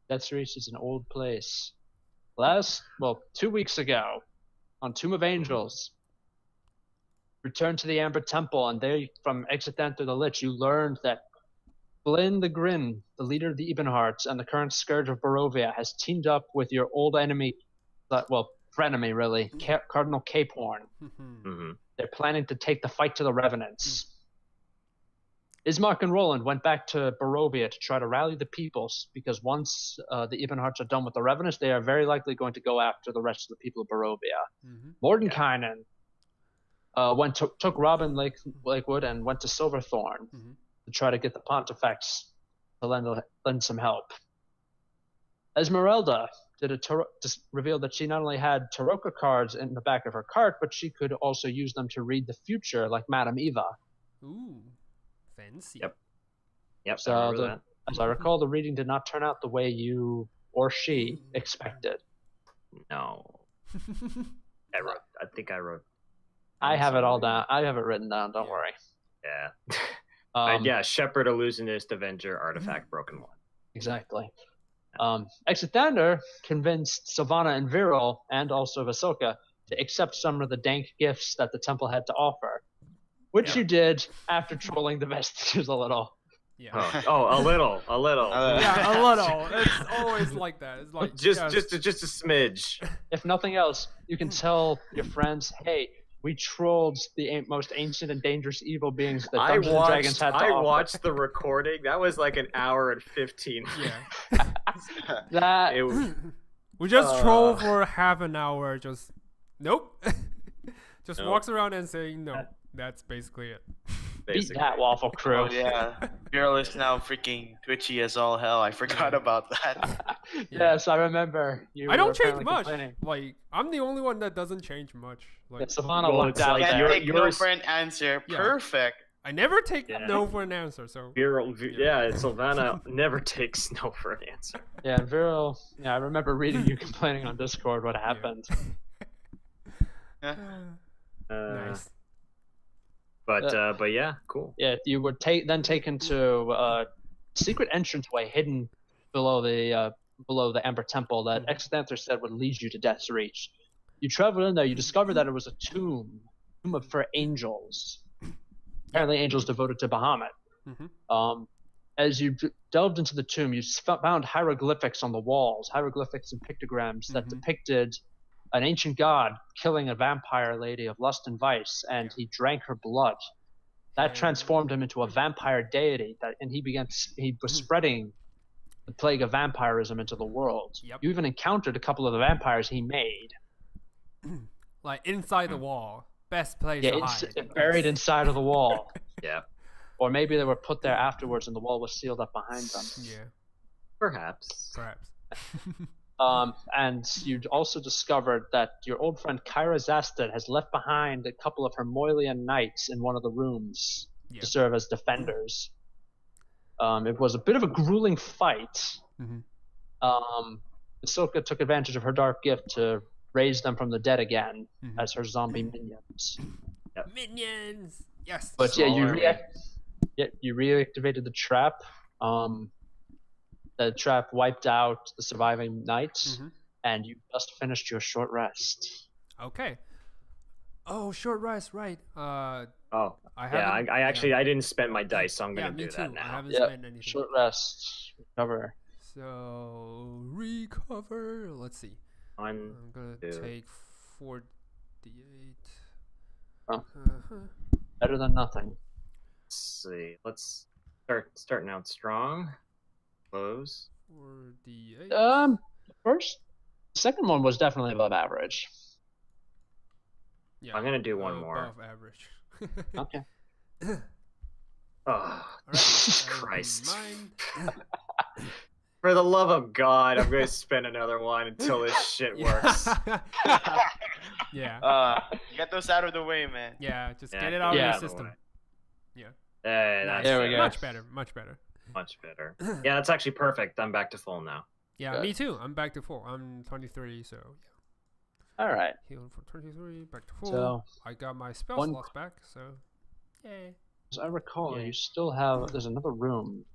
Death's Reach is an old place. 2 weeks ago, on Tomb of Angels, returned to the Amber Temple, and there, from Exit Through the Lich, you learned that Flynn the Grin, the leader of the Ebonhearts and the current scourge of Barovia, has teamed up with your old enemy, frenemy really, Cardinal Capehorn. They're planning to take the fight to the Revenants. Ismark and Roland went back to Barovia to try to rally the peoples, because once the Ebonhearts are done with the Revenants, they are very likely going to go after the rest of the people of Barovia. Mordenkainen took Robin Lakewood and went to Silverthorn to try to get the Pontifex to lend some help. Esmeralda revealed that she not only had Tarot cards in the back of her cart, but she could also use them to read the future, like Madame Eva. Ooh, fancy. Yep. So as I recall, the reading did not turn out the way you or she expected. No. I think I wrote. I have it all down. I have it written down. Don't worry. Yeah. Shepherd, Illusionist, Avenger, Artifact, Broken One. Exactly. Exithander convinced Silvana and Vierl, and also Vasoka, to accept some of the dank gifts that the temple had to offer, which you did after trolling the vestiges a little. Yeah. A little. Yeah, a little. It's always like that. It's like just a smidge. If nothing else, you can tell your friends, hey, we trolled the most ancient and dangerous evil beings that Dungeons and Dragons had to offer. I watched the recording. That was like an hour and 15 minutes. We just troll for half an hour. Just nope. Just walks around and saying no. That's basically it. Beat that, Waffle Crew. Oh yeah, Vierl is now freaking twitchy as all hell. I forgot about that. Yes, I remember. I don't change much. Like, I'm the only one that doesn't change much. Like, Savannah looked out there. Take no for an answer. Yeah. Perfect. I never take no for an answer. So Silvana never takes no for an answer. Yeah, and Vierl. Yeah, I remember reading you complaining on Discord what happened. Nice. But yeah, cool. Yeah, you were then taken to a secret entranceway hidden below the Amber Temple that Exanther said would lead you to Death's Reach. You traveled in there. You discovered that it was a tomb for angels. Apparently, angels devoted to Bahamut. As you delved into the tomb, you found hieroglyphics on the walls, hieroglyphics and pictograms that depicted an ancient god killing a vampire lady of lust and vice, and he drank her blood. That transformed him into a vampire deity, and he was spreading the plague of vampirism into the world. You even encountered a couple of the vampires he made. Like inside the wall. Best place to hide. Buried inside of the wall. Yeah. Or maybe they were put there afterwards and the wall was sealed up behind them. Yeah. Perhaps. And you'd also discovered that your old friend Caira Zasted has left behind a couple of her Moylian knights in one of the rooms to serve as defenders. It was a bit of a grueling fight. Ahsoka took advantage of her dark gift to raise them from the dead again as her zombie minions. Minions! Yes! But you reactivated the trap. The trap wiped out the surviving knights, and you just finished your short rest. Okay. Oh, short rest, right. I didn't spend my dice, so I'm going to do that now. I haven't spent anything. Short rest. Recover. So, recover. Let's see. I'm going to take 4d8. Oh. Better than nothing. Let's see. Let's starting out strong. Close. 4d8. Second one was definitely above average. Yeah, I'm gonna do one more. Above average. Okay. Oh, Jesus Christ! For the love of God, I'm gonna spend another one until this shit works. Get those out of the way, man. Yeah, just get it out of your system. There we go. Much better. Much better. Yeah, that's actually perfect. I'm back to full now. Yeah, Good. Me too. I'm back to full. I'm 23, so All right. Healing for 23, back to full. So, I got my spell slots back, so yay. As I recall, you still have. There's another room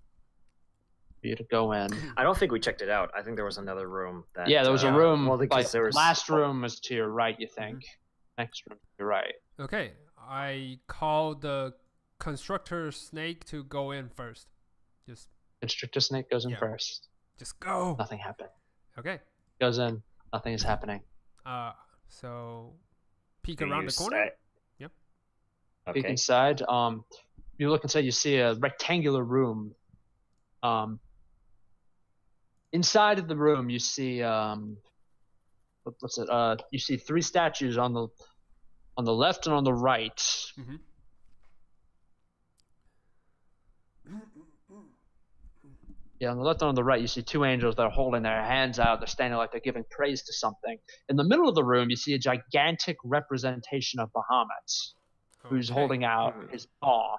for you to go in. I don't think we checked it out. I think there was another room. Yeah, there was a room. Well, because there was... Last room was to your right, you think. Next room to your right. Okay, I call the constructor snake to go in first. Just Constrictor snake goes in first. Just go. Nothing happened. Okay. Goes in. Nothing is happening. So peek around the corner. Yep. Okay. Peek inside. You look inside. You see a rectangular room. Inside of the room, you see what's it? You see 3 statues on the left and on the right. Mm-hmm. Yeah, on the left and on the right, you see 2 angels that are holding their hands out. They're standing like they're giving praise to something. In the middle of the room, you see a gigantic representation of Bahamut, who's holding out his paw.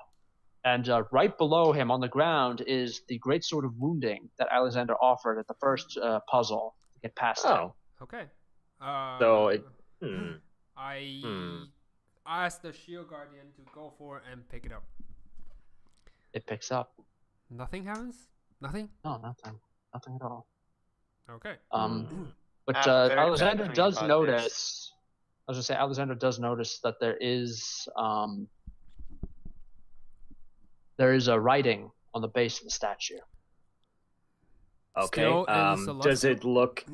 And right below him on the ground is the great sword of wounding that Alexander offered at the first puzzle to get past him. Okay. I asked the shield guardian to go for it and pick it up. It picks up. Nothing happens? Nothing? No, nothing. Nothing at all. Okay. But Alexander does notice. I was gonna say Alexander does notice that there is a writing on the base of the statue. Okay. Does it look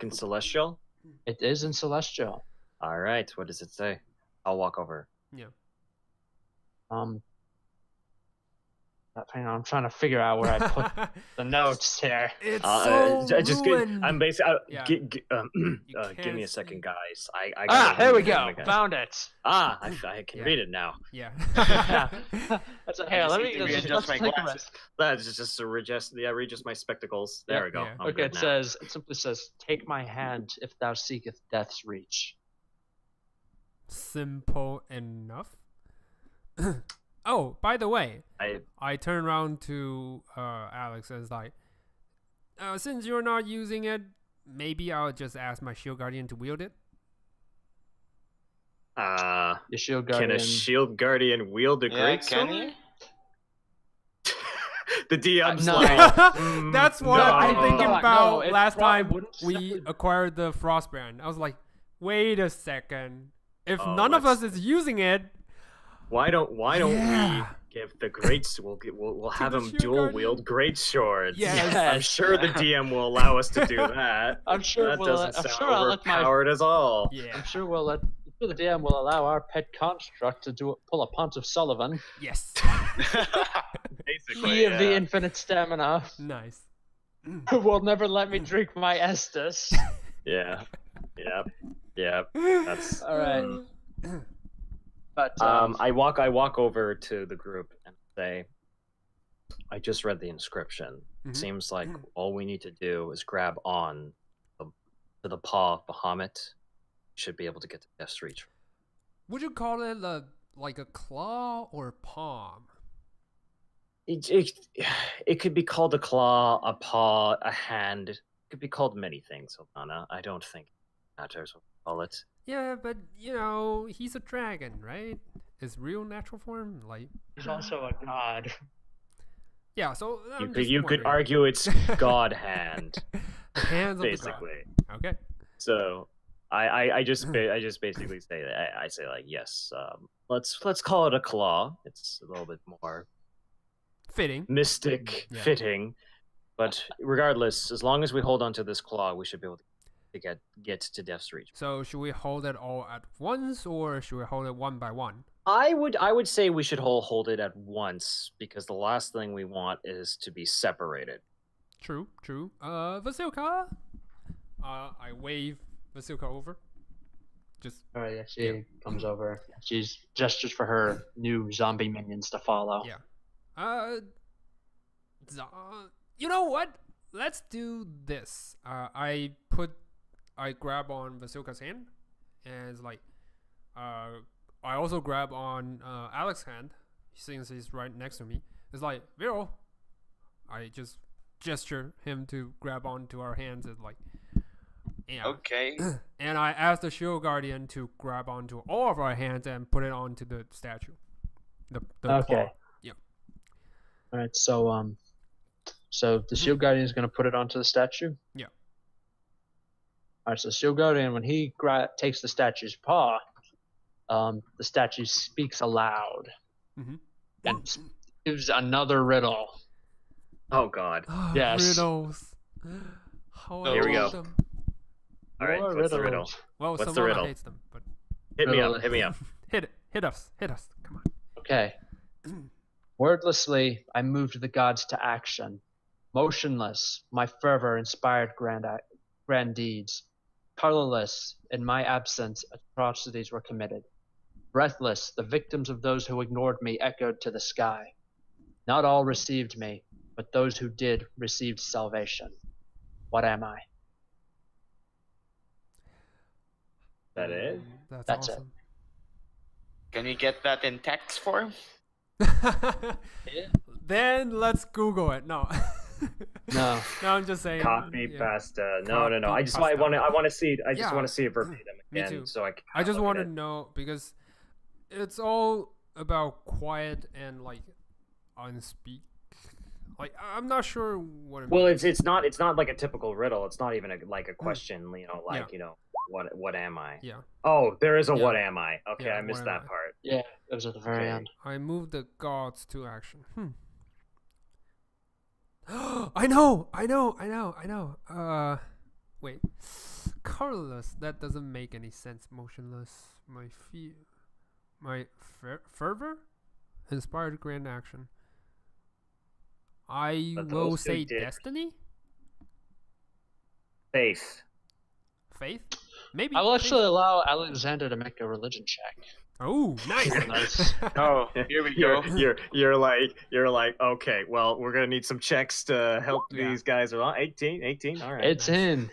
in celestial? It is in celestial. All right. What does it say? I'll walk over. Yeah. Hang on, I'm trying to figure out where I put the notes here. It's so ruined. I'm basically. Give me a second, guys. I here we go. Found it. I can read it now. Yeah. That's here. Let me readjust my glasses. That's just to readjust my spectacles. There we go. Yeah. Okay, it simply says, "Take my hand if thou seeketh death's reach." Simple enough. Oh, by the way, I turn around to Alex and is like, since you're not using it, maybe I'll just ask my shield guardian to wield it. Your shield guardian. Can a shield guardian wield a great sword? Can he? The DM's like, that's what I'm thinking about. No, last time we acquired the Frostbrand, I was like, wait a second. If none of us is using it, why don't we give the great? We'll have him dual wield great swords. Yes. I'm sure the DM will allow us to do that. I'm sure that we'll. doesn't I'm sound sure I'll let overpowered as all. Yeah. I'm sure the DM will allow our pet construct to pull a Pontiff Sullivan. Yes. Basically, He of the infinite stamina. Nice. Who will never let me drink my Estus. Yeah. Yep. That's all right. But I walk over to the group and say, I just read the inscription. It seems like all we need to do is grab on to the paw of Bahamut. We should be able to get to Death's Reach. Would you call it like a claw or palm? It could be called a claw, a paw, a hand. It could be called many things, Silvana. I don't think it matters what we call it. Yeah, but he's a dragon, right? His real natural form, like he's also a god. Yeah, so you could argue it's God hand. The hands basically. Of the god. Okay. So I just basically say that I say like yes. Let's call it a claw. It's a little bit more fitting, mystic, fitting. But regardless, as long as we hold on to this claw, we should be able to get to Death's Reach. So should we hold it all at once, or should we hold it one by one? I would say we should hold it at once, because the last thing we want is to be separated. True. Vasilka. I wave Vasilka over. Just. All right. Yeah, she comes over. She gestures for her new zombie minions to follow. Yeah. You know what? Let's do this. I grab on Vasilka's hand, and it's like, I also grab on Alex's hand, since he's right next to me. It's like, Vierl. I just gesture him to grab onto our hands. It's like, okay. And I ask the shield guardian to grab onto all of our hands and put it onto the statue. The okay. claw. Yep. All right. So So the Shield Guardian is going to put it onto the statue? Yeah. Alright, so Shield Guardian, when he takes the statue's paw, the statue speaks aloud and gives another riddle. Oh God. Yes. Riddles. How I Here we love go. them. All right. More What's the riddle? riddles. Well, What's the someone riddle? hates them, but Hit me Riddle. up. Hit me up. hit us. Come on. Okay. Wordlessly, I moved the gods to action. Motionless, my fervor inspired grand deeds. Colorless, in my absence, atrocities were committed. Breathless, the victims of those who ignored me echoed to the sky. Not all received me, but those who did received salvation. What am I? That it? That's it. awesome. Can you get that in text form? Then let's Google it. No. No. No, I'm just saying. Copy yeah. pasta. No. I Copy just pasta. want to see. I just Yeah. want to see it verbatim Me again, too. so I can. I just look want at to it. know because it's all about quiet and like unspeak. Like I'm not sure what. It Well, means. it's not like a typical riddle. It's not even like a question. Yeah. What am I? Yeah. Oh, there is a Yeah. what am I? Okay, Yeah, I missed what am that I? part. Yeah, it was at the very Okay. end. I moved the gods to action. I know. Wait. Colorless. That doesn't make any sense. Motionless. My fervor inspired grand action. I But will those who say did- destiny. Faith. Faith. Maybe. I will faith? actually allow Alexander to make a religion check. Oh, nice. Nice. Oh, here we go. You're like, okay, well, we're gonna need some checks to help Yeah. these guys along. 18, all right. It's Nice. in.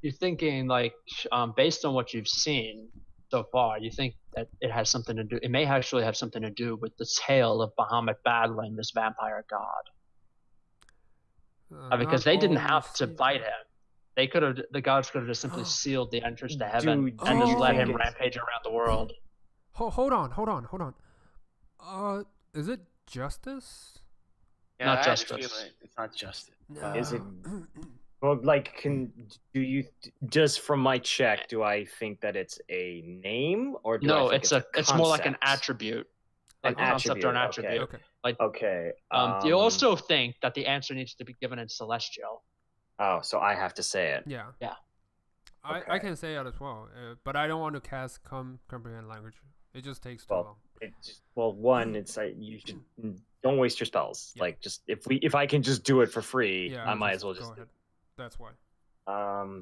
You're thinking like, based on what you've seen so far, you think that it has something to do. It may actually have something to do with the tale of Bahamut battling this vampire god, because Not they didn't all have to received fight it. him. They could have. The gods could have just simply sealed the entrance to heaven Dude, and just do let you him think it's- rampage around the world. Hold on. Is it justice? Yeah, Not I had a justice. feeling It's not justice. Is it- Well, like, just from my check, do I think that it's a name or do I No, think it's more like an concept? attribute, An like a concept or an attribute, attribute. Okay. Okay. You also think that the answer needs to be given in celestial. Oh, so I have to say it. Yeah. Yeah. I Okay. can say it as well, but I don't want to cast comprehend language. It just takes too Well, long. One, it's like you should don't waste your spells. Yeah. Like, just if I can just do it for free, Yeah, I might as well go just. ahead. That's why.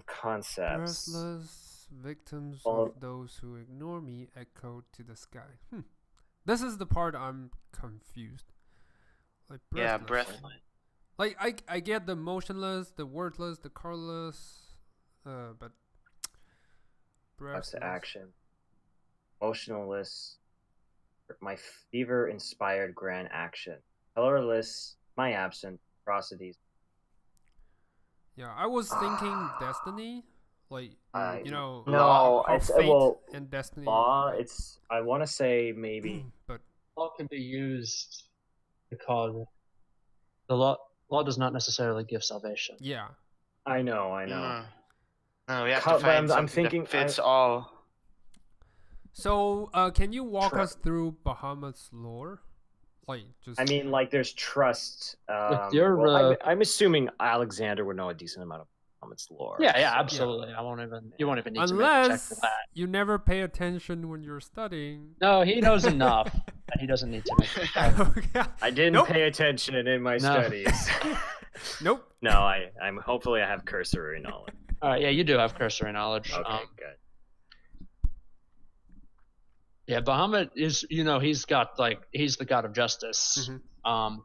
Concepts. Breathless victims Well- of those who ignore me echoed to the sky. This is the part I'm confused. Like Yeah, breathless. breathless. Like I get the motionless, the wordless, the colorless, but That's breathless. the action. Motionless. My fever inspired grand action. Colorless. My absent. Atrocities. Yeah, I was thinking destiny, like No, how it's fate well, and destiny. law. It's. I want to say maybe. but Law can be used because the law does not necessarily give salvation. yeah, I know. No, we have But to find I'm something thinking that fits all. So, can you walk True. us through Bahamut's lore? Like, just I mean, like, there's trust. your, I'm assuming Alexander would know a decent amount of Bahamut's lore. Yeah, so- absolutely. I won't even. You won't even need to make a check unless for that. you never pay attention when you're studying. No, he knows enough that he doesn't need to make a check. Okay. I didn't Nope. pay attention in my studies. Nope. No, I'm hopefully I have cursory knowledge. All right, yeah, you do have cursory knowledge. Okay, good. Yeah, Bahamut is, he's the god of justice. Mhm.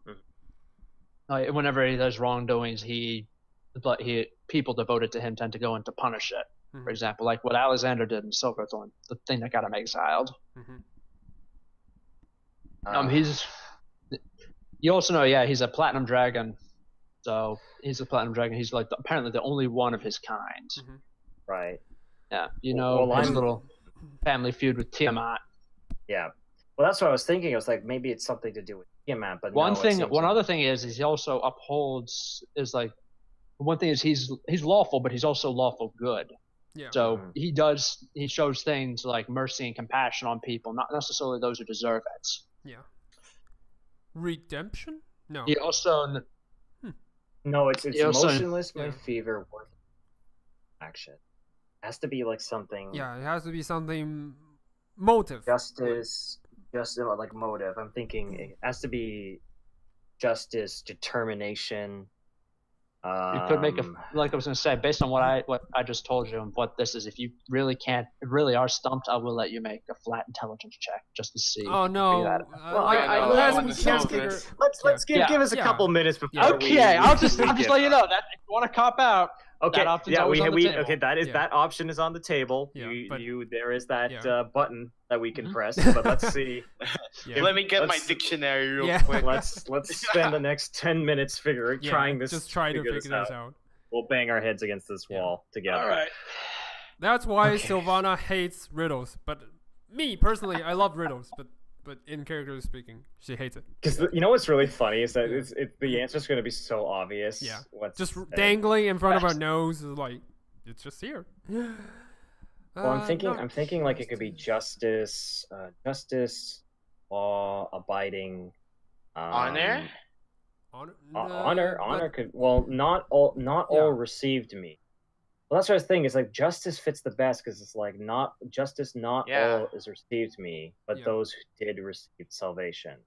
Like, whenever he does wrongdoings, people devoted to him tend to go in to punish it. For Mhm. example, like what Alexander did in Silverthorn, the thing that got him exiled. Mhm. You also know, yeah, he's a platinum dragon. So he's a platinum dragon. He's like apparently the only one of his kind. Mhm. Right. Yeah, Well, his I'm- little family feud with Tiamat. Yeah. Well, that's what I was thinking. I was like, maybe it's something to do with Tiamat, but One no, it thing, seems one like- other thing is he also upholds is like one thing is he's lawful, but he's also lawful good. Yeah. So Mhm. he shows things like mercy and compassion on people, not necessarily those who deserve it. Yeah. Redemption? No. He also No, it's he also emotionless. My Yeah. fever worth action. It has to be like something. Yeah, it has to be something motive. Justice, just like motive. I'm thinking it has to be justice, determination. you could make a Um, like I was gonna say, based on what I just told you and what this is, if you really are stumped, I will let you make a flat intelligence check just to see. Oh if you can figure no! that out. Well, Like, I know, unless I we want to can't solve figure. this. let's give Yeah. us a Yeah. couple minutes before. Yeah. Okay, we I'll just get let you know that. that if you want to cop out, Okay, that option's yeah, always on the table. okay. That is Yeah. that option is on the table. Yeah, you but- you there is that Yeah. button that we can Mhm. press. But let's see. Yeah. Let me get my Let's- dictionary real Yeah. quick. Let's spend the next 10 minutes Yeah, trying this. Just try to figure figure this this out. out. We'll bang our heads against this Yeah. wall together. All right. That's why Okay. Silvana hates riddles. But me personally, I love riddles. But in character speaking, she hates it. Because you know what's really funny is that Yeah. the answer's going to be so obvious. Yeah. What's Just and- dangling in front of our nose is like, it's just here. Well, I'm thinking. not I'm thinking like it could be justice, law abiding, Honor? honor. honor could. Well, not all Yeah. received me. Well, that's what I was thinking. Is like justice fits the best because it's like not justice. Not Yeah. all is received me, but Yeah. those who did receive salvation.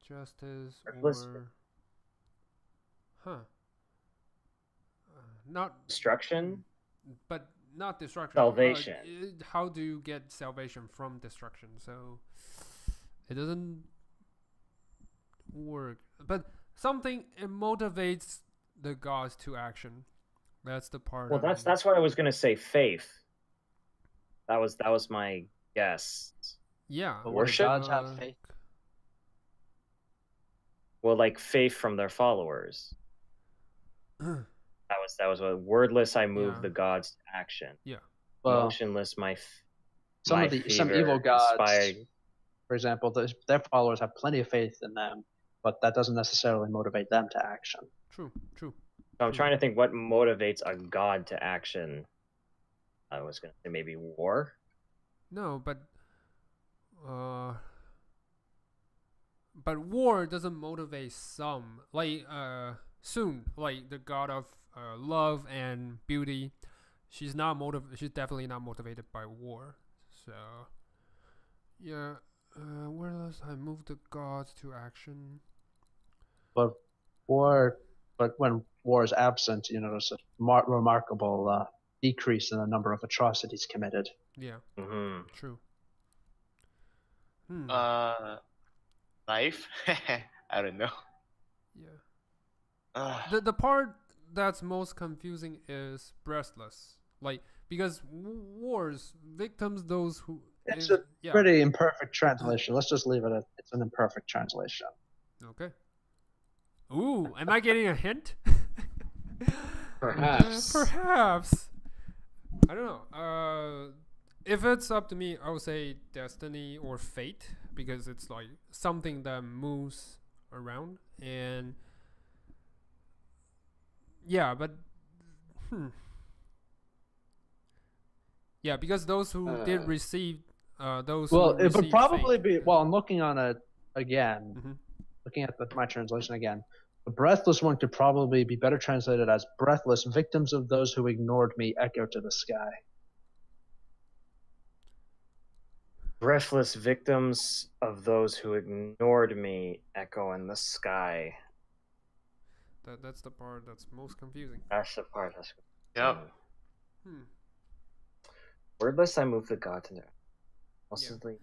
Justice Let's- or not, Destruction. but not destruction. Salvation. How do you get salvation from destruction? So it doesn't work. But something it motivates the gods to action. That's the part. Well, that's what I was gonna say. Faith. That was my guess. yeah. But Worship? gods have faith. Well, like faith from their followers. That was what wordless. I moved Yeah. the gods to action. Well, Motionless. some my some evil fever gods, inspired- for example, their followers have plenty of faith in them, but that doesn't necessarily motivate them to action. True. So I'm trying to think what motivates a god to action. I was gonna say maybe war. No, but war doesn't motivate some. Like Soon, like the god of love and beauty, she's definitely not motivated by war. So yeah, where else I move the gods to action? But when war is absent, there's a remarkable decrease in the number of atrocities committed. Yeah, Hmm. true. Hmm. Life? I don't know. Yeah. The part that's most confusing is breathless. Like, because wars, victims, those who. It's a yeah. pretty imperfect translation. Let's just leave it at it's an imperfect translation. Okay. Ooh, am I getting a hint? Perhaps. Perhaps. I don't know. If it's up to me, I would say destiny or fate because it's like something that moves around and yeah, but yeah, because those who did receive those Well, who it would received probably fate, be. Well, I'm looking on it again. Mhm. Looking at my translation again. The breathless one could probably be better translated as breathless victims of those who ignored me echo to the sky. Breathless victims of those who ignored me echo in the sky. that's the part that's most confusing. That's the part that's. Yep. Hmm. Wordless, I move the god to their. Mostly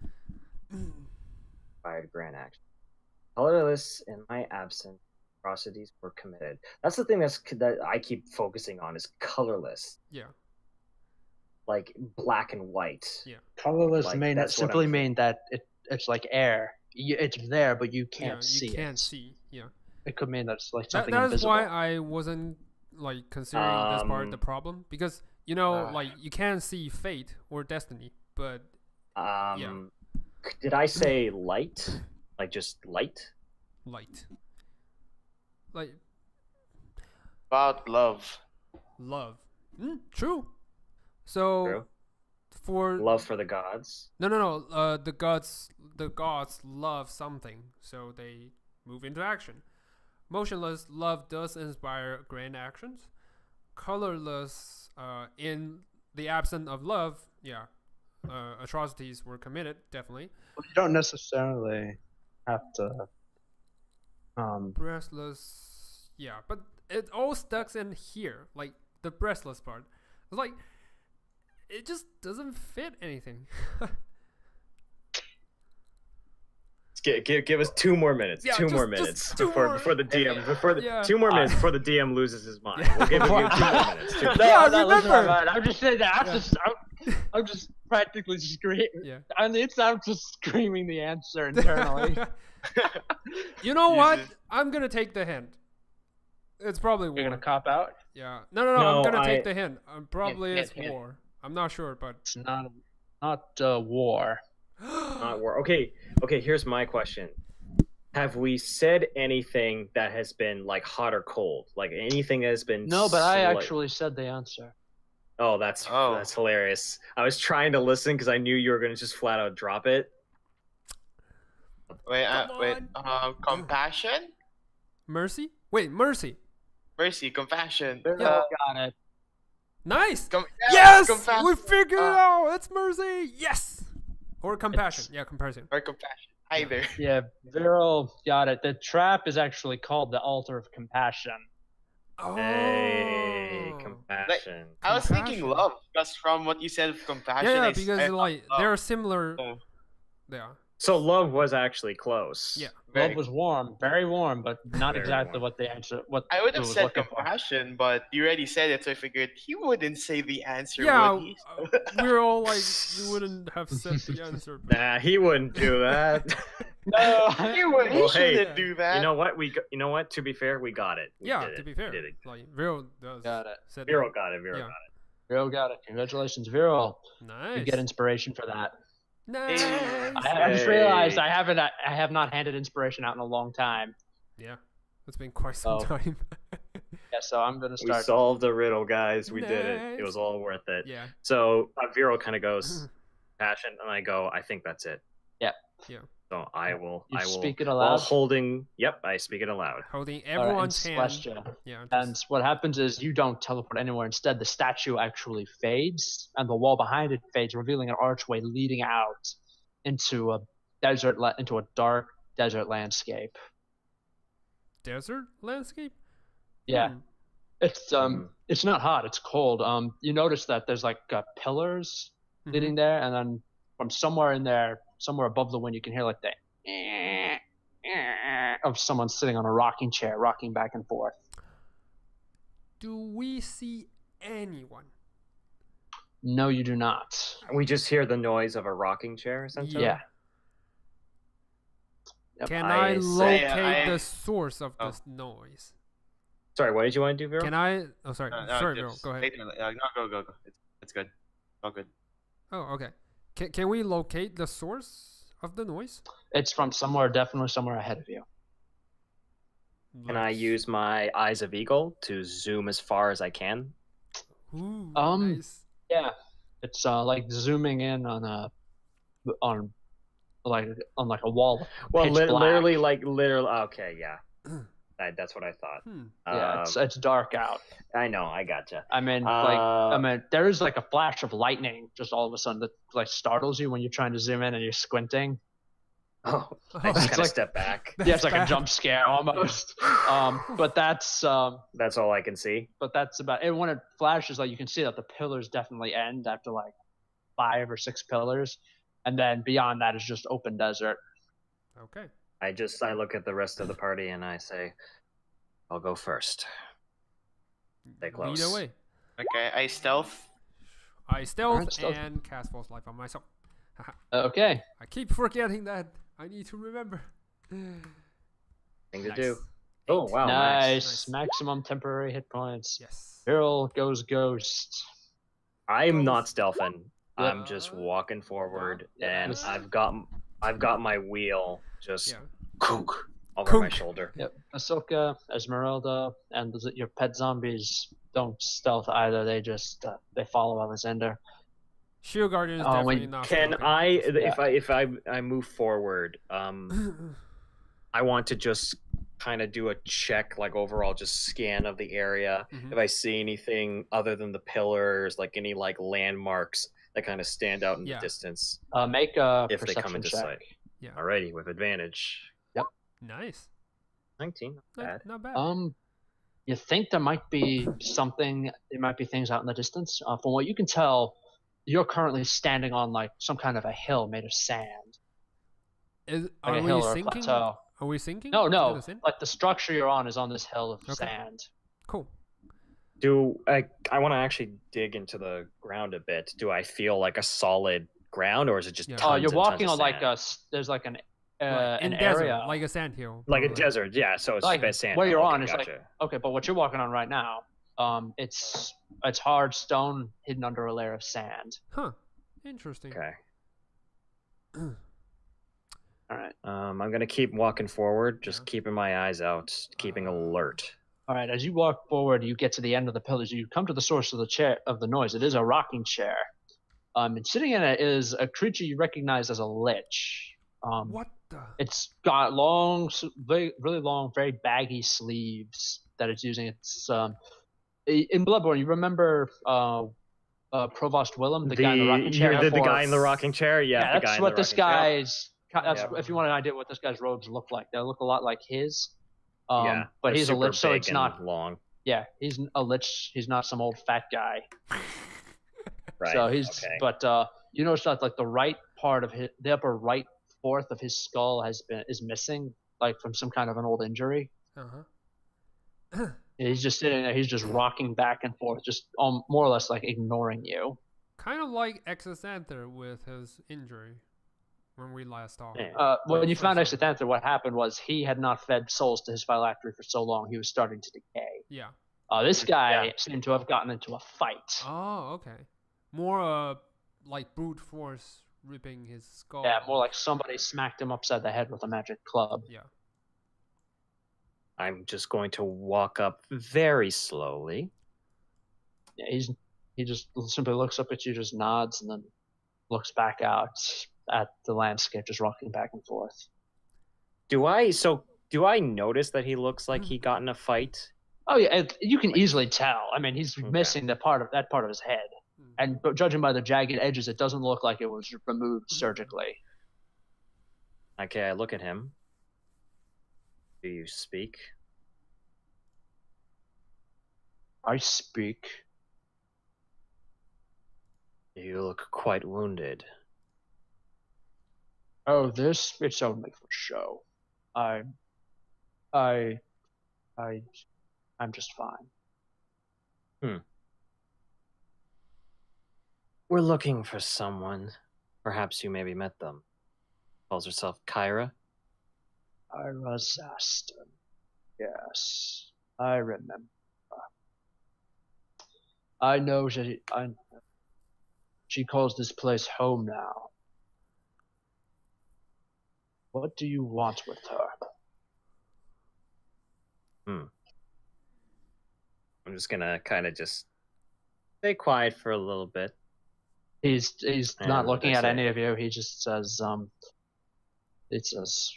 inspired grand action. Colorless, in my absence, atrocities were committed. That's the thing that I keep focusing on is colorless, Yeah. like black and white. Yeah. Colorless Like, may not that's what simply I'm mean that it's like air. It's there, but you Yeah, can't see you can't it. see. Yeah. It could mean that it's like That, something that's invisible. why I wasn't like considering this part the problem because like you can't see fate or destiny, but Um, Did I say light? Like just light? Light. Like About love. love. True. So True. for Love for the gods. no. The gods love something, so they move into action. Motionless love does inspire grand actions. Colorless, in the absence of love, yeah, atrocities were committed, definitely. You don't necessarily have to. Breastless, yeah, but it all stuck in here, like the breastless part. It's like it just doesn't fit anything. Give us 2 more minutes. Yeah, 2 more just minutes two before more. the DM Yeah. 2 more minutes before the DM loses his mind. We'll give you 2 more minutes. No, Yeah, no, listen, remember. I'm just saying that. Yeah. I'm just practically screaming. Yeah. On the inside, I'm just screaming the answer internally. You know what? Jesus. I'm gonna take the hint. It's probably war. You're gonna cop out. Yeah. No. I'm No, gonna take the hint. Probably Hint, it's hint. war. I'm not sure, but It's not war. Not war. Okay, here's my question. Have we said anything that has been like hot or cold? Like anything that has been No, but I slight- actually said the answer. Oh, that's Oh. hilarious. I was trying to listen because I knew you were gonna just flat out drop it. Wait, Come compassion? mercy. Wait, mercy. Mercy, compassion. Got it. Nice. Yeah, Yes, compassion. we figured it out. It's mercy. Yes. Or compassion. Yeah, compassion. Or compassion. Either. Yeah, Vierl got it. The trap is actually called the altar of compassion. Oh. Hey, compassion. I was thinking Compassion. love, because from what you said of compassion, Yeah, I because thought like love. they're similar. Oh. Yeah. So love was actually close. Yeah. Love was warm, very warm, but not Very exactly warm. what the answer. What I would it have was said looking for. compassion, but you already said it, so I figured he wouldn't say the answer, Yeah. would he? We're all like, you wouldn't have said the answer. But Nah, he wouldn't do that. No, He would. He Well, hey, shouldn't do that. You know what? You know what? To be fair, we got it. We yeah, did to it. be fair, We did it. like Vero does. got it. Said Vero got it. Vero Yeah. got it. Vierl got it. Congratulations, Vierl. Nice. You get inspiration for that. Nice. I just realized I have not handed inspiration out in a long time. Yeah, it's been quite some Oh. time. Yeah, so I'm gonna We start. solved the riddle, guys. We did it. It Nice. was all worth it. Yeah. So Vero kind of goes passion, and I go. I think that's it. Yep. Yeah. So I will. You I will. speak it While aloud. holding. Yep, I speak it aloud. Holding All right, everyone's and hand. Celestia. Yeah. And just- what happens is you don't teleport anywhere. Instead, the statue actually fades, and the wall behind it fades, revealing an archway leading out into a into a dark desert landscape. desert landscape. Yeah, Hmm. it's not hot. It's cold. You notice that there's like pillars Mhm. leading there, and then from somewhere in there, somewhere above the wind, you can hear like the of someone sitting on a rocking chair, rocking back and forth. Do we see anyone? No, you do not. We just hear the noise of a rocking chair, essentially. Yeah. Yep. Can I I say- locate I- the source of Oh. this noise? Sorry, what did you want to do, Vero? Can I? Oh, sorry. Sorry, Vero. just Go ahead. later, no, go. It's good. All good. Oh, okay. Can we locate the source of the noise? It's from somewhere, definitely somewhere ahead of you. Can I Let's- use my eyes of eagle to zoom as far as I can? Ooh, Um, nice. Yeah, it's like zooming in on like a wall. Well, Pitch black. literally. Okay, yeah, that's what I thought. Yeah, it's dark out. I know, I gotcha. I mean, there is like a flash of lightning just all of a sudden that like startles you when you're trying to zoom in and you're squinting. Oh, Oh, I just It's kind of like- step back. Yeah, it's like bad. a jump scare almost. But that's That's all I can see. about it. When it flashes, like you can see that the pillars definitely end after like 5 or 6 pillars, and then beyond that is just open desert. Okay. I look at the rest of the party and I say, "I'll go first." Stay close. Lead away. Okay, I stealth. I stealth Alright, stealth. and cast false life on myself. Haha. Okay. I keep forgetting that. I need to remember. Thing to Nice. do. Oh, 8. wow. Nice. Nice. Maximum temporary hit points. Yes. Vierl goes ghost. I'm not stealthing. Yep. I'm just walking forward, Yeah. and Yes. I've got I've got my wheel just Yeah. kook over my Kook. shoulder. Yep. Ahsoka, Esmeralda, and your pet zombies don't stealth either. They just they follow Alexander. Shield Guardian is Oh, definitely when- not. Can stealthing. I, Yeah. if I move forward, I want to just kind of do a check, like overall, just scan of the area. Mhm. If I see anything other than the pillars, like any like landmarks that kind of stand out in Yeah. the distance, Make a if they come perception into check. sight. Yeah. Alrighty, with advantage. Nice. 19, not bad. Not bad. You think there might be something? There might be things out in the distance. From what you can tell, you're currently standing on like some kind of a hill made of sand, like Are a we hill or a sinking? plateau. Are we sinking? No, to no. the sin? Like the structure you're on is on this hill of Okay. sand. Cool. Do I want to actually dig into the ground a bit? Do I feel like a solid ground, or is it just Yeah. tons You're and tons walking of on like sand? there's like Like an in desert, area like a sand hill. Like a probably. desert, yeah. So it's Like, sand. where you're Okay, on is like- gotcha. Okay, but what you're walking on right now, it's hard stone hidden under a layer of sand. Huh. Interesting. Okay. All right. I'm gonna keep walking forward, just Yeah. keeping my eyes out, keeping alert. All right. As you walk forward, you get to the end of the pillars. You come to the source of the chair of the noise. It is a rocking chair. And sitting in it is a creature you recognize as a lich. What the? It's got long, really long, very baggy sleeves that it's using. It's in Bloodborne. You remember Provost Willem, the guy in the rocking chair? You're the For- guy in the rocking chair, yeah. the guy that's in what the this rocking chair. guy's. That's Yeah. if you want an idea what this guy's robes look like. They look a lot like his. Yeah, But they're he's a super lich, so big it's and not. long. Yeah, he's a lich. He's not some old fat guy. Right. So he's. okay. But you notice that like the right part of the upper right fourth of his skull is missing, like from some kind of an old injury. Uh-huh. He's just sitting there. He's just rocking back and forth, just more or less like ignoring you. Kind of like Exothanther with his injury when we last talked. Yeah. When you for found sure. Exothanther, what happened was he had not fed souls to his phylactery for so long, he was starting to decay. Yeah. This guy Yeah. seemed to have gotten into a fight. Oh, okay. More like brute force ripping his skull. Yeah, more like somebody smacked him upside the head with a magic club. Yeah. I'm just going to walk up very slowly. Yeah, he just simply looks up at you, just nods, and then looks back out at the landscape, just rocking back and forth. Do I notice that he looks like he got in a fight? Oh yeah, you can easily tell. I mean, he's Okay. missing that part of his head, and but judging by the jagged edges, it doesn't look like it was removed surgically. Okay, I look at him. Do you speak? I speak. You look quite wounded. Oh, it's only for show. I'm just fine. We're looking for someone. Perhaps you maybe met them. Calls herself Caira. Ira Zaston. Yes, I remember. I know she calls this place home now. What do you want with her? I'm just gonna kind of just stay quiet for a little bit. He's not And looking I at say- any of you. He just says, it says,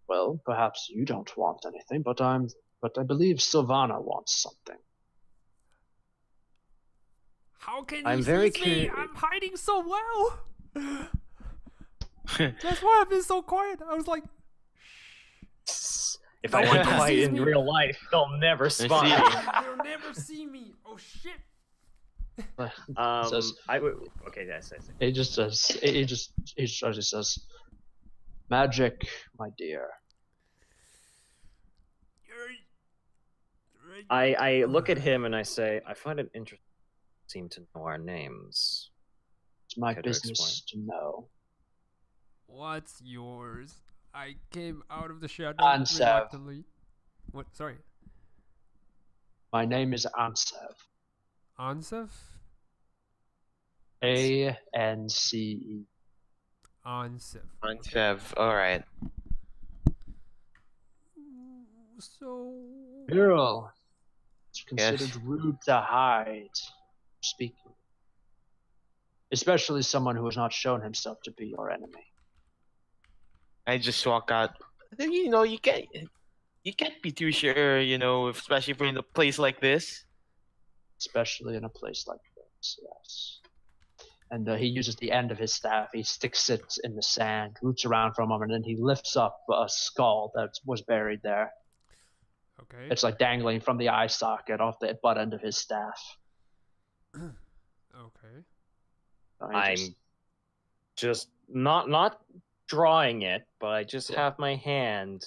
well, perhaps you don't want anything, but I believe Silvana wants something. How can I'm you very see me? curi- I'm hiding so well. That's why I've been so quiet. I was like, If No I one had can quiet see in me. real life, they'll never spot see me. they'll never see me. Oh shit. Says- Okay, yes, I see. He just says, he just says, magic, my dear. I look at him and I say, I find it interesting. Seem to know our names. It's my Could you business to know. What's yours? I came out of the shadow Ansev. reluctantly. What? Sorry. My name is Ansev. Ansev? A-N-C-E. on Civ. On Sev. All right. So Vierl, it's Yes. considered rude to hide. Speaking, especially someone who has not shown himself to be your enemy. I just walk out. You know, you can't be too sure. You know, especially for in a place like this. Especially in a place like this, yes. And he uses the end of his staff. He sticks it in the sand, roots around for a moment, and then he lifts up a skull that was buried there. okay. It's like dangling from the eye socket off the butt end of his staff. Okay. So he I'm just not drawing it, but I just Yeah. have my hand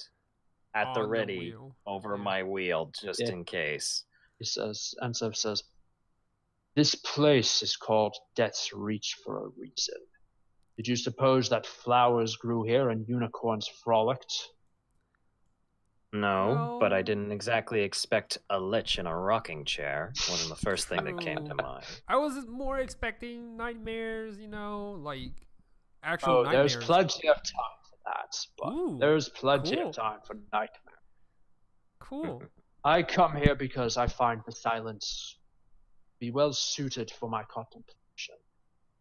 at the On the ready wheel. over Yeah. my wheel just Yeah. in case. He says, Ensev says, "This place is called Death's Reach for a reason. Did you suppose that flowers grew here and unicorns frolicked? No, but I Well- didn't exactly expect a lich in a rocking chair. Wasn't the first thing that came to True. mind. I was more expecting nightmares, you know, like actual Oh, nightmares. there's plenty of time for that, but Ooh, there's plenty cool. of time for nightmare. Cool. I come here because I find the silence be well suited for my contemplation.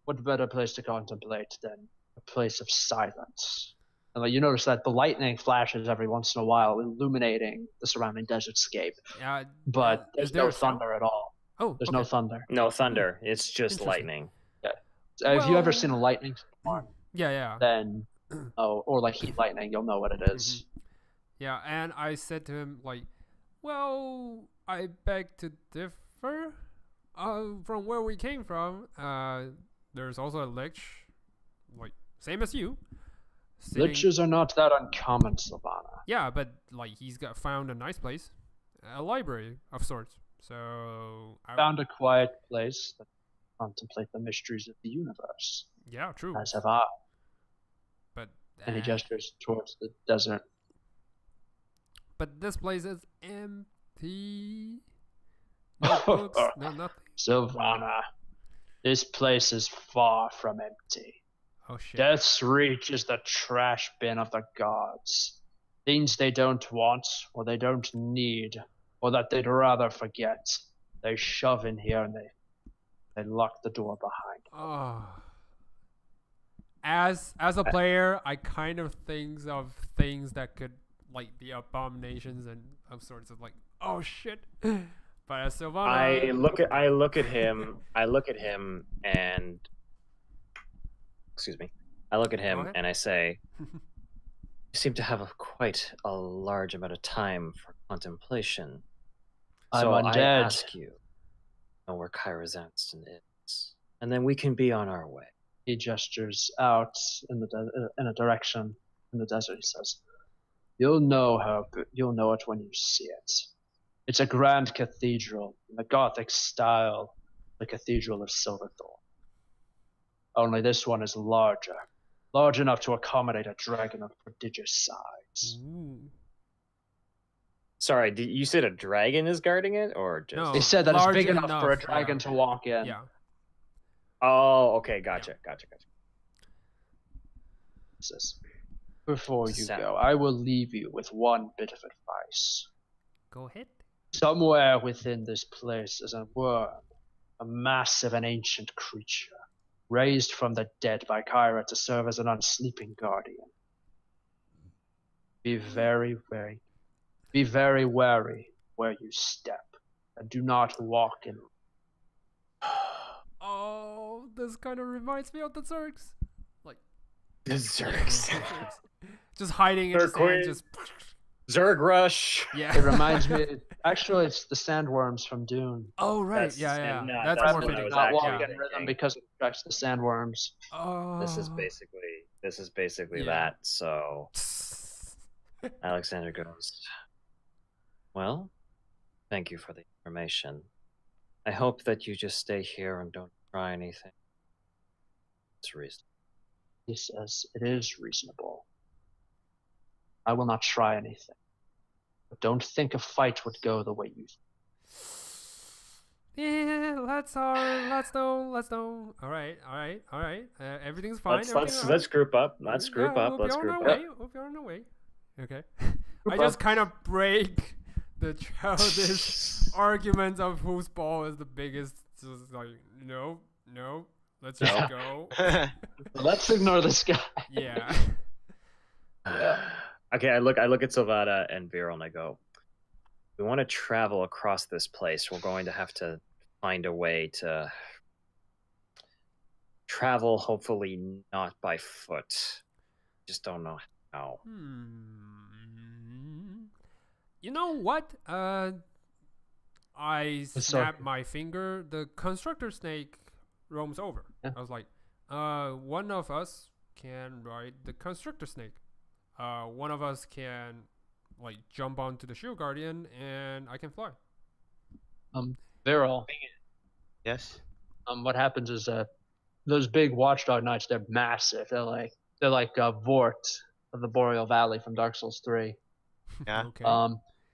What better place to contemplate than a place of silence? And like, you notice that the lightning flashes every once in a while, illuminating the surrounding desertscape, Yeah. but is there's there no a sound? thunder at all. Oh, There's okay. no thunder. No thunder. It's just Interesting. lightning. If you ever Well- seen a lightning storm, Yeah, yeah. then or like heat lightning, you'll know what it is. Yeah, and I said to him like, "Well, I beg to differ. From where we came from, there's also a lich, like same as you. sitting- Liches are not that uncommon, Silvana. Yeah, but like he's got found a nice place, a library of sorts. So Found a quiet place that contemplate the mysteries of the universe, yeah, true. as have I. But And he gestures towards the desert. but this place is empty. No books, no nothing. Silvana, this place is far from empty. Oh shit. Death's Reach is the trash bin of the gods. Things they don't want, or they don't need, or that they'd rather forget. They shove in here and they lock the door behind. Oh. As a player, I kind of think of things that could like be abominations and of sorts of like, oh shit. But as Silvana, I look at him and excuse me. I look at Go him ahead. and I say, "You seem to have quite a large amount of time for contemplation. I'm So I undead." ask you, know where Caira Zanston is, and then we can be on our way." He gestures out in a direction in the desert. He says, "You'll know her. You'll know it when you see it. It's a grand cathedral in the Gothic style, the Cathedral of Silverthorn. Only this one is large enough to accommodate a dragon of prodigious size." Ooh. Sorry, you said a dragon is guarding it, or just? No. He said that it's Large big enough for a enough, dragon yeah. to walk in. Yeah. Oh, okay, gotcha. He says, "Before you Sa- go, I will leave you with one bit of advice. Go ahead. Somewhere within this place is a worm, a massive and ancient creature, raised from the dead by Caira to serve as an unsleeping guardian. Be very wary where you step, and do not walk in." Oh, this kind of reminds me of the Zergs. Like Zergs. just hiding in the sand, Zerg just Zerg rush. yeah. It reminds me. Actually, it's the sandworms from Dune. Oh right, That's- yeah. and, That's that's more what I fitting. was Not actually walk in thinking. rhythm because it attracts the sandworms. Oh. This is basically Yeah. that. So Alexander goes, "Well, thank you for the information. I hope that you just stay here and don't try anything. It's reasonable." He says, "It is reasonable. I will not try anything. But don't think a fight would go the way you think." Yeah, let's know. All right. Everything's fine. Let's group up. Let's group up. We'll be Let's on group our up. way. We'll be on our way. Okay. I Group just up. kind of break the childish arguments of whose ball is the biggest. Just like no, let's just go. Let's ignore this guy. Yeah. Okay, I look at Silvana and Vierl and I go, we want to travel across this place. We're going to have to find a way to travel, hopefully not by foot. Just don't know how. You know what? I snapped my finger. The constructor snake roams over. Yeah. I was like, one of us can ride the constrictor snake. One of us can like jump onto the shield guardian, and I can fly. Vierl. Yes. What happens is those big watchdog knights, they're massive. They're like Vort of the Boreal Valley from Dark Souls 3. Yeah. Okay.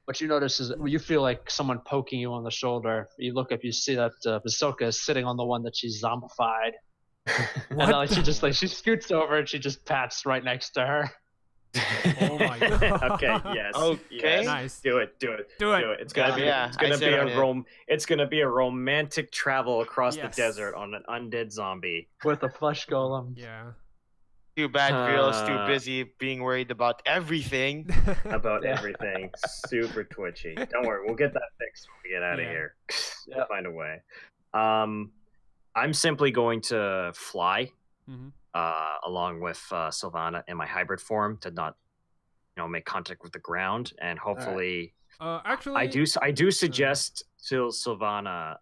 What you notice is you feel like someone poking you on the shoulder. You look up, you see that Basoka is sitting on the one that she's zombified. And she scoots over and she just pats right next to her. Oh my god. Okay, yes. Okay. Yes. Nice. Do it. It's gonna be Yeah, it's gonna I be said a on it. it's gonna be a romantic travel across Yes. the desert on an undead zombie. With a flesh golem. Yeah. Too bad Vierl's too busy being worried about everything. About Yeah. everything. Super twitchy. Don't worry, we'll get that fixed when we get out of Yeah. here. Yeah. We'll find a way. I'm simply going to fly Mhm. along with Silvana in my hybrid form to not, make contact with the ground, and hopefully, Actually, I do suggest to Silvana.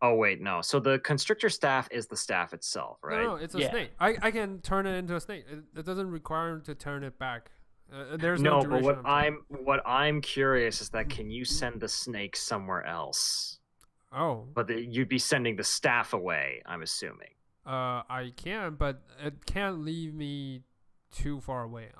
Oh wait, no. So the constrictor staff is the staff itself, right? No, it's a Yeah. snake. I can turn it into a snake. It doesn't require to turn it back. There's no No, but duration. what I'm curious is that can you send the snake somewhere else? Oh, But you'd be sending the staff away, I'm assuming. I can, but it can't leave me too far away.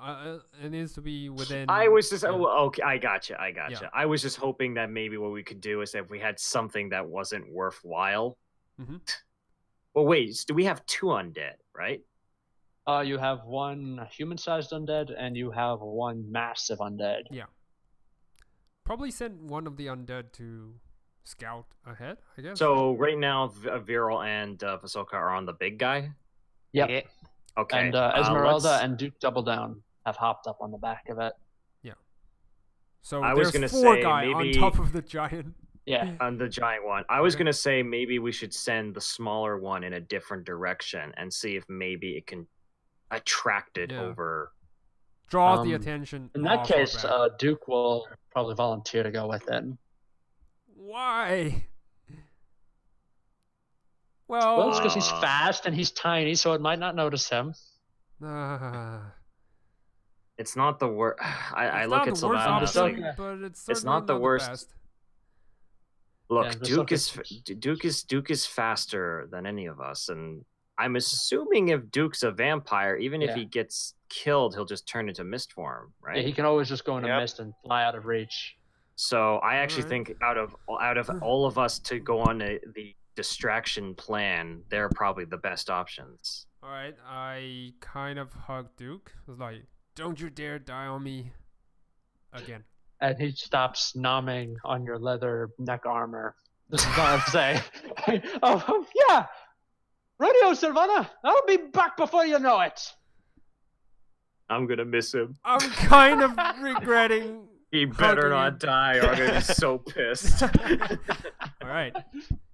It needs to be within. I was just yeah. okay. I gotcha. Yeah. I was just hoping that maybe what we could do is if we had something that wasn't worthwhile. Mhm. Well, wait. Do we have two undead, right? You have one human-sized undead and you have one massive undead. Probably send one of the undead to scout ahead, I guess. So right now, Viral and Vasoka are on the big guy. Yep. Yeah. Okay. And Esmeralda let's- and Duke Double Down have hopped up on the back of it. So I was there's gonna 4 say guy on maybe- top of the giant. Yeah. On the giant one. I was Okay. gonna say maybe we should send the smaller one in a different direction and see if maybe it can attract it Yeah. over. Draws the Um, attention. In that off our case, back. Duke will probably volunteer to go with it. Why? Well, Well, it's because he's Uh, fast and he's tiny, so it might not notice him. It's not the worst. I it's look not at the worst Silvana. option. Like, option, but it's it's certainly not the worst. best. look, Yeah, Duke is faster than any of us, and I'm assuming if Duke's a vampire, even if Yeah. he gets killed, he'll just turn into mist form, right? Yeah, he can always just go into Yep. mist and fly out of reach. So I actually Alright. think out of all of us to go on the distraction plan, they're probably the best options. All right, I kind of hugged Duke. I was like, "Don't you dare die on me again." And he stops nomming on your leather neck armor. This is what I'm saying. Oh, yeah! Radio, Silvana! I'll be back before you know it! I'm gonna miss him. I'm kind of regretting. He better Hugging not him. die, or I'm gonna be so pissed. All right.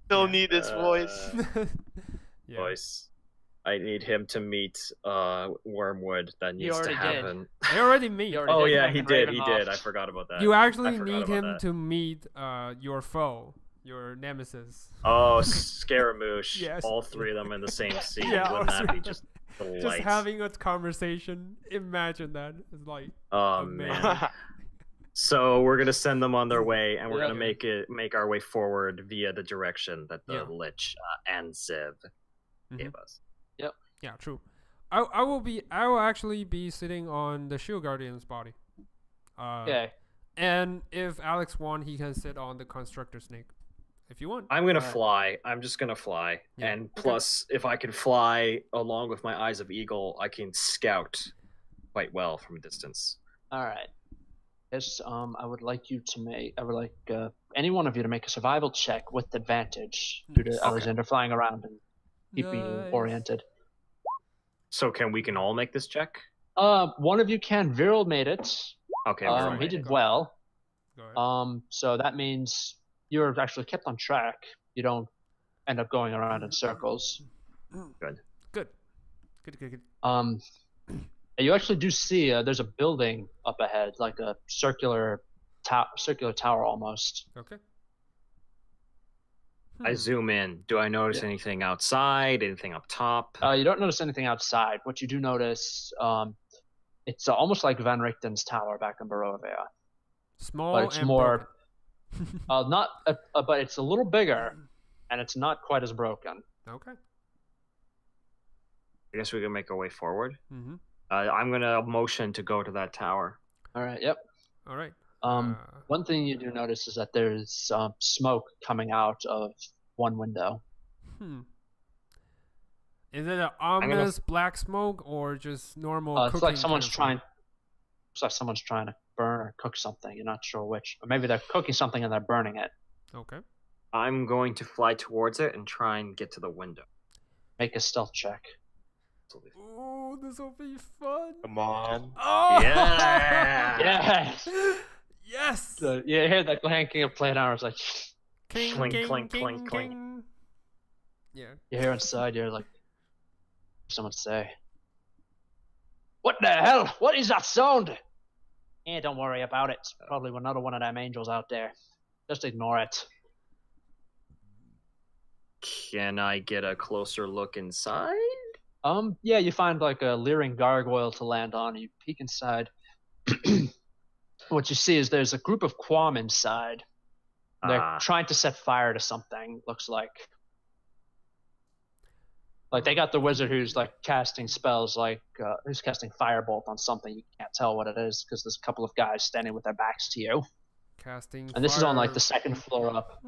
Still need his voice. Yeah. Voice. I need him to meet Wormwood. That He needs to already did. happen. I already meet. He already Oh did yeah, fucking he did. He Ravenloft. did. I forgot about that. You actually I forgot need about him that. to meet your foe, your nemesis. Oh, Scaramouche. Yes. All three of them in the same scene. Yeah, Wouldn't all that be three. just delight? Just having a conversation. Imagine that. It's like, Oh amazing. man. So we're gonna send them on their way, and we're Yeah. gonna make our way forward via the direction that the Yeah. Lich and Ziv Mhm. gave us. Yeah, true. I will actually be sitting on the Shield Guardian's body. Okay. And if Alex won, he can sit on the Constructor Snake. if you want. I'm gonna Alright. fly. I'm just gonna fly, Yeah. and Okay. plus, if I can fly along with my eyes of eagle, I can scout quite well from a distance. All right. Yes. I would like you to make. I would like any one of you to make a survival check with advantage due to Nice. Alexander flying around and keeping you Nice. oriented. So we can all make this check? One of you can. Viral made it. Okay, He did well. Go ahead. So that means you're actually kept on track. You don't end up going around in circles. Good. You actually do see there's a building up ahead, like a circular tower almost. Okay. I zoom in. Do I notice Yeah. anything outside? Anything up top? You don't notice anything outside. What you do notice, it's almost like Van Richten's tower back in Barovia. Small But it's and more- broken. But it's a little bigger, and it's not quite as broken. Okay. I guess we can make our way forward. Mm-hmm. I'm gonna motion to go to that tower. All right. Yep. All right. One thing you do notice is that there's smoke coming out of one window. Is it an ominous black smoke or just normal? It's cooking like someone's kind of trying. It's like someone's trying to burn or cook something. You're not sure which. Or maybe they're cooking something and they're burning it. smoke? Okay. I'm going to fly towards it and try and get to the window. Make a stealth check. Ooh, this will be fun. Come on. Oh! Yeah! Yes. Yes. So you hear that clanking of plate armor. It's like Cling, Clink, cling, clink, cling, clink, clink. cling. Yeah. you hear inside. You're like, someone say, "What the hell? What is that sound?" Eh, don't worry about it. It's probably another one of them angels out there. Just ignore it. Can I get a closer look inside? Yeah, you find like a leering gargoyle to land on. You peek inside. What you see is there's a group of Quam inside. They're trying to set fire to something, looks like. Like they got the wizard who's like casting spells, like who's casting firebolt on something. You can't tell what it is because there's a couple of guys standing with their backs to you. Casting. And this is on like fire- the second floor up.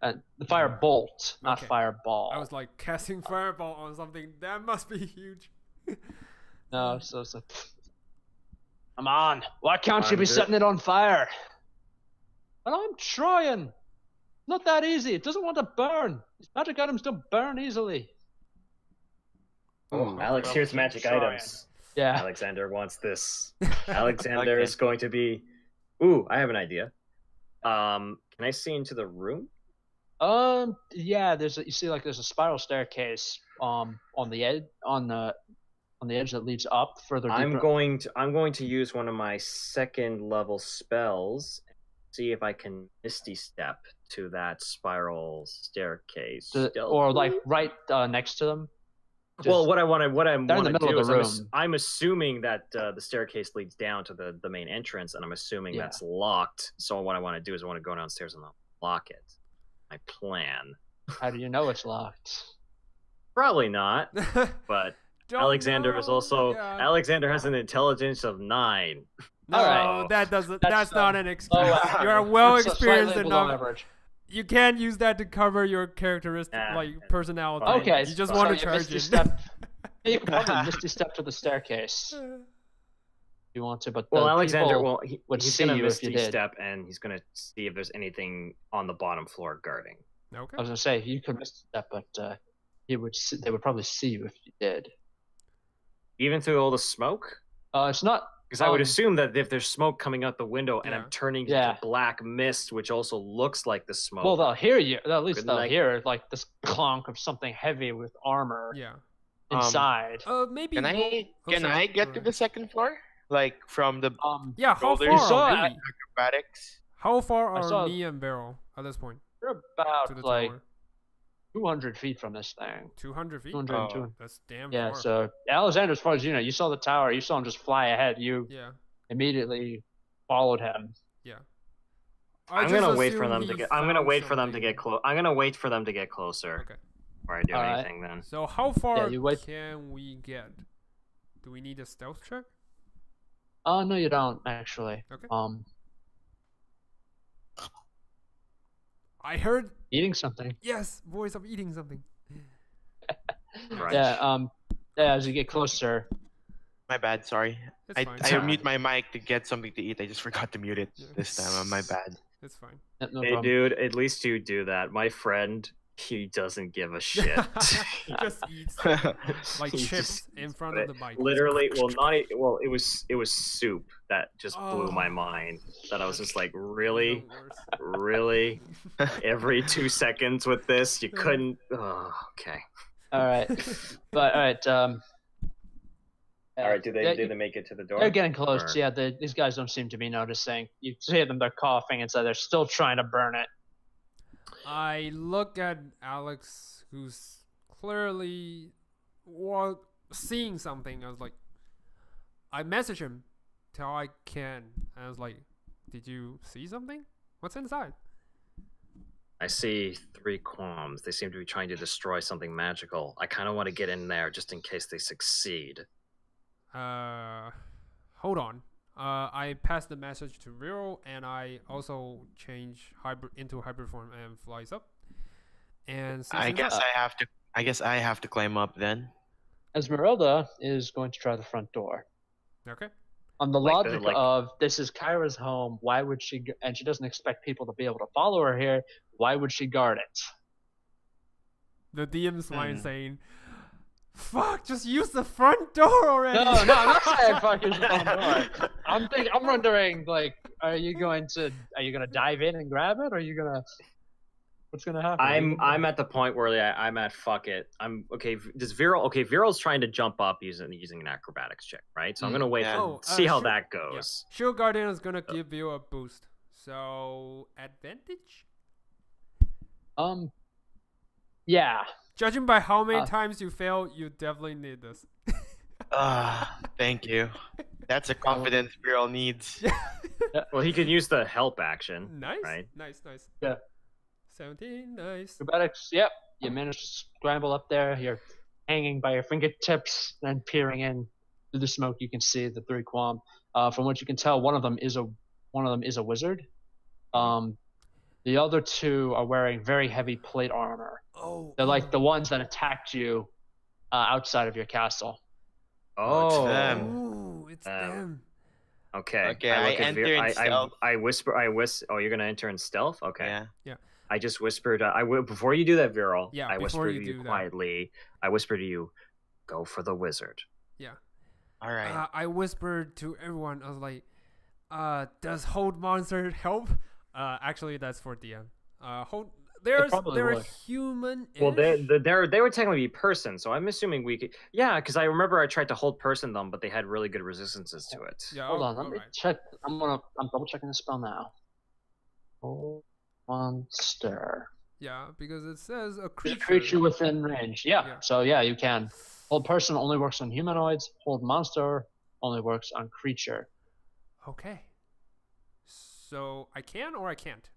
The firebolt, not Okay. fireball. I was like casting fireball on something. That must be huge. No, so it's like, come on, why can't you I'm be good. setting it on fire? Well, I'm trying. Not that easy. It doesn't want to burn. These magic items don't burn easily. Oh, Alex, well, here's magic trying. items. Yeah. Alexander wants this. Alexander Okay. is going to be. Ooh, I have an idea. Can I see into the room? Yeah. You see, like, there's a spiral staircase. On the edge, on the edge that leads up further deeper. I'm going to use one of my second level spells. See if I can misty step to that spiral staircase. Or like right next to them. Well, what I want they're in to the middle do of is the room. I'm assuming that the staircase leads down to the main entrance, and I'm assuming Yeah. that's locked. So what I want to do is I want to go downstairs and lock it. My plan. How do you know it's locked? Probably not, but Don't Alexander is know. also Yeah. Alexander has an intelligence of 9. No, Alright. that doesn't. That's, That's not an excuse. wow. You are well It's experienced slightly below enough. average. You can't use that to cover your characteristic, Yeah. like personality. Okay, You just so want to you charge misty it. step. You can probably misty step to the staircase if you want to, but the Well, Alexander, people would he's see gonna you if you misty did. step, and he's gonna see if there's anything on the bottom floor guarding. Okay. I was gonna say you could misty step, but they would probably see you if you did. Even through all the smoke, It's not. because I would assume that if there's smoke coming out the window and Yeah. I'm turning Yeah. into black mist, which also looks like the smoke. Well, they'll hear you. At least Couldn't they'll I- hear like this clonk of something heavy with armor Yeah. inside. Maybe. Can I get to the second floor? Like from the Yeah. How shoulders? far saw are it. we? acrobatics? How far I are saw- me and Vierl at this point You're to about the like tower? 200 feet from this thing. 200 feet. 200, Oh. 200. That's damn Yeah. far. So Alexander, as far as you know, you saw the tower. You saw him just fly ahead. You Yeah. immediately followed him. I'm just gonna wait for assume them he to get. I'm gonna found wait for them to something. get close. I'm gonna wait for them to get closer Okay. before I do Alright. anything. Then So how far you wait- can we get? Do we need a stealth check? Oh no, you don't actually. Okay. I heard Eating something. yes, voice of eating something. Right. Yeah. Yeah. As you get closer, My bad. Sorry. It's fine. I mute my mic to get something to eat. I just forgot to mute it Yeah. this time. My bad. It's fine. no Hey, problem. dude, at least you do that. My friend, he doesn't give a shit. He just eats like He chips just in eats front it. of the mic. Literally, well, it was soup that just blew my Oh. mind. That I was just like, The really, worst. really, every 2 seconds with this, you couldn't. Oh, okay. All right. But all right. All right, did they make it to the door? They're getting close. Or- Yeah, these guys don't seem to be noticing. You see them; they're coughing, and so they're still trying to burn it. I look at Alex, who's clearly seeing something. I was like, I message him till I can. I was like, did you see something? What's inside? I see 3 qualms. They seem to be trying to destroy something magical. I kind of want to get in there just in case they succeed. Hold on. I passed the message to Vierl, and I also change into hybrid form and flies up. And I guess I have to climb up then. Esmeralda is going to try the front door. Okay. On the Like logic the- like- of this is Caira's home, why would she? And she doesn't expect people to be able to follow her here. Why would she guard it? The DM's line Hmm. saying, "Fuck, just use the front door already." No, I'm not saying fuck use the front door. I'm wondering, like, are you gonna dive in and grab it, or are you gonna? What's gonna happen? I'm at the point where I'm at fuck it. I'm okay. Does Vierl? Okay, Viral's trying to jump up using an acrobatics check, right? So I'm gonna wait Yeah. for Oh, see how sure. that Yeah. goes. Shield Guardian is gonna give you a boost. So advantage? Yeah. Judging by how many Uh, times you fail, you definitely need this. Thank you. That's a confidence Vierl needs. Well, he could use the help action. Nice. Right. Nice. Yeah. 17, nice. Acrobatics. Yep. You managed to scramble up there. You're hanging by your fingertips and peering in through the smoke. You can see the 3 qualm. From what you can tell, one of them is a wizard. The other 2 are wearing very heavy plate armor. Oh. They're like the ones that attacked you outside of your castle. Oh, it's Oh, them. Ooh, it's them. okay. Okay, I look at enter in stealth. I whisper. Oh, you're gonna enter in stealth. Okay. Yeah. I just whispered. Before you do that, Viral. Yeah, I before whisper you to do you that. quietly. I whisper to you, go for the wizard. All right. I whispered to everyone. I was like, "Does hold monster help?" Actually, that's for DM. They're probably would. human. Well, they were technically be person, so I'm assuming we could. Yeah, because I remember I tried to hold person them, but they had really good resistances to it. Yeah, Hold oh, on, let me alright. check. I'm double checking the spell now. Hold monster. Yeah, because it says a Is creature. a creature within range. Yeah. Yeah. So yeah, you can. Hold person only works on humanoids. Hold monster only works on creature. Okay. So I can or I can't.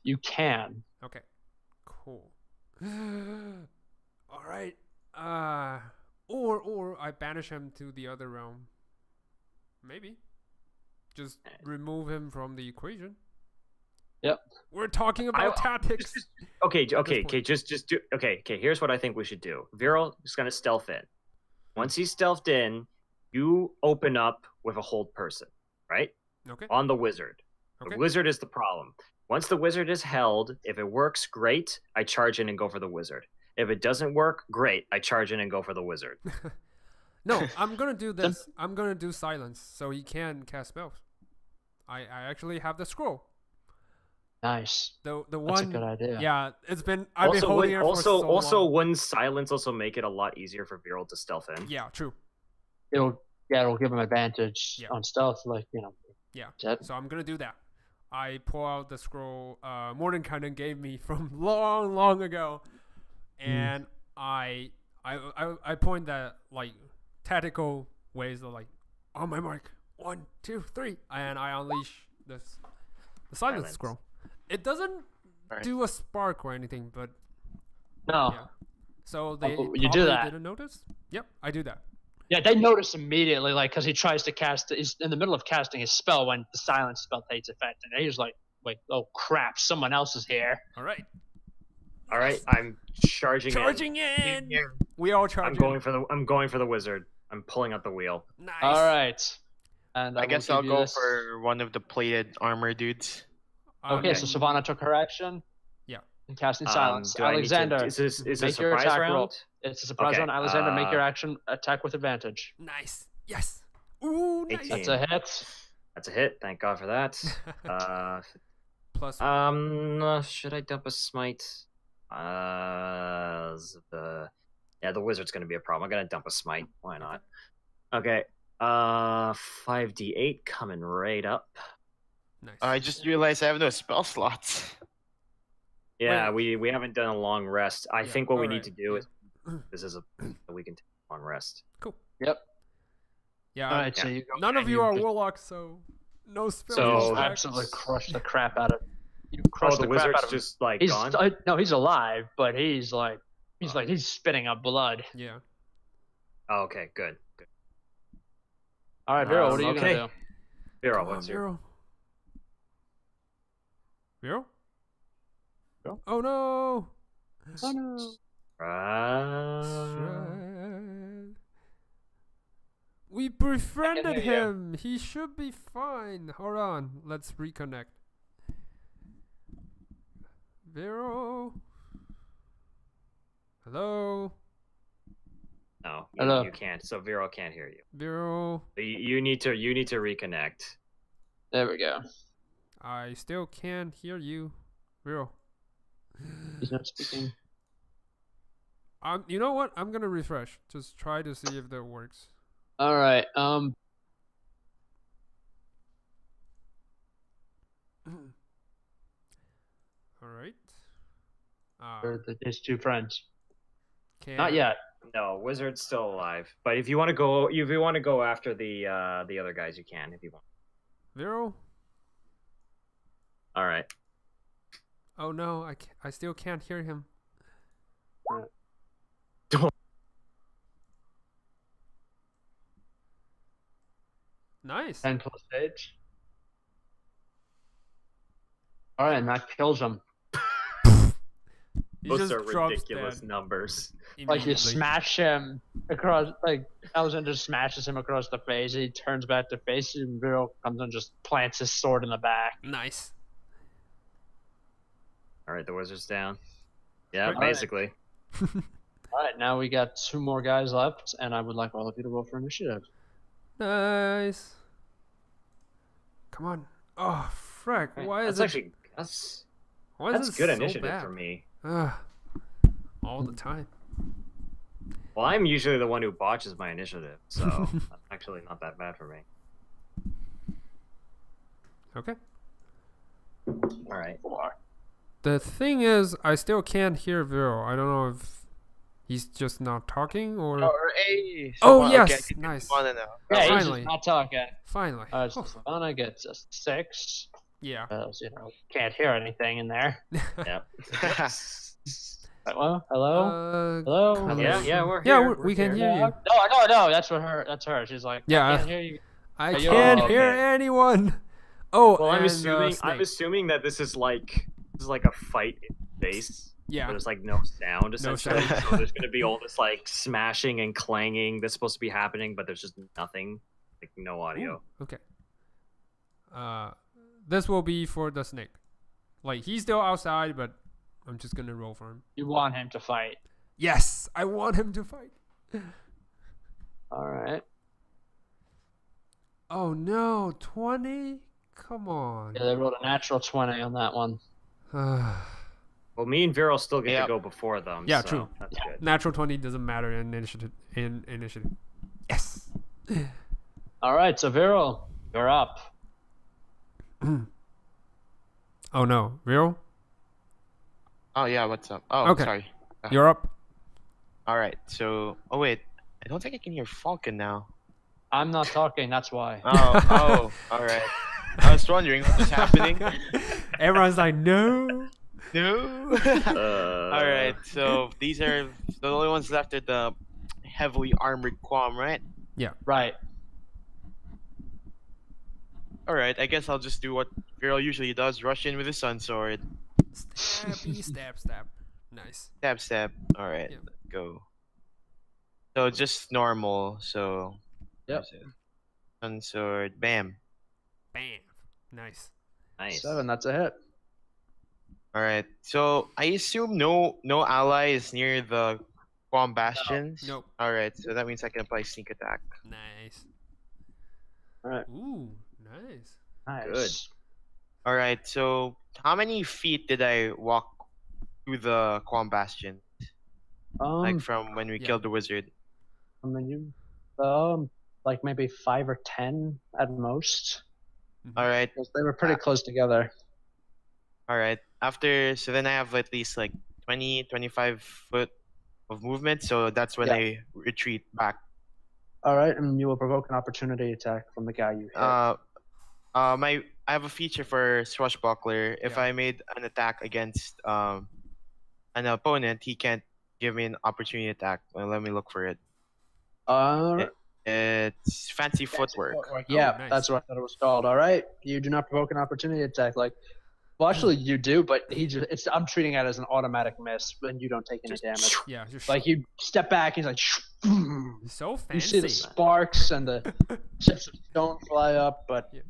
You can. Okay. Cool. All right. Or I banish him to the other realm. Maybe. Just remove him from the equation. Yep. We're talking about tactics. Okay. point. Just do. Okay. Here's what I think we should do. Viral is gonna stealth in. Once he's stealthed in, you open up with a hold person, right? Okay. On the wizard. Okay. The wizard is the problem. Once the wizard is held, if it works, great. I charge in and go for the wizard. If it doesn't work, great. I charge in and go for the wizard. No, I'm gonna do this. I'm gonna do silence so he can cast spells. I actually have the scroll. Nice. The That's one. a good idea. Yeah, I've been holding it for so long. wouldn't silence also make it a lot easier for Viral to stealth in? Yeah, true. It'll give him advantage Yeah. on stealth, Yeah. That- So I'm gonna do that. I pull out the scroll Mordenkainen gave me from long ago, and I point that like tactical ways of like on my mark 1, 2, 3, and I unleash the silence Silence. scroll. It doesn't Right. do a spark or anything, but No. yeah. So they you do probably that. didn't notice. Yep, I do that. Yeah, they notice immediately, because he tries to cast. He's in the middle of casting his spell when the silence spell takes effect, and he's like, wait, oh crap, someone else is here. All right. All right, I'm charging. Charging in. We all charge. I'm going for the wizard. I'm pulling out the wheel. Nice. All right. And I will guess give I'll you go this. for one of the plated armor dudes. Okay, so Silvana took her action. Yeah. And casting silence. Do I need to- Alexander, is this a make your surprise attack round? roll. It's a surprise Okay, round. Alexander, make your action attack with advantage. Nice. Yes. Ooh, nice. 18. That's a hit. That's a hit. Thank God for that. Plus. Should I dump a smite? The wizard's gonna be a problem. I'm gonna dump a smite. Why not? Okay. 5d8 coming right up. Nice. I just realized I have no spell slots. Yeah, we haven't done a long rest. I Yeah, think what we alright, need to do yeah. is this is we can take a long rest. Cool. Yep. Yeah. All right, so you go. None of and you are just- warlocks, so no spells. So- You just back. absolutely crush the crap out of. You Oh, crush the the crap wizard's out of him. just like He's gone. no, he's alive, but he's spitting up blood. Yeah. Oh, okay, good. All right, Vero, what are you okay. gonna do? Vero, Come on, what's your? Vero? Vero? Oh no! Oh no. Shred. We befriended hear you. him. He should be fine. Hold on. Let's reconnect. Vero? Hello? No, Hello. you can't. So Vero can't hear you. Vero? You need to reconnect. There we go. I still can't hear you. Vero. He's not speaking. You know what? I'm gonna refresh. Just try to see if that works. All right. All right. His two friends. Can Not yet. No, wizard's still alive. But if you want to go after the other guys, you can if you want. Vero? All right. Oh no, I still can't hear him. Nice. 10 plus age. All right, and that kills him. He Those just are drops ridiculous dead numbers. Like you immediately. smash him across, like Alexander smashes him across the face. He turns back to face you, and Vero comes and just plants his sword in the back. Nice. All right, the wizard's down. Yeah, Alright. basically. All right, now we got 2 more guys left, and I would like all of you to roll for initiative. Nice. Come on. Oh, frick. Why is that's it? actually that's Why is that's it good so initiative bad? for me. Ugh. All the time. Well, I'm usually the one who botches my initiative, so that's actually not that bad for me. Okay. All right. 4. The thing is, I still can't hear Vero. I don't know if he's just not talking or. Hey. Oh, Silvana, yes, okay, I can nice. Silvana now. Yeah, he's finally. just not talking. Finally. So Silvana gets a 6. Yeah. Can't hear anything in there. Yep. Hello? Hello? Hello? Hello. Yeah, we're Yeah, here. we can hear you. No, that's her. That's her. She's like, Yeah. I can't hear you. I Are you- can't Oh, hear okay. anyone. Oh, Well, I'm and, assuming Snake. that this is like a fight in space. Yeah. But there's like no sound essentially. sound. So there's gonna be all this like smashing and clanging that's supposed to be happening, but there's just nothing, like no audio. Ooh, okay. This will be for the snake. Like he's still outside, but I'm just gonna roll for him. You want him to fight. Yes, I want him to fight. All right. Oh no, 20? Come on. Yeah, they rolled a natural 20 on that one. Well, me and Vero still get Yep. to go before them. Yeah, so true. That's good. Natural 20 doesn't matter in initiative. Yes. All right, so Vero, you're up. Oh no, Vero, Oh yeah, what's up? Oh, Okay. sorry. you're up. All right. So, oh wait, I don't think I can hear Falcon now. I'm not talking, that's why. Oh, all right. I was wondering what was happening. Everyone's like, no. No. All right. So these are the only ones left are the heavily armored Quam, right? Right. all right. I guess I'll just do what Vierl usually does: rush in with his sun sword. Stabby, stab, stab. Nice. Stab, stab. All right, Yep. let's go. So just normal. So. Yep. where's it? Sun sword. Bam. Bam. Nice. Nice. 7. That's a hit. All right. So I assume no allies near the Guam bastions. Nope. All right. So that means I can apply sneak attack. Nice. All right. Ooh, nice. Nice. Good. All right. So how many feet did I walk through the Guam bastion? Like from when we yeah. killed the wizard. I mean, like maybe 5 or 10 at most. Mhm. All right. 'Cause they were pretty close together. All right. So then I have at least like 20, 25 foot of movement. So that's when Yeah. I retreat back. All right, and you will provoke an opportunity attack from the guy you hit. I have a feature for Swashbuckler. If Yeah. I made an attack against an opponent, he can't give me an opportunity attack. Well, let me look for it. It's fancy footwork. Yeah, nice. that's what I thought it was called. All right, you do not provoke an opportunity attack. Well, actually, you do, but I'm treating it as an automatic miss, and you don't take any damage. Yeah, just Like you step back, he's like, so fancy. you see the sparks and the chips of stone fly up, but Yeah.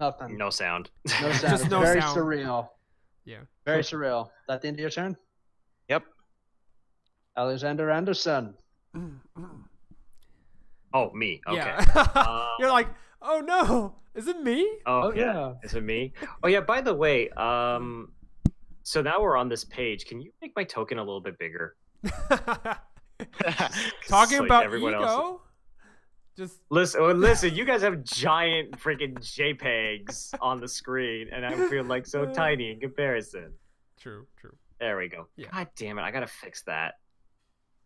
nothing. No sound. No sound. Just It's no very sound. surreal. Yeah. Very surreal. That the end of your turn? Yep. Alexander Anderson. Oh, me. Okay. Yeah. You're like, oh no, is it me? Oh, Oh, yeah. Is it me? Oh yeah. By the way, so now we're on this page. Can you make my token a little bit bigger? Talking Like about everyone ego. else. Just Listen. You guys have giant freaking JPEGs on the screen, and I feel like so tiny in comparison. true. There we go. Yeah. God damn it! I gotta fix that.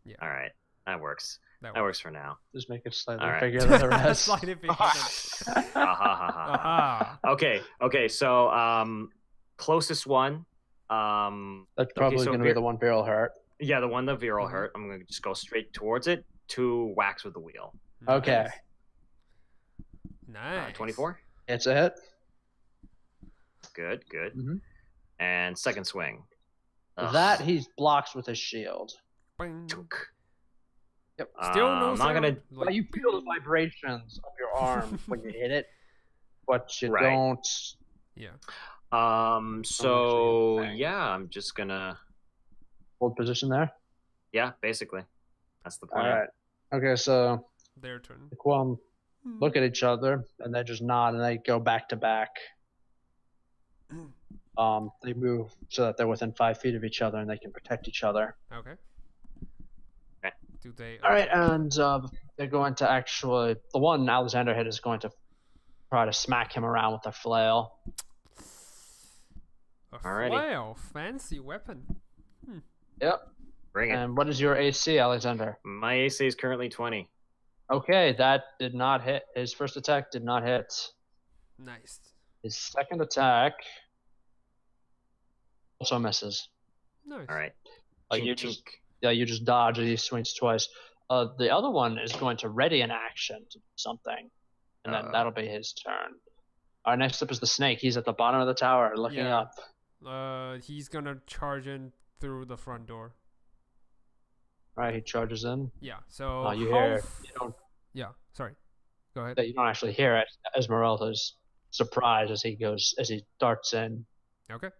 Yeah. All right, that works. That That works for now. Just make it slightly All right. bigger than the rest. Slightly bigger Ha ha ha ha. Aha. Okay. So closest one. That's probably so going to be the one barrel hurt. Yeah, the one that Vierl Mhm. hurt. I'm gonna just go straight towards it to whacks with the wheel. Okay. Nice. 24. It's a hit. Good. Mhm. And second swing. Ugh. That he blocks with his shield. Bing. Tunk. Yep. Still no I'm not sound. gonna. But you feel the vibrations of your arm when you hit it, but you Right. don't. Yeah. So actually yeah, I'm just gonna. Hold position there. Yeah, basically, that's the All plan. right. Okay, so Their turn. the Quam look at each other and they just nod and they go back to back. They move so that they're within 5 feet of each other and they can protect each other. Okay. Okay. Do they? All right, and they're going to the one Alexander hit is going to try to smack him around with their flail. A Alrighty. flail, fancy weapon. Yep. Bring it. And what is your AC, Alexander? My AC is currently 20. Okay, that did not hit. His first attack did not hit. Nice. His second attack also misses. Nice. All right. Like Chink, you just, chink. yeah, you just dodge and he swings twice. The other one is going to ready an action to do something, and then that'll be his turn. Our next up is the snake. He's at the bottom of the tower, looking Yeah. up. He's gonna charge in through the front door. All right, he charges in. Yeah. So You how hear? f- You don't. Yeah. Sorry. Go ahead. You don't actually hear it. Esmeralda's surprised as he darts in. Okay.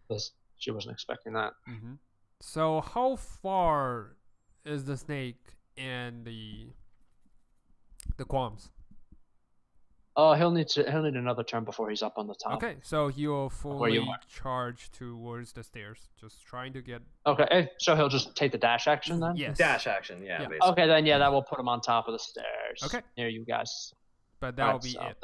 Because she wasn't expecting that. Mm-hmm. So how far is the snake and the qualms? Oh, he'll need another turn before he's up on the top. Okay, so he will you fully are. charge towards the stairs, just trying to get. Okay, so he'll just take the dash action then. Yes. Dash action. Yeah. Yeah. Basically. Okay, then that will put him on top of the stairs. Okay. Near you guys. But that'll Alright, be so it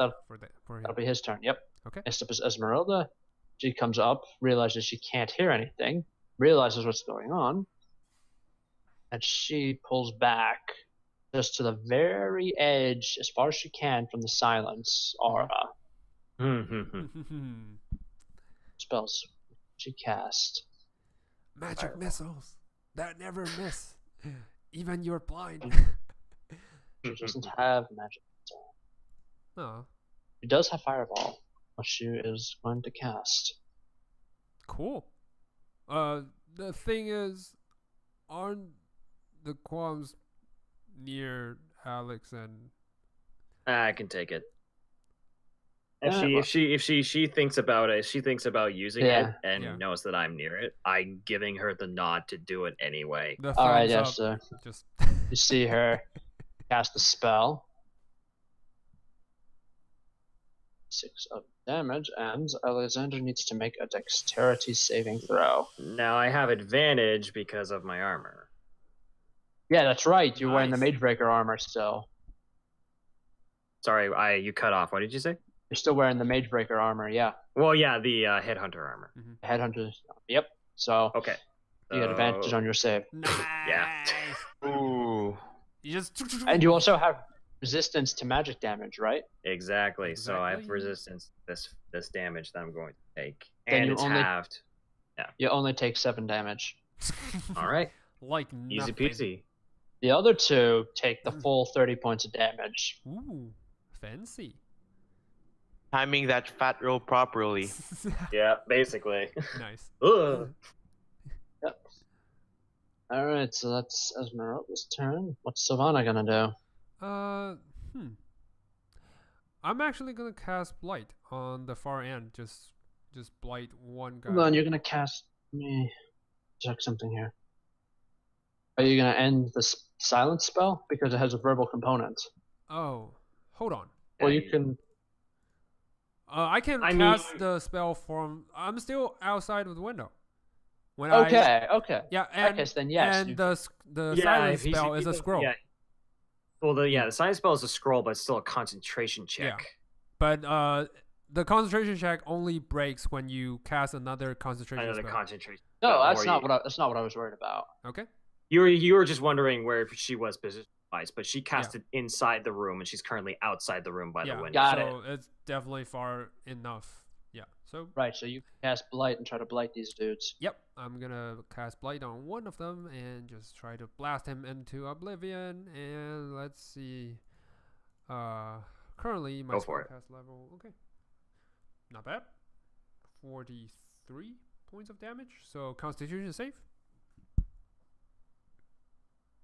for him. That'll be his turn. Yep. Okay. Next up is Esmeralda. She comes up, realizes she can't hear anything, realizes what's going on, and she pulls back just to the very edge, as far as she can, from the silence aura. Spells she cast. Magic missiles that never miss. Even you're blind. She doesn't have magic. Oh. She does have fireball. what she is going to cast. Cool. The thing is, aren't the qualms near Alex and I can take it. Yeah, If she thinks about it, she thinks about using Yeah. it and Yeah. knows that I'm near it. I'm giving her the nod to do it anyway. the All right, thumbs yes, up? sir. Just You see her cast a spell. 6 of damage, and Alexander needs to make a dexterity saving throw. Now I have advantage because of my armor. Yeah, that's right. You're wearing the Nice. Magebreaker armor still. Sorry, you cut off. What did you say? You're still wearing the Magebreaker armor, yeah. Well, yeah, the headhunter armor. Headhunter. Yep. So Okay. you get advantage on your save. nice. Ooh. You just And you also have resistance to magic damage, right? Exactly. So I have Exactly. resistance to this damage that I'm going to take, Then and you it's only- halved. You only take 7 damage. All right, like easy nothing. peasy. The other 2 take the full 30 points of damage. Ooh, fancy. Timing that fat roll properly. Yeah, basically. Nice. Ugh. Yep. Alright, so that's Esmeralda's turn. What's Silvana gonna do? I'm actually gonna cast Blight on the far end. Just blight one guy. Hold on, you're gonna cast. Let me check something here. Are you gonna end the silence spell because it has a verbal component? Oh, hold on. Well, you Yeah, can. I can I mean- cast the spell from. I'm still outside of the window. When Okay, okay. Yeah, and guess then yes, And you- the Yeah, silence if he's- spell is a he's- scroll. Yeah. Well, the silence spell is a scroll, but it's still a concentration check. But the concentration check only breaks when you cast another concentration Another spell. concentration. No, spell, that's or not you- that's not what I was worried about. Okay. You were just wondering where she was position-wise, but she casted inside the room, and she's currently outside the room by the window. Got so it's definitely far enough. Yeah. So Right, so you can cast blight and try to blight these dudes. yep, I'm gonna cast Blight on one of them and just try to blast him into oblivion. And let's see. Currently my Go for it. spellcast level. Okay. Not bad. 43 points of damage. So Constitution save.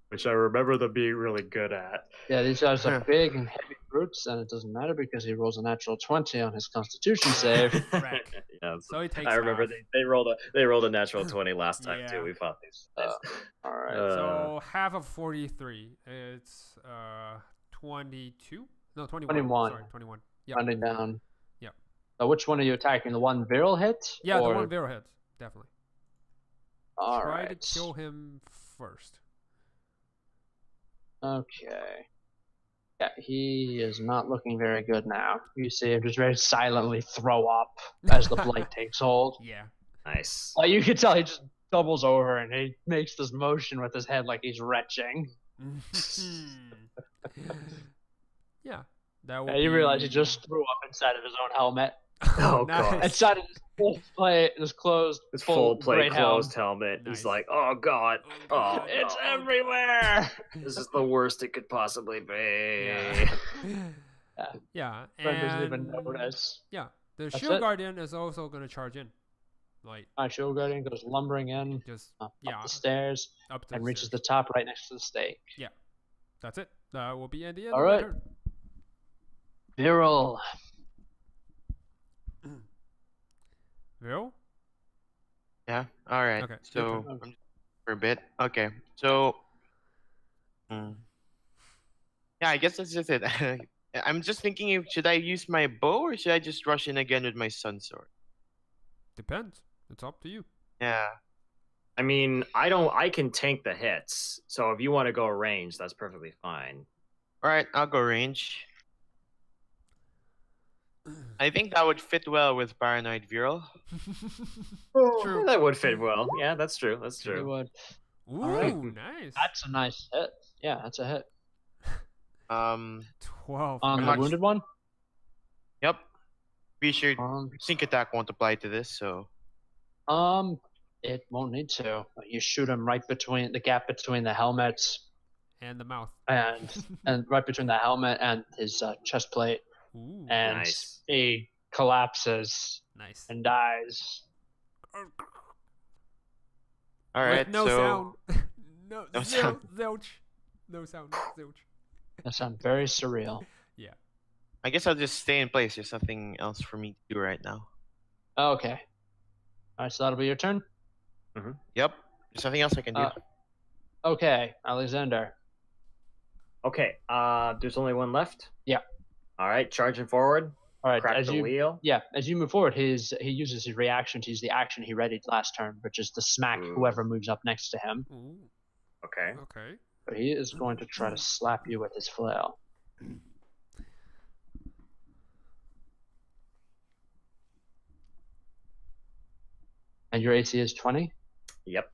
Which I remember them being really good at. Yeah, these guys are Yeah. big and heavy brutes, and it doesn't matter because he rolls a natural 20 on his Constitution save. Correct. Yeah, So he takes I remember half. they rolled a natural 20 last time Yeah. too. We fought these. guys. All right. So half of 43. It's 22. No, 21. 21. Sorry, 21. Yeah. Running down. Yep. So which one are you attacking? The one Vierl hit? Yeah, or... the one Vero hit. Definitely. All Try right. to kill him first. Okay. Yeah, he is not looking very good now. You see him just very silently throw up as the blight takes hold. Yeah. Nice. Like you can tell he just doubles over and he makes this motion with his head like he's retching. Yeah. That would And you realize he be- just threw up inside of his own helmet. Oh, God. nice. Inside of his full play, his closed, His full plate great helm. closed helmet. Nice. He's like, oh God, Oh, oh, God. It's Oh, everywhere. this is the worst it could possibly be. Yeah. Yeah. Friend doesn't even and- notice. Yeah. The That's shield it. guardian is also gonna charge in. Like My shield guardian goes lumbering in just up yeah, the stairs up to and the reaches stairs. the top right next to the stake. That's it. That will be at the end All of my right. turn. Vierl. Vero? Yeah. All right. Okay, your So turn. I'm for a bit. Okay. So. Yeah, I guess that's just it. I'm just thinking, if should I use my bow or should I just rush in again with my sun sword? Depends. It's up to you. Yeah. I mean, I can tank the hits. So if you want to go range, that's perfectly fine. All right, I'll go range. I think that would fit well with Paranoid Vierl. True. That would fit well. Yeah, that's true. That's You true. would. Ooh, right. nice. That's a nice hit. Yeah, that's a hit. 12. On the much- wounded one? Yep. Be sure Um, sync attack won't apply to this, so it won't need to. You shoot him right between the gap between the helmet And the mouth. and right between the helmet and his chest plate, Ooh. and Nice. he collapses Nice. and dies. All With right. no so sound. No no sound. Zilch. No sound. Zilch. That sounds very surreal. Yeah. I guess I'll just stay in place. There's nothing else for me to do right now. Okay. All right, so that'll be your turn. Yep. There's nothing else I can do. Okay, Alexander. Okay, there's only one left? Yeah. All right, charging forward. All right, Crack as the you wheel. as you move forward, he uses his reaction to use the action he readied last turn, which is to smack Ooh. whoever moves up next to him. Ooh. Okay. Okay. But he is going to try to slap you with his flail. And your AC is 20? Yep.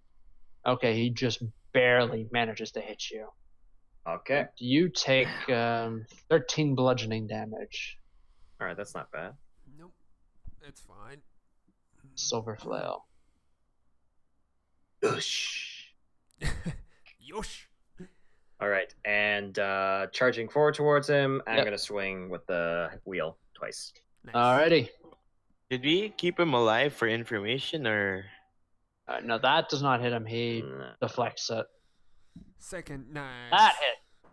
Okay, he just barely manages to hit you. Okay. You take 13 bludgeoning damage. All right, that's not bad. Nope. It's fine. Silver flail. Oosh. Yosh. All right, and charging forward towards him, I'm Yep. gonna swing with the wheel twice. Nice. Alrighty. Did we keep him alive for information or? No, that does not hit him. He Nah. deflects it. Second. Nice. That hit.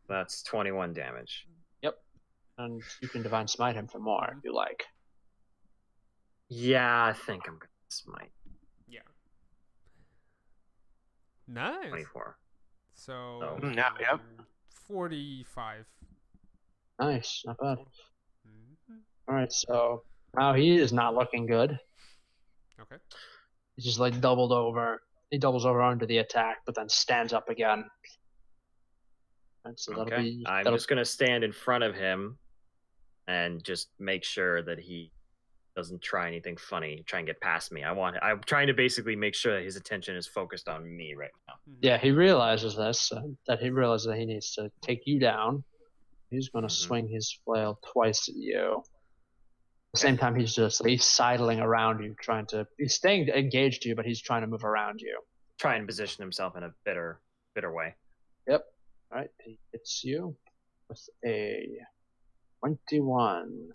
That's 21 damage. And you can divine smite him for more if you like. Yeah, I think I'm gonna smite. Yeah. Nice. 24. So. Oh. Yeah, yep. 45. Nice, not bad. Mhm. Alright, so now he is not looking good. Okay. He's just like doubled over. He doubles over under the attack, but then stands up again. And so that'll Okay. be. I'm that'll- just gonna stand in front of him and just make sure that he doesn't try anything funny, try and get past me. I'm trying to basically make sure that his attention is focused on me right now. Mhm. Yeah, he realizes this, that he realizes that he needs to take you down. He's going to Mhm. swing his flail twice at you. At the same time, he's sidling around you, he's staying engaged to you, but he's trying to move around you. Try and position himself in a bitter way. Alright, he hits you with a 21.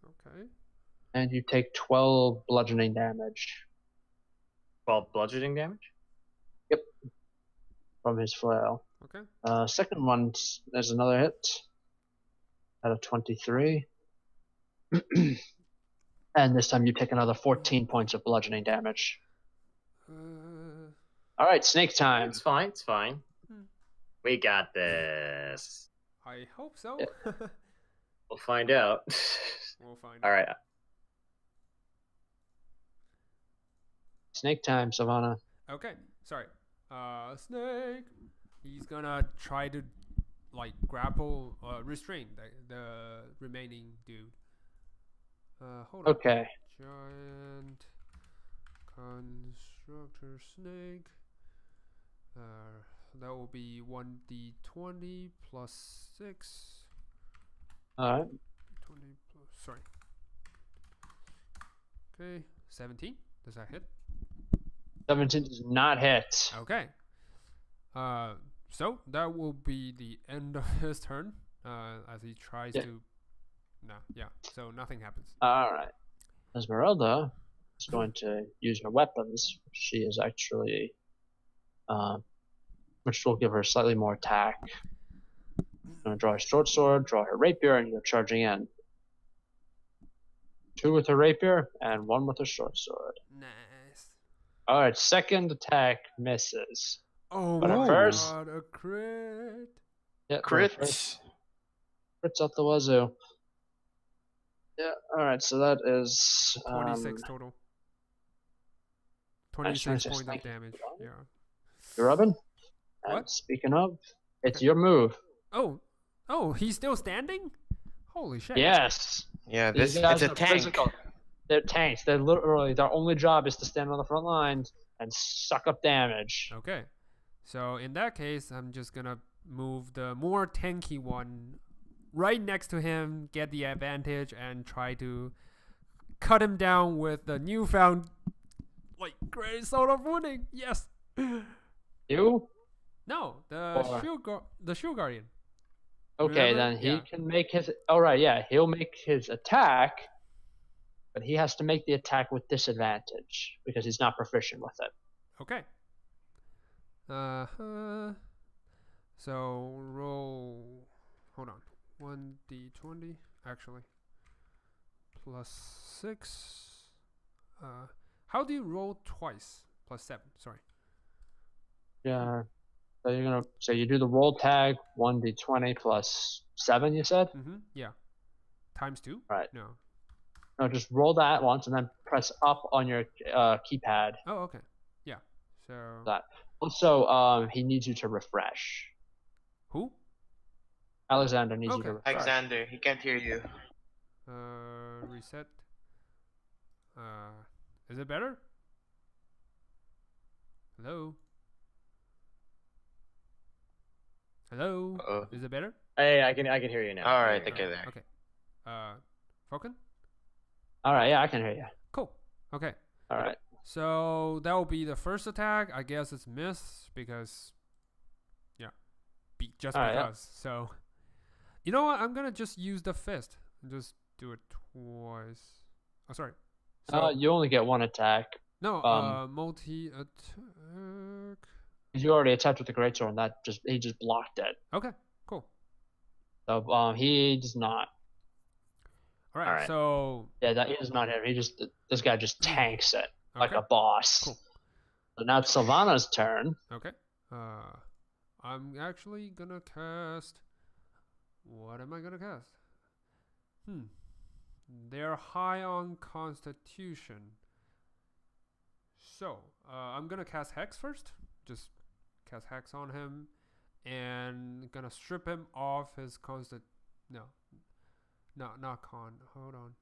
Okay. And you take 12 bludgeoning damage 12 bludgeoning damage. from his flail. Okay. Second one, there's another hit at a 23. And this time you take another 14 points of bludgeoning damage. Alright, snake time. It's fine. It's fine. Hmm. We got this. I hope so. Yeah. We'll find out. We'll find All out. right. Snake time, Silvana. Okay. Sorry. Snake. He's gonna try to like grapple, restrain the remaining dude. Hold on. Okay. Giant constructor snake. That will be 1d20 plus 6. Alright. 20 plus, sorry. Okay, 17. Does that hit? 17 does not hit. Okay. So that will be the end of his turn. As he tries Yeah. to. No, yeah. So nothing happens. Alright. Esmeralda is going to use her weapons. She is actually, which will give her slightly more attack. Going to draw her short sword, draw her rapier, and go charging in. 2 with her rapier, and 1 with her short sword. Nice. Alright, second attack misses. Oh But at my first- god, a crit. Yeah, Crits. Crits up the wazoo. Yeah, alright, so that is 26 total. 26 26, points of thank you. damage. Yeah. You're Robin. And What? speaking of, it's your move. Oh, he's still standing? Holy shit. Yes. Yeah, These this guys it's a are tank. physical. They're tanks. They're literally, their only job is to stand on the front lines and suck up damage. Okay. So in that case, I'm just gonna move the more tanky one right next to him, get the advantage, and try to cut him down with the newfound, like, great sword of wounding. Yes. You? No, Or- the shield guardian. Okay, Remember? then he Yeah. can make his. All right, yeah, he'll make his attack, but he has to make the attack with disadvantage because he's not proficient with it. Okay. So roll. Hold on. 1d20 actually. +6. How do you roll twice? +7. Sorry. Yeah. So you do the roll tag 1d20 plus 7. You said. Yeah. ×2. Right. No. No, just roll that once and then press up on your keypad. Oh, okay. Yeah. So That. Also, he needs you to refresh. who? Alexander needs you Okay. to refresh. Alexander, he can't hear you. Reset. Is it better? Hello. Hello. Uh-oh. Is it better? Hey, I can hear you now. All right, okay there. Okay. Falcon. All right, yeah, I can hear you. Cool. Okay. All right. So that will be the first attack. I guess it's miss because, yeah, just Alright, yeah. because. So, you know what? I'm gonna just use the fist and just do it twice. Oh, sorry. So You only get one attack. no, multi attack. You already attacked with the greatsword, and he just blocked it. Okay, cool. So he does not. All right. Alright. So Yeah, he does not have. This guy just tanks it like okay. a boss. Cool. So now it's Silvana's turn. Okay. I'm actually gonna cast. What am I gonna cast? They're high on Constitution. So, I'm gonna cast Hex first. Just cast Hex on him, and gonna strip him off his not con. Hold on.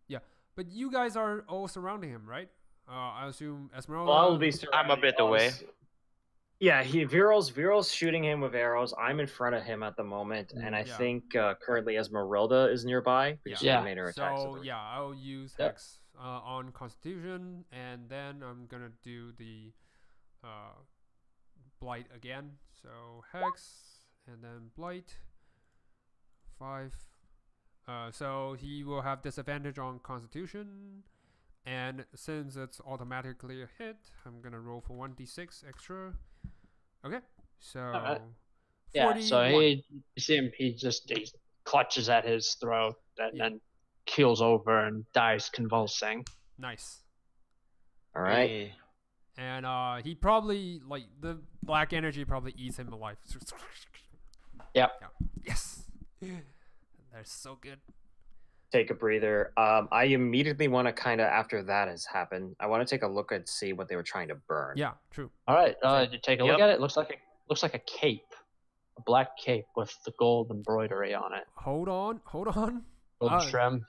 Yeah, but you guys are all surrounding him, right? I assume Esmeralda. Well, I'll be I'm a bit away. Yeah, Vierl's shooting him with arrows. I'm in front of him at the moment, and I Yeah. think currently Esmeralda is nearby because Yeah. she made her attack. So yeah, I'll use Yep. Hex on Constitution, and then I'm gonna do the Blight again. So Hex and then Blight. 5. So he will have disadvantage on Constitution, and since it's automatically a hit, I'm gonna roll for 1d6 extra. Okay, so Alright. Yeah. So 41. you see him. He clutches at his throat and then keels over and dies convulsing. Nice. All right. Hey. And he probably, like, the black energy probably eats him alive. Yep. Yeah. Yes. They're so good. Take a breather. I immediately want to kind of, after that has happened, I want to take a look and see what they were trying to burn. Yeah, true. All right. You take a look Yep. at it. Looks like a cape, a black cape with the gold embroidery on it, Hold on. gold trim.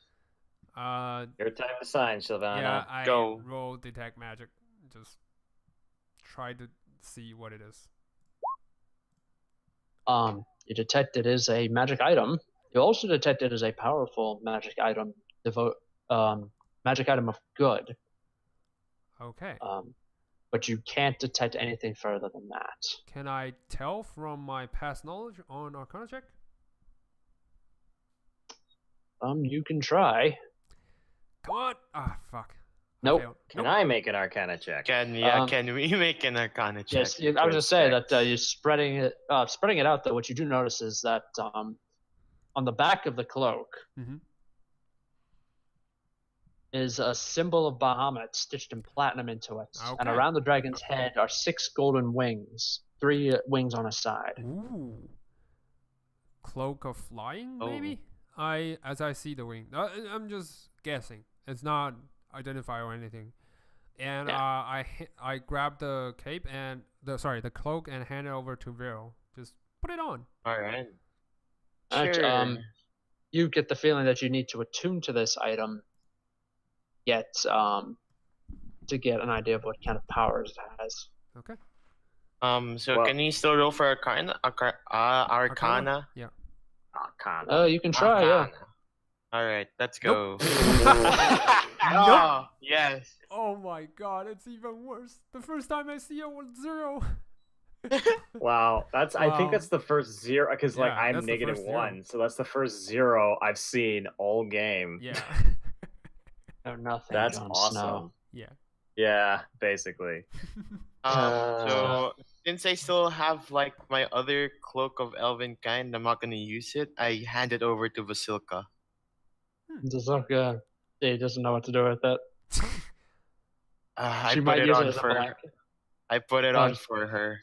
Your time to sign, Silvana. Yeah, I go. roll detect magic. Just try to see what it is. You detect it is a magic item. You also detect it as a powerful magic item. Magic item of good. Okay. But you can't detect anything further than that. Can I tell from my past knowledge on Arcana check? You can try. Come on. Ah, fuck. Nope. Failed. Can Nope. I make an Arcana check? Can we make an Arcana check? Yes, I was just saying that you're spreading it out. Though what you do notice is that on the back of the cloak Mhm. is a symbol of Bahamut stitched in platinum into it, and Okay. around the dragon's head are 6 golden wings, 3 wings on a side. Ooh. Cloak of flying, Oh. maybe? As I see the wing. I'm just guessing. It's not identified or anything. And Yeah. I grab the cape and the cloak and hand it over to Vierl. Just put it on. All right. Alright, you get the feeling that you need to attune to this item, yet to get an idea of what kind of powers it has. Okay. So Well- can we still roll for Arcana? Arcana? Yeah. Arcana. You can try, yeah. Arcana. All right, let's go. Nope. Yes. Oh my god, it's even worse. The first time I see it was 0. Wow, that's I think Wow. that's the first zero because like Yeah, I'm that's the negative first zero. 1, so that's the first 0 I've seen all game. Yeah. No, nothing. That's Jon awesome. Snow. Yeah. Yeah, basically. So since I still have like my other cloak of elven kind, I'm not gonna use it. I hand it over to Vasilka. Zuzuka, she doesn't know what to do with it. I She put might it use it on as a for. blanket. I put it Oh. on for her.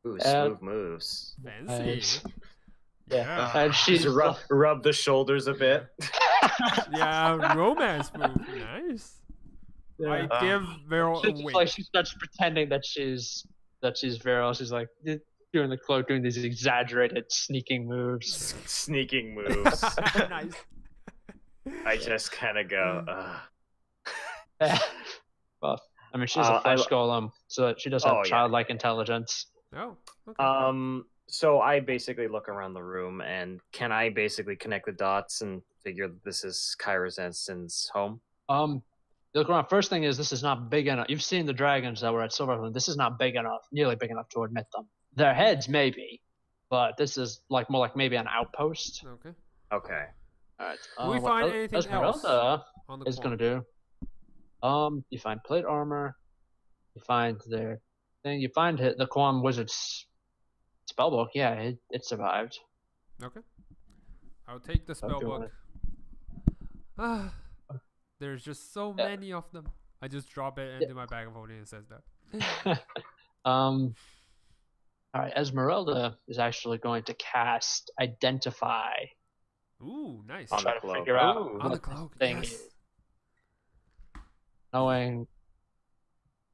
Ooh, Uh, smooth moves. Fancy. Yeah. Yeah. And she's Just rub the shoulders a bit. Yeah, romance move. Nice. Yeah. I give Vierl a She's just wink. like she starts pretending that she's Vierl. She's like doing the cloak, doing these exaggerated sneaking moves. Sneaking moves. Nice. I just kind of go, Well, I mean, she's a I flesh lo- golem, so she does have Oh, yeah. childlike intelligence. Oh. Okay. So I basically look around the room, and can I basically connect the dots and figure that this is Caira's Ensign's home? You look around. First thing is, this is not big enough. You've seen the dragons that were at Silverland. This is not big enough, nearly big enough to admit them. Their heads, maybe, but this is like more like maybe an outpost. Okay. Okay. All right. Do we find anything else Esmeralda on the is clock? gonna do. You find plate armor. You find their thing. You find the Quam Wizard's spellbook. Yeah, it survived. Okay. I'll take the So if you spellbook. Ah, there's just so Yeah. many of them. I just drop it into my bag of holding and it says that. All right. Esmeralda is actually going to cast Identify. Ooh, nice. On Try the to cloak. figure out Ooh. On the what cloak. thing Yes. is. Knowing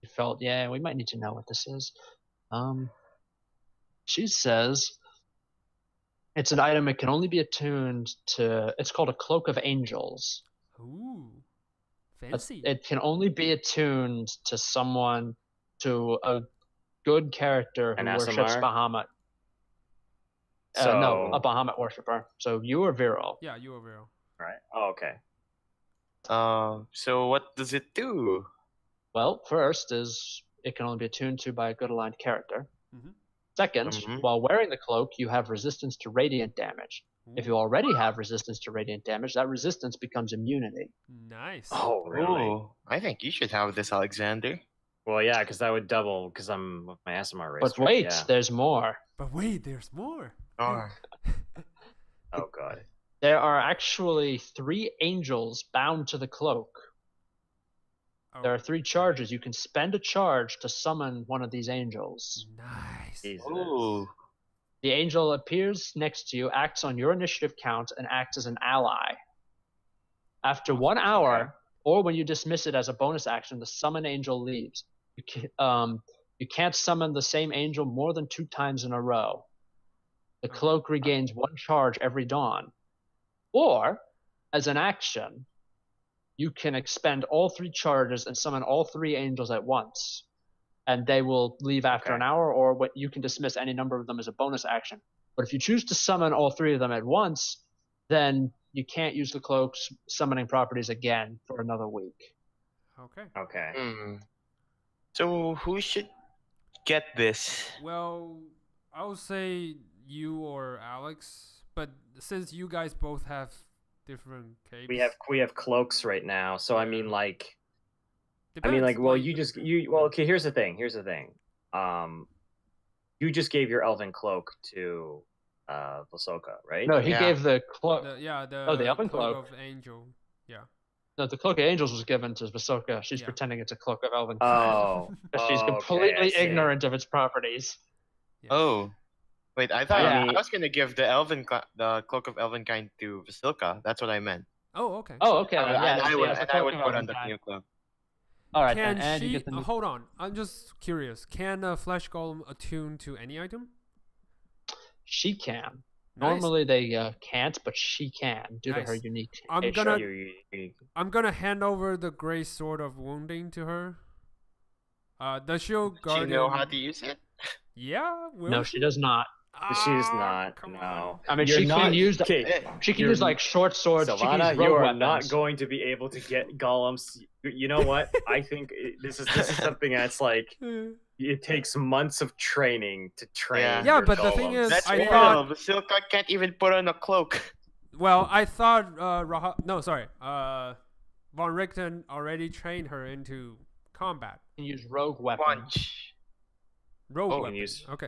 you felt, yeah, we might need to know what this is. She says it's an item. It can only be attuned to. It's called a cloak of angels. Ooh, fancy. It can only be attuned to someone, to a good character who An worships Asimar? Bahamut. So, No, a Bahamut worshiper. So you or Vero. Yeah, you over here. Right. Oh, okay. So what does it do? Well, first is it can only be attuned to by a good aligned character. Mhm. Second, Mhm. while wearing the cloak, you have resistance to radiant damage. If Ooh, you already have resistance to radiant damage, that resistance becomes immunity. nice. Oh, really? Ooh, I think you should have this, Alexander. Well, yeah, because that would double because I'm with my Asimar race. But wait, yeah. there's more. But wait, there's more. Oh, Oh god. There are actually 3 angels bound to the cloak. Oh, There are 3 charges. You can spend a charge to summon one of these angels. nice. Jesus. ooh. The angel appears next to you, acts on your initiative count, and acts as an ally. After 1 hour, or when you dismiss it as a bonus action, the summon angel leaves. You can't summon the same angel more than 2 times in a row. The cloak regains 1 charge every dawn. Or, as an action, you can expend all 3 charges and summon all 3 angels at once. And they will leave after Okay. an hour, or you can dismiss any number of them as a bonus action. But if you choose to summon all 3 of them at once, then you can't use the cloak's summoning properties again for another week. Okay. Okay. Hmm. So who should get this? Well, I would say you or Alex, but since you guys both have different capes, We have cloaks right now, so I mean like depends, well okay, here's the thing. You just gave your elven cloak to Vasoka, right? No, he Yeah. gave the cloak. the elven cloak cloak. of angel. Yeah. No, the cloak of angels was given to Vasoka. She's Yeah. pretending it's a cloak of elven. Oh. But she's okay, completely I see. ignorant of its properties. Yeah. Oh, wait. I thought Yeah. I was gonna give the cloak of elven kind to Vasilka. That's what I meant. Oh, okay. Oh, okay. And then, yeah, I she would, has the and I cloak would of put on elven the kind. new cloak. All right, Can then, and you she? get the new. Hold on. I'm just curious. Can a flesh golem attune to any item? She can. Nice. Normally they can't, but she can due to her Nice. unique. I'm nature. gonna- You- I'm gonna hand over the gray sword of wounding to her. Does she Do guardian? you know how to use it? Yeah. Will No, she does not. She's Ah, not. come No. on. I mean, You're she not, can use. Okay, She can you're- use like short swords. She can Silvana, use you rogue are weapons. not going to be able to get golems. You know what? I think this is something that's like It takes months of training to train. Yeah. Yeah, your but the thing golems. is, That's I real. thought- Basilka can't even put on a cloak. Well, I thought Von Richten already trained her into combat. You can use rogue weapons. Punch. Rogue Oh, weapon. use- Okay.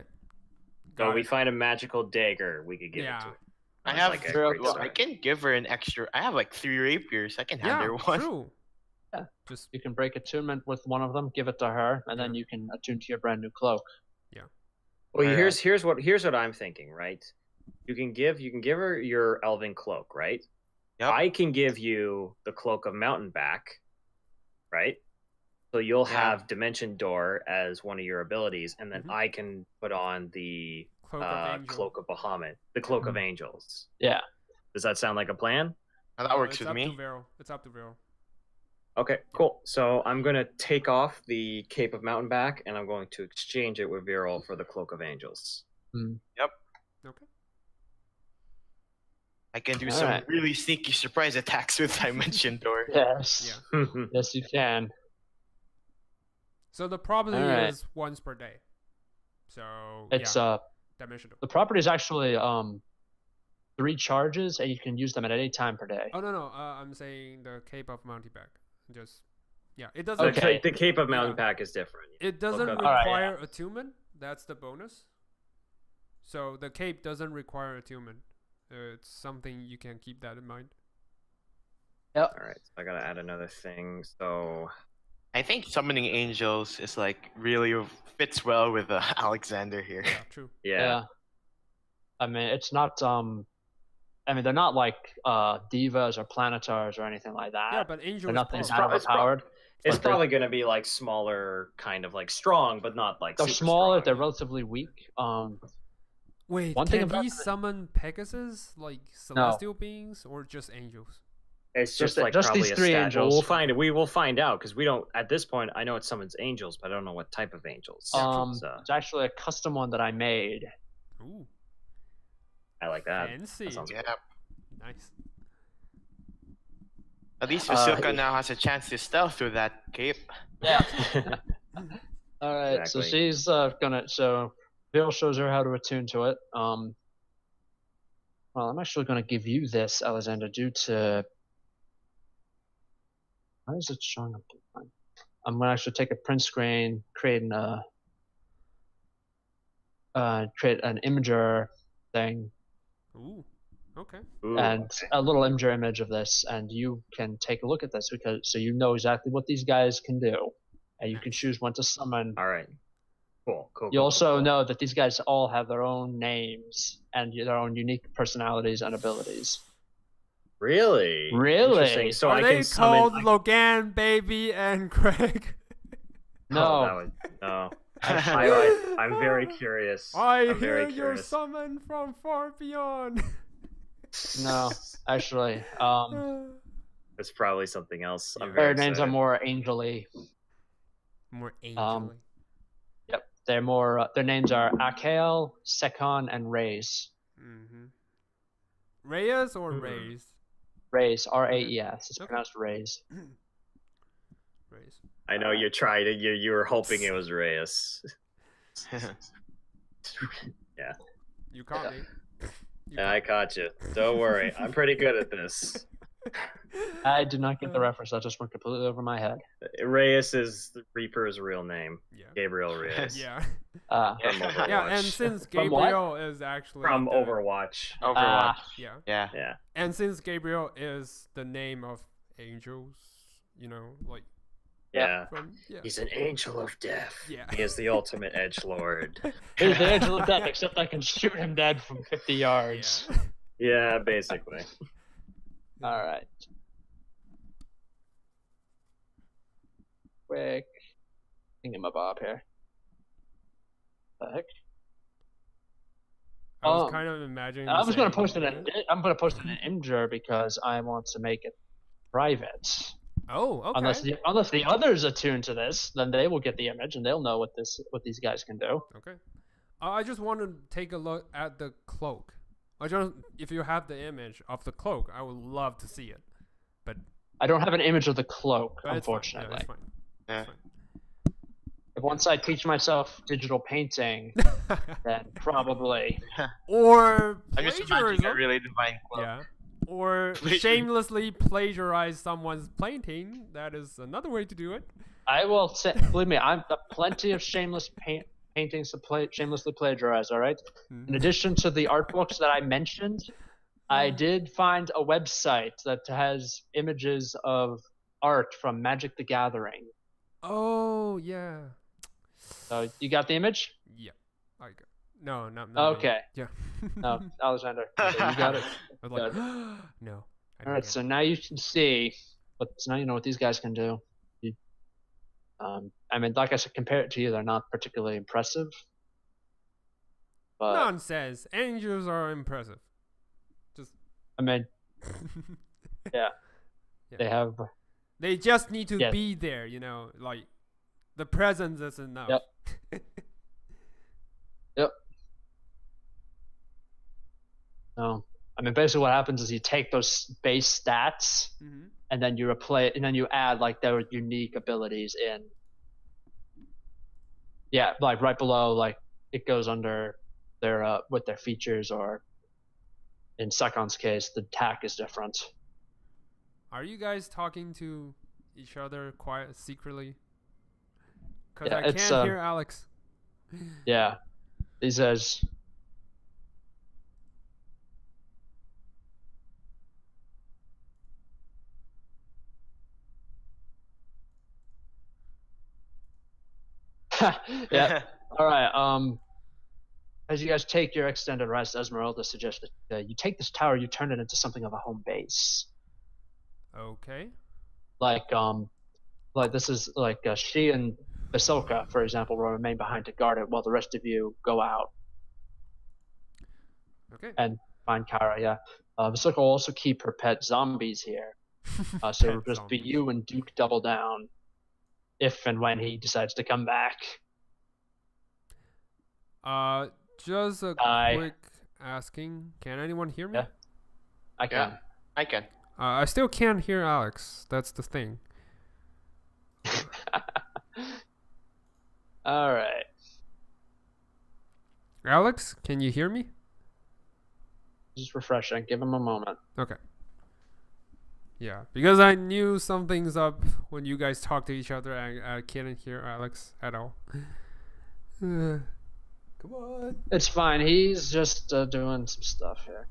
So Got we it. find a magical dagger. We could give Yeah. it to her. I That's have. like a Vierl, great Well, start. I can give her an extra. I have like 3 rapiers. I can hand Yeah, her one. true. Yeah. Just You can break attunement with one of them, give it to her, and then Yeah. you can attune to your brand new cloak. Well, Alright. here's what I'm thinking, right? You can give her your elven cloak, right? Yep. I can give you the cloak of mountain back, right? So you'll Yeah. have dimension door as one of your abilities, and then Mhm. I can put on the cloak of angel. cloak of Bahamut, the cloak of angels. Yeah. Does that sound like a plan? That works it's with up me. To Vierl. It's up to Vierl. Okay, cool. So I'm gonna take off the cape of mountain back, and I'm going to exchange it with Vierl for the cloak of angels. Okay. I can do All some right. really sneaky surprise attacks with Dimension Door. Yes. Yeah. Yes, you can. So the property Alright. is once per day. So It's yeah, dimensional. the property is actually 3 charges, and you can use them at any time per day. Oh no, I'm saying the Cape of Mountebank. Just it doesn't. Okay. The cape of mountain Yeah. pack is different. It doesn't Okay. Alright, require attunement. That's the bonus. So the cape doesn't require attunement. It's something you can keep that in mind. Yep. All right, so I gotta add another thing. So I think summoning angels is like really fits well with Alexander here. Yeah, true. yeah, I mean, it's not. I mean, they're not like divas or planetars or anything like that. Yeah, but angel they're is nothing powerful. prob- that it's prob- overpowered. it's But they're- probably gonna be like smaller, kind of like strong, but not like They're super smaller. strong. They're relatively weak. Wait, One thing can about he the- summon Pegasus like celestial beings or just angels? It's just Just- like just probably these a 3 stat. angels. We'll find it. We will find out because we don't at this point. I know it summons angels, but I don't know what type of angels. So, It's actually a custom one that I made. Ooh, I like that. fancy. That sounds Yeah. Nice. At least Uh, Vasilka now has a chance to stealth through that cape. Yeah. All right. So Exactly. she's gonna. So Bill shows her how to attune to it. Well, I'm actually gonna give you this, Alexander, due to. Why is it showing up? I'm gonna actually take a print screen, create an imager thing, Ooh, okay. Ooh, and a little imager image of this, and you can take a look at this so you know exactly what these guys can do, and you can choose when to summon. all right. Cool. You also cool. know that these guys all have their own names and their own unique personalities and abilities. Really? Really? Interesting. So Are I they can summon. called Logan, Baby, and Craig? No. Oh, that was, no. I'm very curious. I I'm hear very your curious. summon from far beyond. No, actually, It's probably something else. I'm their very names are excited. more angel-y. More angel. Yep, they're more. Their names are Akael, Sekon, and Reyes. Mm-hmm. Reyes or Mhm. Rays? Reyes, R-A-E-S. It's Okay. pronounced Reyes. Rays. I know you tried it. You were hoping it was Reyes. You caught me. You Yeah, I caught you. Don't worry. I'm pretty good at this. I did not get the reference. That just went completely over my head. Reyes is the Reaper's real name. Yeah. Gabriel Reyes. Yeah. From Yeah. Overwatch. Yeah, and since From what? Gabriel is actually From the- Overwatch. Overwatch. Yeah. Yeah. Yeah. And since Gabriel is the name of angels, like Yeah. from He's an angel of death. Yeah. He is the ultimate edge lord. He's the angel of death, except I can shoot him dead from 50 yards. Yeah. Yeah, basically. All right. Quick thingamabob here. The heck? I was Um, kind of imagining. I the was gonna same- post it. I'm gonna post it in Imgur because I want to make it private. Oh, okay. Unless the others attune to this, then they will get the image and they'll know what these guys can do. Okay. I just want to take a look at the cloak. If you have the image of the cloak, I would love to see it. But I don't have an image of the cloak, it's fine. Yeah, unfortunately. it's fine. Yeah. It's fine. once I teach myself digital painting, then probably. Or I'm just imagining a plagiarism. really divine quote. Yeah. Or Plagiarism. shamelessly plagiarize someone's painting. That is another way to do it. I will say, believe me, I've got plenty of paintings to shamelessly plagiarize. All right. In addition to the art books that I mentioned, I did find a website that has images of art from Magic the Gathering. Oh yeah. So you got the image? Yeah. I got. No, not me. Okay. Yeah. No, Alexander, so you got it. I was like, Good. no. I All right, didn't so now you can see, now you know what these guys can do. I mean, like I said, compare it to you, they're not particularly impressive. But Nonsense. Angels are impressive. Just. I mean, yeah, they have. They just need to Yeah. be there, like the presence is enough. Yep. Yep. So, I mean, basically, what happens is you take those base stats, and then you and then you add like their unique abilities in. Yeah, like right below, like it goes under their with their features, or in Secon's case, the attack is different. Are you guys talking to each other secretly? Because Yeah, I can't hear Alex. Yeah, he says. Yeah. All right. As you guys take your extended rest, Esmeralda suggests that you take this tower, you turn it into something of a home base. Okay. Like this is like she and Basilka, for example, will remain behind to guard it while the rest of you go out Okay. and find Caira. Yeah. Basilka will also keep her pet zombies here. So it'll just be you and Duke Double Down, if and when he decides to come back. Just a quick asking. Can anyone hear me? Yeah. I can. Yeah, I can. I still can't hear Alex. That's the thing. All right. Alex, can you hear me? Just refreshing. Give him a moment. Okay. Yeah, because I knew something's up when you guys talk to each other. I can't hear Alex at all. Come on. It's fine. He's just doing some stuff here.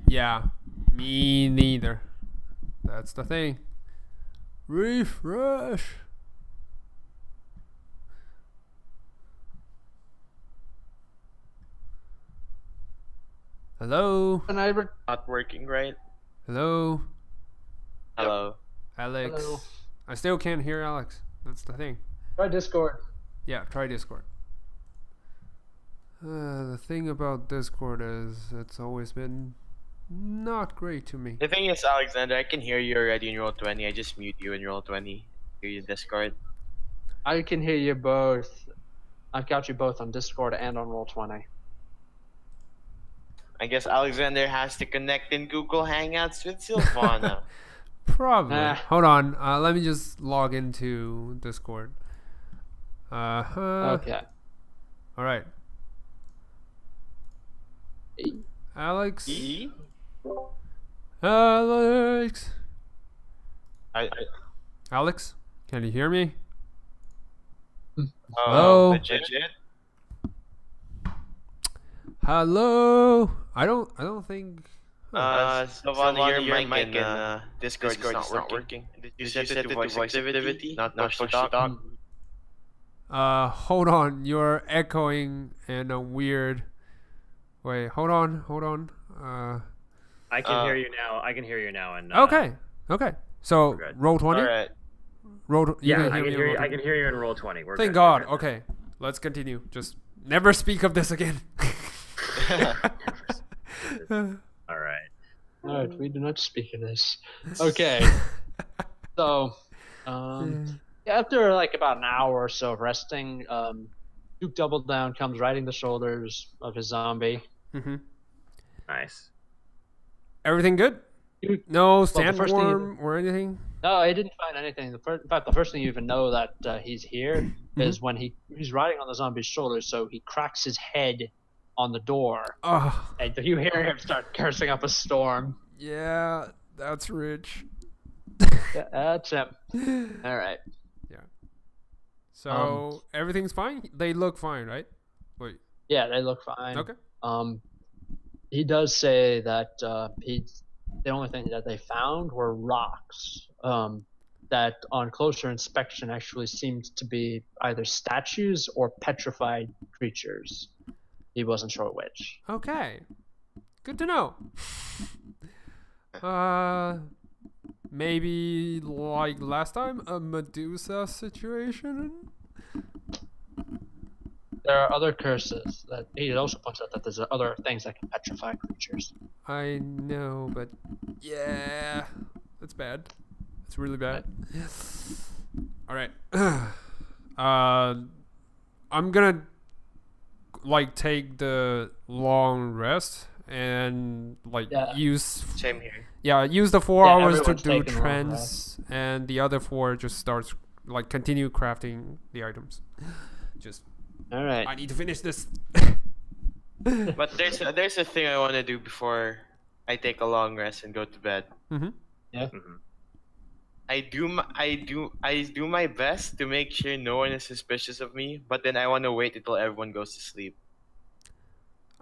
Yeah, me neither. That's the thing. Refresh. Hello. Not working, right? Hello. Hello. Alex. Hello. I still can't hear Alex. That's the thing. Try Discord. Yeah, try Discord. The thing about Discord is it's always been not great to me. The thing is, Alexander, I can hear you already in Roll20. I just mute you in Roll20. Hear you Discord. I can hear you both. I've got you both on Discord and on Roll20. I guess Alexander has to connect in Google Hangouts with Silvana. Probably. Hold on. Let me just log into Discord. Okay. All right. Alex. Alex. Alex, can you hear me? Hello? Legit? Hello. I don't think. Silvana, your mic in Discord is not working. Did you set it to voice activity? Not push to talk? Hold on. You're echoing in a weird. Wait. Hold on. I can hear you now. I can hear you now. And Okay. So roll 20. All right. Yeah, I can hear you in Roll20. We're Thank good. God. Okay, let's continue. Just never speak of this again. All right. All right, we do not speak of this. Okay. So, after like about an hour or so of resting, Duke Double Down comes riding the shoulders of his zombie. Mm-hmm. Nice. Everything good? You- No the first thing sandworm or anything? No, he didn't find anything. In fact, the first thing you even know that he's here is when he's riding on the zombie's shoulder. So he cracks his head on the door, Oh, and you hear him start cursing up a storm. yeah, that's rich. Yeah, that's him. All right. So everything's fine. They look fine, right? Wait. Yeah, they look fine. Okay. He does say that the only thing that they found were rocks. That on closer inspection actually seemed to be either statues or petrified creatures. He wasn't sure which. Okay. Good to know. Maybe like last time, a Medusa situation. There are other curses that he also points out that there's other things that can petrify creatures. I know, but yeah, that's bad. It's really bad. All right. I'm gonna like take the long rest and like use Same here. use the 4 hours to everyone's do taking long trends, rests. and the other 4 just starts like continue crafting the items. Just All right. I need to finish this. But there's a thing I want to do before I take a long rest and go to bed. Mm-hmm. Yeah. Mm-hmm. I do my best to make sure no one is suspicious of me, but then I want to wait until everyone goes to sleep.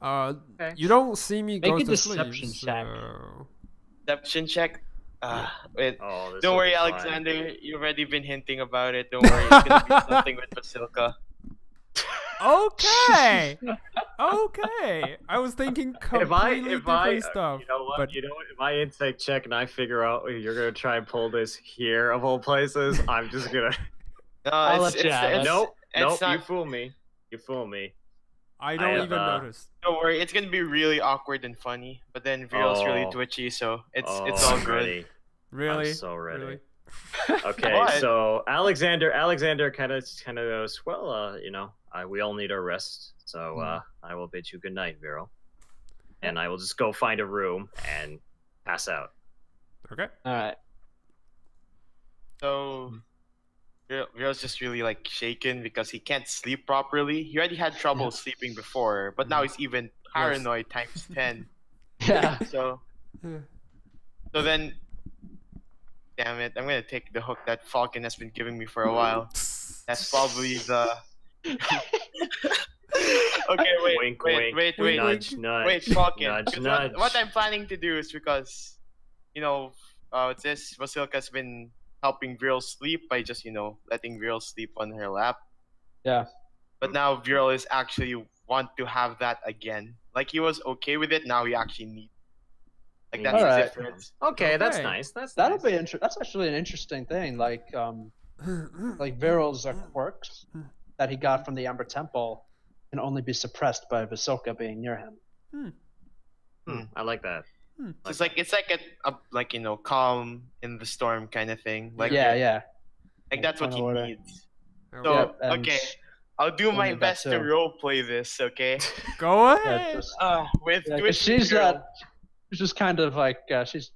You don't see me go Make a to sleep. deception check. So... Deception check. Wait. Oh, this Don't will worry, be fine. Alexander. You've already been hinting about it. Don't worry, it's gonna be something with Basilka. Okay. Okay. I was thinking completely different stuff. You know what? But If I intake check and I figure out you're gonna try and pull this here of all places, I'm just gonna. No, I'll let you have it. Nope. it's not- You fool me. You fool me. I don't have, even notice. Don't worry, it's gonna be really awkward and funny. But then Vierl's really Oh. twitchy, so it's all I'm good. ready. Really? I'm so ready. Really? Okay, What? so Alexander kind of goes, well, we all need our rest, so I will bid you good night, Vierl, and I will just go find a room and pass out. Okay. All right. So Vierl's just really like shaken because he can't sleep properly. He already had trouble sleeping before, but now he's even paranoid times 10. Yeah. So then, damn it, I'm gonna take the hook that Falcon has been giving me for a while. That's probably the. Okay, Wink, wink. wait, Nudge, nudge. wait, Falcon. Nudge, 'Cause nudge. What I'm planning to do is because, Vasilka's been helping Vierl sleep by just, letting Vierl sleep on her lap. Yeah. But now Vierl is actually want to have that again. Like he was okay with it, now he actually needs. Like that's the Alright. difference. Okay, that's Okay. nice. That'll nice. be That's actually an interesting thing. Like Viral's quirks that he got from the Amber Temple can only be suppressed by Vasilka being near him. I like that. So it's like a calm in the storm kind of thing. Like yeah. like that's what he Kinda order. needs. Okay. So Yep, and okay, I'll do my only best to that too. role play this. Okay. Go Yeah, ahead. just, With yeah, 'cause with she's Vierl. she's just kind of like she's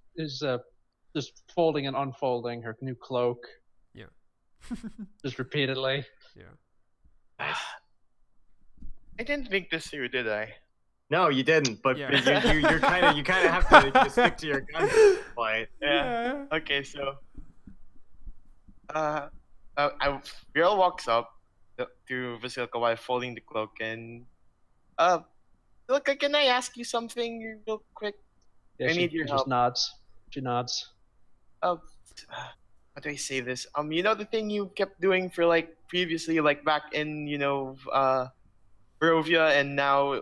just folding and unfolding her new cloak Yeah. just repeatedly. Yeah. I didn't think this through, did I? No, you didn't. But Yeah. you kind of have to stick to your guns. Right? Yeah. Okay, so Vierl walks up to Vasilka while folding the cloak and look, can I ask you something real quick? Yeah, I she need your just help. nods. She nods. How do I say this? The thing you kept doing for like previously, like back in Barovia, and now,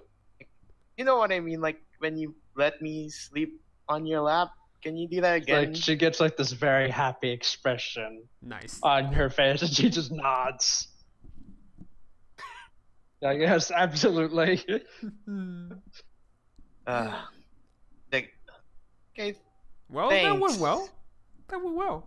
you know what I mean? Like when you let me sleep on your lap, can you do that again? Like she gets like this very happy expression Nice. on her face, and she just nods. Yeah, yes, absolutely. Like, okay, Well, that went thanks. well. That went well.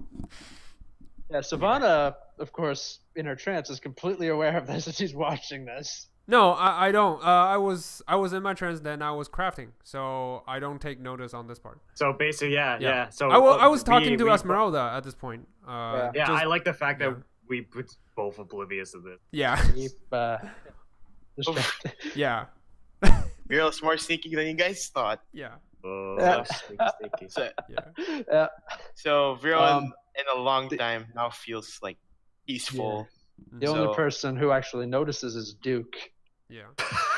Yeah, Silvana, of course, in her trance, is completely aware of this as she's watching this. No, I don't. I was in my trance, then I was crafting, so I don't take notice on this part. So basically, yeah. So I was talking to we Esmeralda at this point. Yeah, just- I like the fact yeah. that we put both oblivious of this. Yeah, Keep distracted. yeah, Vierl's more sneaky than you guys thought. yeah, Oh, Yeah. sneaky. So, yeah. Yeah. so Vierl Um, in a long time now feels like peaceful. The So- only person who actually notices is Duke. Yeah.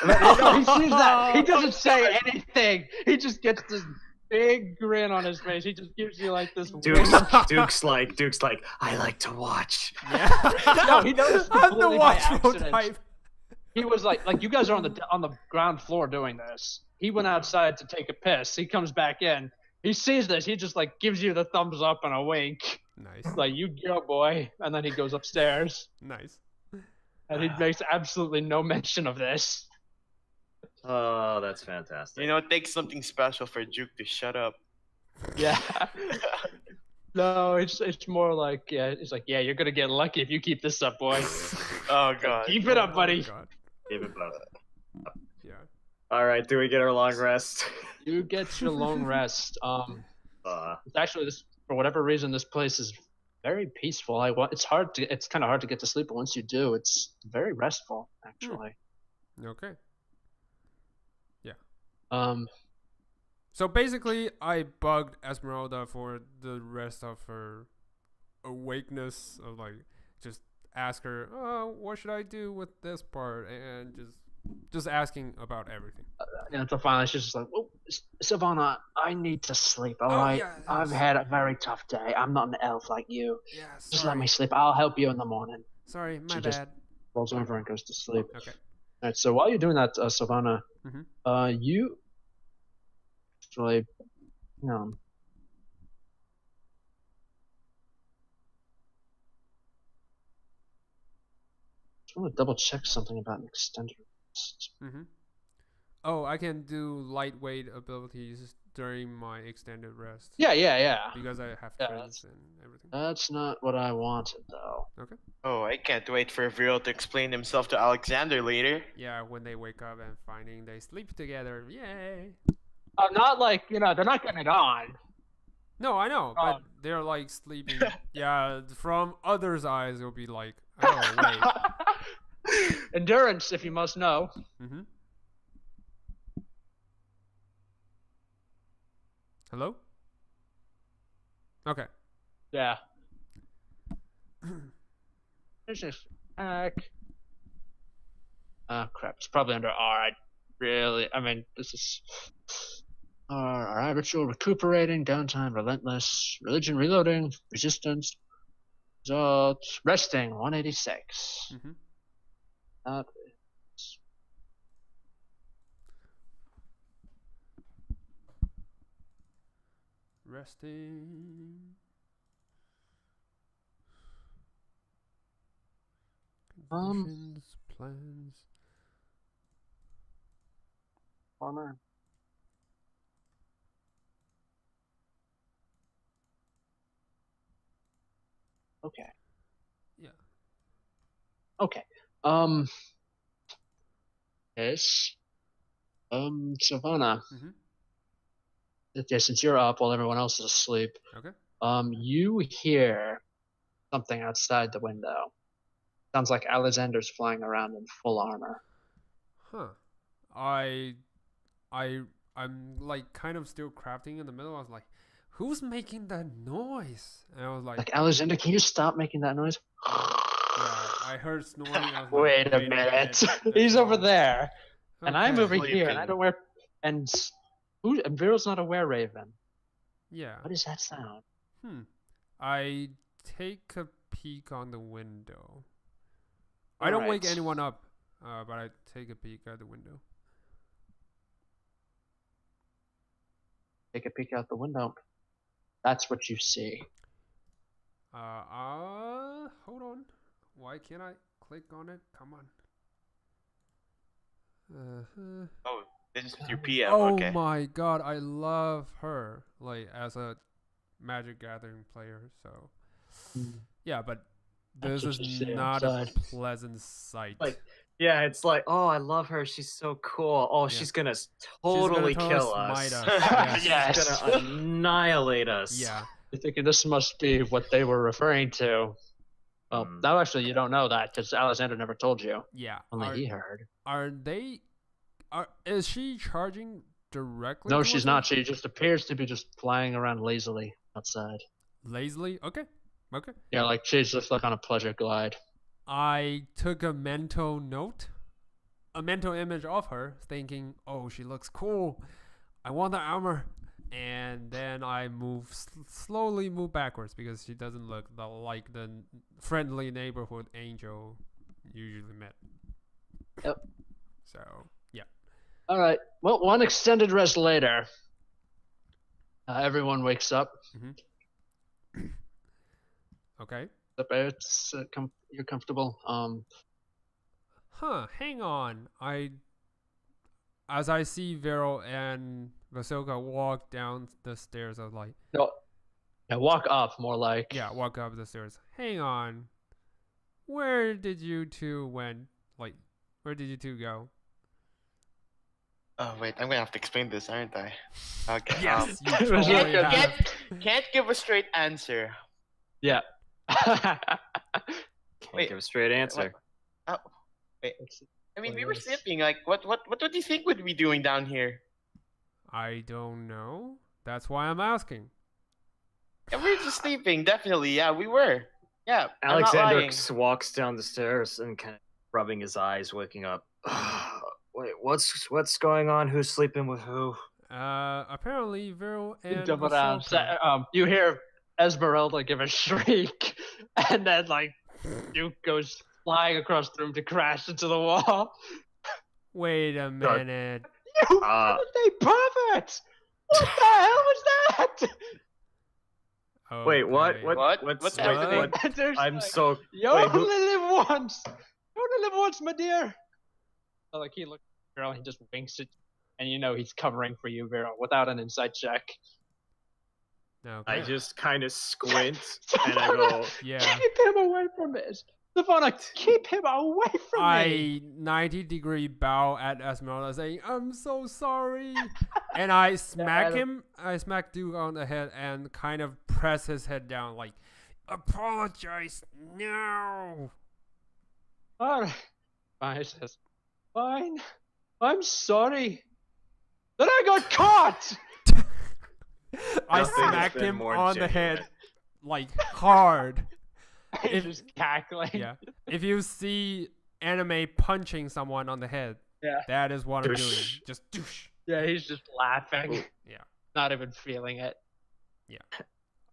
No, he sees that. He doesn't say anything. He just gets this big grin on his face. He just gives you like this. Duke's like, I like to watch. Yeah. No, he noticed I'm the completely by watchful accident. type. He was like you guys are on the ground floor doing this. He went outside to take a piss. He comes back in. He sees this. He just like gives you the thumbs up and a wink, Nice, like you go boy. And then he goes upstairs nice. and he makes absolutely no mention of this. Oh, that's fantastic. You know, it takes something special for Duke to shut up. Yeah. No, it's more like it's like you're gonna get lucky if you keep this up, boy. Oh god. Keep it up, Oh, buddy. God. Give it both. Yeah. All right, do we get our long rest? You get your long rest. It's actually this for whatever reason this place is very peaceful. It's kind of hard to get to sleep, but once you do, it's very restful actually. Okay. So So basically, I bugged Esmeralda for the rest of her awakeness of like just ask her, oh, what should I do with this part, and just asking about everything. and so finally she's just like, oh, Silvana, I need to sleep. All Oh, right, yeah, I've yes. had a very tough day. I'm not an elf like you. Yeah, Just let me sleep. I'll help you in the morning. Sorry, my She just- bad. Rolls over and goes to sleep. Okay. All right, so while you're doing that, Silvana, Mhm. you actually, just want to double check something about an extended rest. Mhm. Oh, I can do lightweight abilities during my extended rest. Yeah. Because I have Yeah, friends and everything. That's not what I wanted, though. Oh, I can't wait for Vierl to explain himself to Alexander later. Yeah, when they wake up and finding they sleep together. Yay. Not like, they're not getting it on. No, I know, but Oh. they're like sleeping. Yeah, from others' eyes, it'll be like, oh, wait. Endurance, if you must know. Mm-hmm. Hello? Okay. Yeah. There's this attack. Oh, crap. It's probably under R. This is... Alright, ritual recuperating, downtime, relentless, religion reloading, resistance, result, resting, 186. Mm-hmm. That Resting. Conditions, plans. armor. Okay. Yeah. Okay. Yes. Silvana. Mm-hmm. Yeah, since you're up while everyone else is asleep, Okay. you hear something outside the window. Sounds like Alexander's flying around in full armor. Huh. I'm like kind of still crafting in the middle. I was like, who's making that noise? And I was like, Like, Alexander, can you stop making that noise? yeah, I heard snoring. I was like, Wait a minute. He's that's over wrong. there, and I'm Okay. over here, and I Sleeping. don't wear. And Viral's not a were-raven. Yeah. What is that sound? I take a peek on the window. I don't wake Alright. anyone up, but I take a peek at the window. Take a peek out the window. That's what you see. Hold on. Why can't I click on it? Come on. Oh, this is your PM. Oh Okay. my god, I love her, like, as a Magic Gathering player, so yeah, but That's this what you is see not outside. a pleasant sight. Like, Yeah, it's like, oh, I love her. She's so cool. Oh, she's gonna totally kill smite us. us. Yeah. She's gonna annihilate us. Yeah. You're thinking this must be what they were referring to. Well, no, actually, you don't know that because Alexander never told you. Yeah. Only he heard. Is she charging directly? No, towards she's us? not. She just appears to be just flying around lazily outside. Lazily? Okay. Yeah, like she's just like on a pleasure glide. I took a mental image of her, thinking, oh, she looks cool. I want the armor. And then I slowly move backwards because she doesn't look like the friendly neighborhood angel usually met. Yep. So, yeah. All right. Well, one extended rest later, everyone wakes up. Okay. It's you're comfortable. Hang on. As I see Vierl and Vasilka walk down the stairs, I was like, No. Yeah, walk up more like. yeah, walk up the stairs. Hang on. Where did you two where did you two go? Oh wait, I'm gonna have to explain this, aren't I? Okay. Yes, you It was totally like a- have. Can't give a straight answer. Yeah. Can't Wait, give a straight answer. Oh, wait. I mean, we were Yes. sleeping. Like, what do you think we'd be doing down here? I don't know. That's why I'm asking. Yeah, we were just sleeping. Definitely. Yeah, we were. Yeah. I'm not Alexander lying. walks down the stairs and kind of rubbing his eyes, waking up. Wait, what's going on? Who's sleeping with who? Apparently Vierl and Jump around. Vasilka. You hear Esmeralda give a shriek, and then like Duke goes flying across the room to crash into the wall. Wait a minute. You Uh, they pervert! What the hell was that? Wait, what? Okay. What's happening? And there's I'm like, so. You wait, only who- live once. You only live once, my dear. So like he looks at the girl, he just winks at, and you know he's covering for you, Vero, without an insight check. Okay. I just kind of squint and I go, Yeah. Keep him away from it. Savannah, keep him away from me. I 90-degree bow at Esmeralda saying, I'm so sorry. And I smack Duke on the head and kind of press his head down like, apologize now. All right. Fine, he says, fine. I'm sorry. Then I got caught. I Nothing's smacked been him more on the genuine. head like hard. He's just cackling. Yeah. If you see anime punching someone on the head, Yeah. that is what I'm doing. Douche. Just douche. Yeah, he's just laughing. Yeah. Not even feeling it.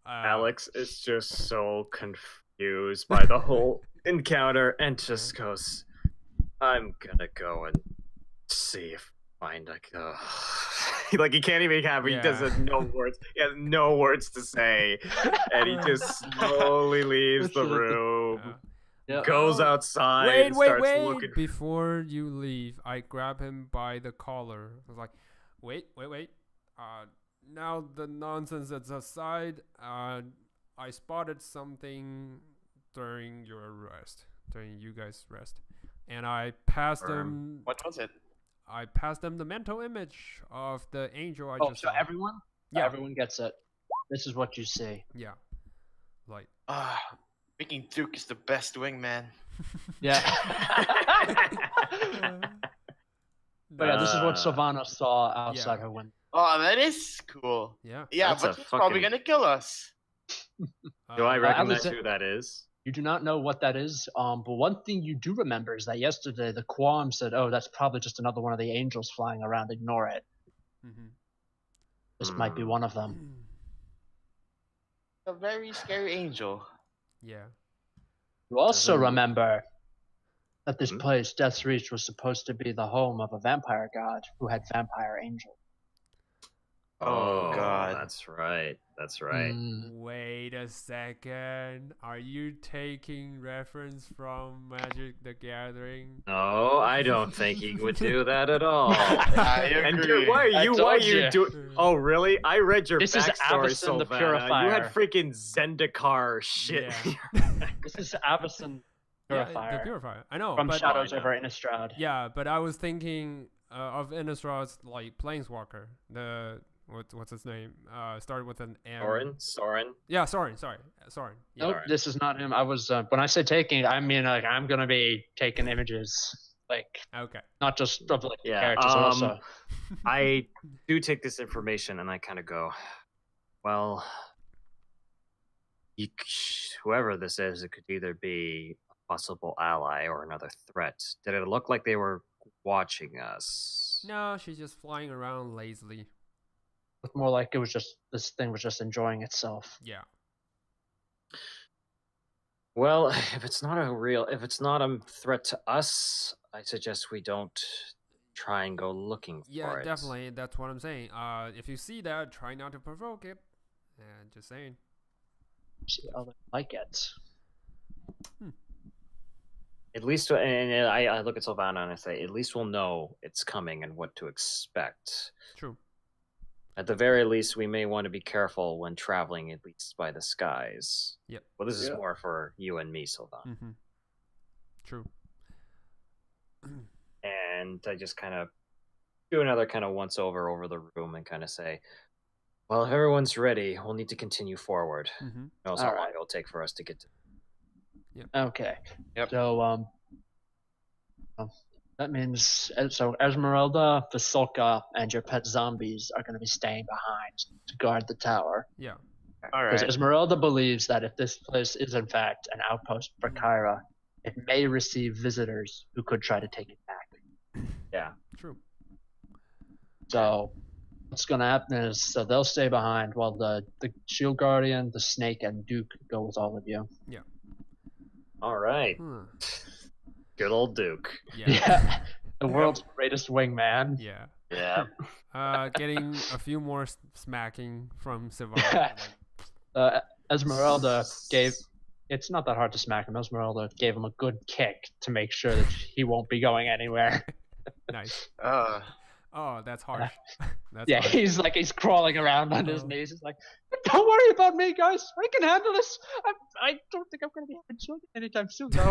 Alex is just so confused by the whole encounter and just goes, I'm gonna go and see if I find like like he can't even have he Yeah. doesn't know words. He has no words to say. And he just slowly leaves the room. Yeah. Goes outside and starts looking. Before you leave, I grab him by the collar. I was like, wait. Now the nonsense is aside, I spotted something during you guys' rest. And I passed them What was it? the mental image of the angel I Oh, just so saw. everyone? Yeah. Everyone gets it. This is what you see. Yeah. Like Making Duke is the best wingman. Yeah. But yeah, this is what Uh, Savannah saw outside her window. Oh, that is cool. yeah. Yeah, That's a but he's probably fucking- gonna kill us. Do I recognize Alex- who that is? You do not know what that is, but one thing you do remember is that yesterday the Quam said, "Oh, that's probably just another one of the angels flying around. Ignore it. Mhm. This might be one of them." A very scary angel. Yeah. You also Doesn't- remember that this Hmm? place, Death's Reach, was supposed to be the home of a vampire god who had vampire angels. Oh, God. That's right. That's right. Wait a second. Are you taking reference from Magic the Gathering? No, I don't think he would do that at all. I And agree. why I are told you you. do? Oh, really? I read your This is backstory, Avacyn the Silvana. Purifier. You had freaking Zendikar shit. Yeah. This is Avacyn Purifier. the purifier. I know, From but Shadows I know. over Innistrad. yeah, but I was thinking of Innistrad's like planeswalker. The what's his name? Started with an M. Soren. Yeah, Soren. Sorry. Yeah. Nope, this is not him. I was when I say taking, I mean like I'm gonna be taking images, like Okay. not just of like Yeah, characters, but also I do take this information and I kind of go, well, whoever this is, it could either be a possible ally or another threat. Did it look like they were watching us? No, she's just flying around lazily. more like it was just this thing was just enjoying itself. Yeah. Well, if it's not a threat to us, I suggest we don't try and go looking for Yeah, it. definitely. That's what I'm saying. If you see that, try not to provoke it. And just saying. See how they like it. At least, and I look at Silvana and I say, at least we'll know it's coming and what to expect. True. At the very least, we may want to be careful when traveling, at least by the skies. Yep. Well, this is Yeah. more for you and me, Silvana. Mm-hmm. True. And I just kind of do another kind of once over the room and kind of say, well, if everyone's ready, we'll need to continue forward. Mm-hmm. Who knows how All long right. it'll take for us to get to. Okay. Yep. So that means so Esmeralda, Vasilka, and your pet zombies are going to be staying behind to guard the tower. Yeah. All Because right. Esmeralda believes that if this place is in fact an outpost for Caira, it may receive visitors who could try to take it back. Yeah. True. So what's going to happen is so they'll stay behind while the Shield Guardian, the Snake, and Duke go with all of you. All right. Huh. Good old Duke. Yeah. Yeah. The world's greatest wingman. Yeah. Yeah. Getting a few more smacking from Silvana. Esmeralda gave. It's not that hard to smack him. Esmeralda gave him a good kick to make sure that he won't be going anywhere. Nice. Uh, Oh, that's harsh. That's Yeah, harsh. he's crawling around on his Oh. knees. He's like, "Don't worry about me, guys. I can handle this. I don't think I'm gonna be having children anytime soon, though."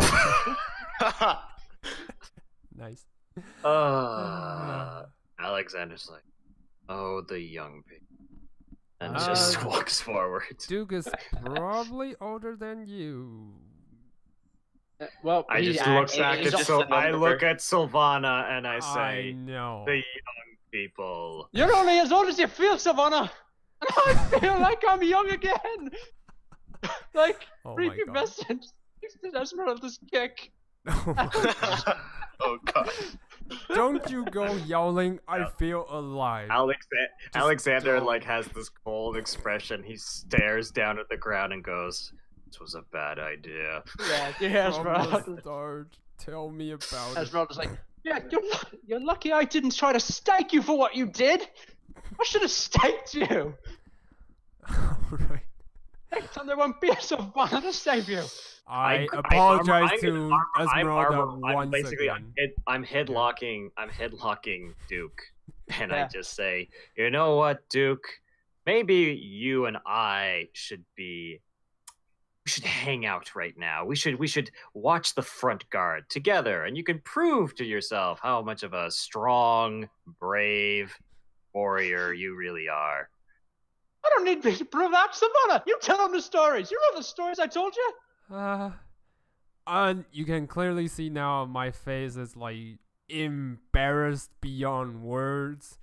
Nice. Alexander's like, oh, the young people. And Uh, just walks forward. Duke is probably older than you. Well, I he just look back he's at also- I look at Silvana and I I say, know. the young people. You're only as old as you feel, Savannah. I feel like I'm young again. Like, Oh my creepy God. message. Esmeralda's kick. Oh my God. oh god. Don't you go yelling, I feel alive. Alexander don't. like has this cold expression. He stares down at the ground and goes, "This was a bad idea." Yeah, From Esmeralda. the start. Tell me about it. Esmeralda's like, yeah, you're lucky I didn't try to stake you for what you did. I should have staked you. Alright. Next time there won't be a Savannah to save you. I apologize to I'm Esmeralda once basically, again. I'm headlocking Duke, and I Yeah. just say, you know what, Duke? Maybe you and I should hang out right now. We should watch the front guard together, and you can prove to yourself how much of a strong, brave warrior you really are. I don't need to prove that, Savannah. You tell them the stories. You know the stories I told you. And you can clearly see now my face is like embarrassed beyond words.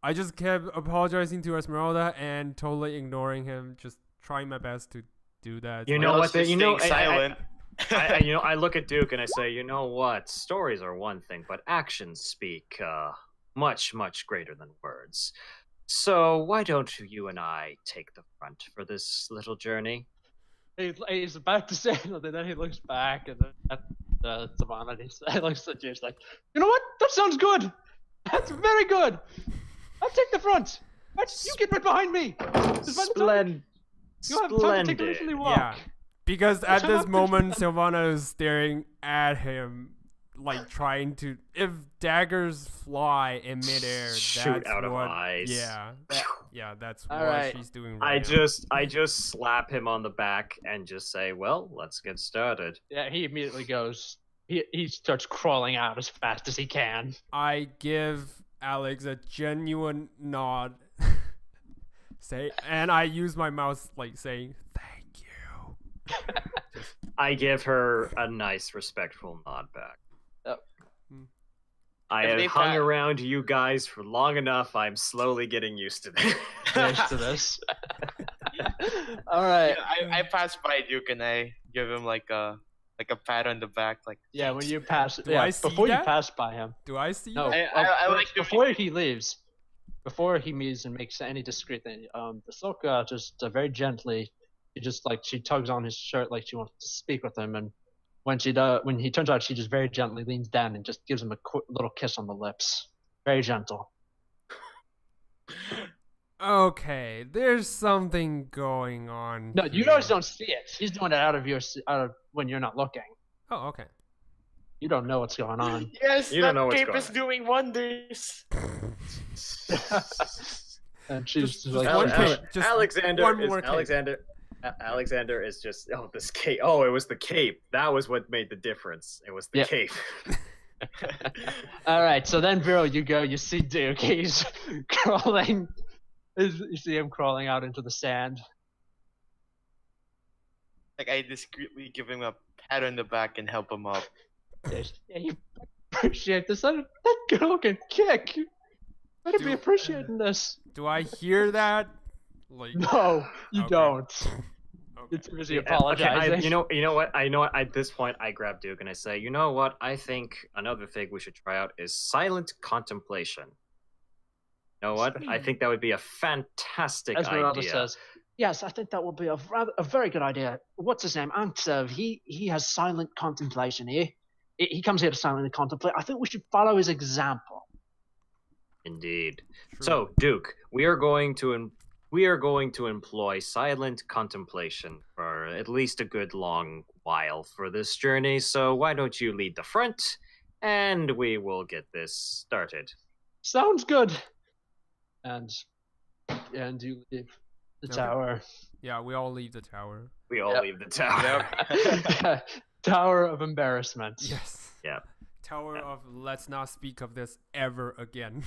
I just kept apologizing to Esmeralda and totally ignoring him, just trying my best to do that. You Like, know Else what? just You know, staying silent. I look at Duke and I say, you know what? Stories are one thing, but actions speak much, much greater than words. So why don't you and I take the front for this little journey? He's about to say something, then he looks back and then at Savannah and he looks at you. He's like, you know what? That sounds good. That's very good. I'll take the front. You get right behind me. 'Cause by the time you have time to take the leisurely walk. Yeah. Because at Shut this up, moment, Silvana is staring at him like trying to. If daggers fly in midair, Shoot that's out of what. eyes. Yeah, that's All what right. she's doing I right now. just slap him on the back and just say, "Well, let's get started." Yeah, he immediately goes. He starts crawling out as fast as he can. I give Alex a genuine nod. And I use my mouth like saying thank you. I give her a nice, respectful nod back. Yep. I If have they hung pa- around you guys for long enough. I'm slowly getting used to this. Used to this. All right. I pass by Duke and I give him like a pat on the back, like Yeah, when you pass. Do Yeah, I see before you that? pass by him. Do I see No, that? I like first, to- before he leaves, before he meets and makes any discreet thing, Vasilka just very gently, she tugs on his shirt like she wants to speak with him, and when he turns out, she just very gently leans down and just gives him a little kiss on the lips, very gentle. Okay, there's something going on. No, you here. guys don't see it. She's doing it out of when you're not looking. Oh, okay. You don't know what's going on. yes, You don't that know what's cape going is on. doing wonders. And she's Just like, one Ale- cape. Just Alexander one is more cape. Alexander is just this cape. Oh, it was the cape. That was what made the difference. It was the Yep. cape. all right. So then, Vierl, you go. You see Duke. He's crawling. You see him crawling out into the sand. Like I discreetly give him a pat on the back and help him up. Yeah, you appreciate this. That girl can kick. Better be Dude. appreciating this. Do I hear that? Like, No, you Okay. don't. okay. You're too busy Okay, apologizing. you know what? At this point, I grab Duke and I say, you know what? I think another thing we should try out is silent contemplation. You know what? I think that would be a fantastic Esmeralda idea. says, "Yes, I think that would be a very good idea. What's his name? Antsev. He has silent contemplation here. He comes here to silently contemplate. I think we should follow his example." Indeed. True. So, Duke, we are going to employ silent contemplation for at least a good long while for this journey. So, why don't you lead the front, and we will get this started. Sounds good. And you leave the Okay. tower. Yeah, we all leave the tower. We all Yep. leave the tower. Tower of embarrassment. Yes. Yeah. Tower Yeah. of let's not speak of this ever again.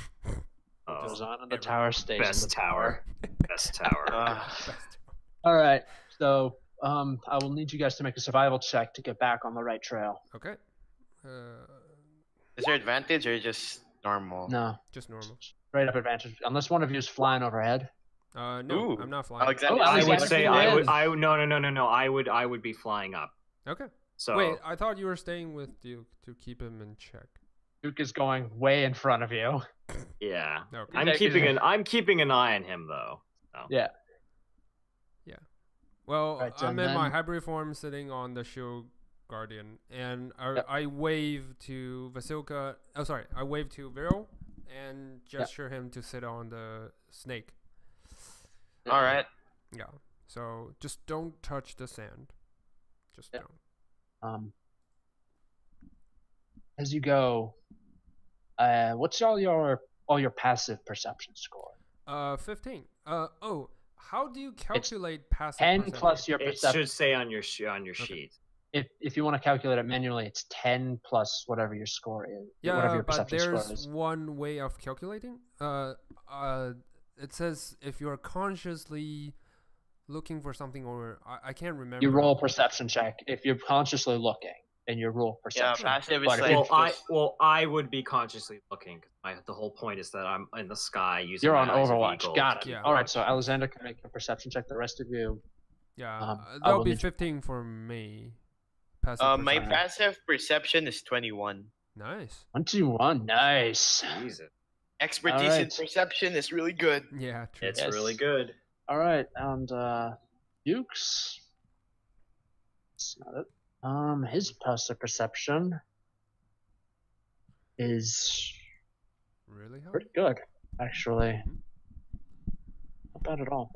Goes Oh, on, and the Ever. tower stays. best in the tower. Best tower. Best. All right. So I will need you guys to make a survival check to get back on the right trail. Okay. Is there advantage or just normal? No, Just normal. straight up advantage. Unless one of you is flying overhead. No, Ooh. I'm not flying. Alexander, Oh, I would Alexander say wins. I would be flying up. Okay. So Wait, I thought you were staying with Duke to keep him in check. Duke is going way in front of you. yeah. Okay. I'm keeping an eye on him though. So. Yeah. Well, Right, I'm and in my then- hybrid form sitting on the shield guardian, and Yep. I wave to Vasilka. Oh, sorry, I wave to Vierl and gesture him to sit on the snake. All right. Yeah. So just don't touch the sand. Just Yep. don't. As you go, what's all your passive perception score? 15. Oh, how do you calculate passive 10 perception? plus your It perception. should say on your sheet. If you want to calculate it manually, it's 10 plus whatever your score is. Whatever Yeah, your but perception score there's is. one way of calculating. It says if you're consciously looking for something, or I can't remember. You roll a perception check if you're consciously looking, and you roll Yeah, perception. passive is But like. I would be consciously looking. The whole point is that I'm in the sky using. You're my on eyes of Overwatch. eagle Got to it. Yeah. All right, so Alexander can make a perception check. The rest of you, Yeah, I that'll will be need- 15 for me. Passive My perception. passive perception is 21. Nice. 1, 2, 1. Nice. Jesus, Expertise in Alright. perception is really good. Yeah, true. it's Yes. really good. All right, and Duke's. That's not it. His passive perception is Really hard. pretty good, actually. Not bad at all.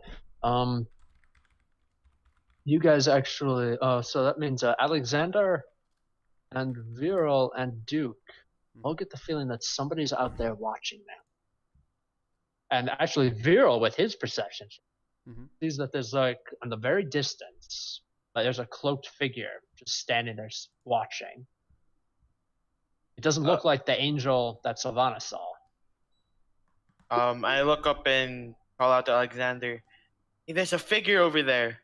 You guys actually. So that means Alexander And Vierl and Duke all get the feeling that somebody's out there watching them. And actually, Vierl, with his perception, sees that there's like in the very distance, like there's a cloaked figure just standing there watching. It doesn't look like the angel that Silvana saw. I look up and call out to Alexander. Hey, there's a figure over there.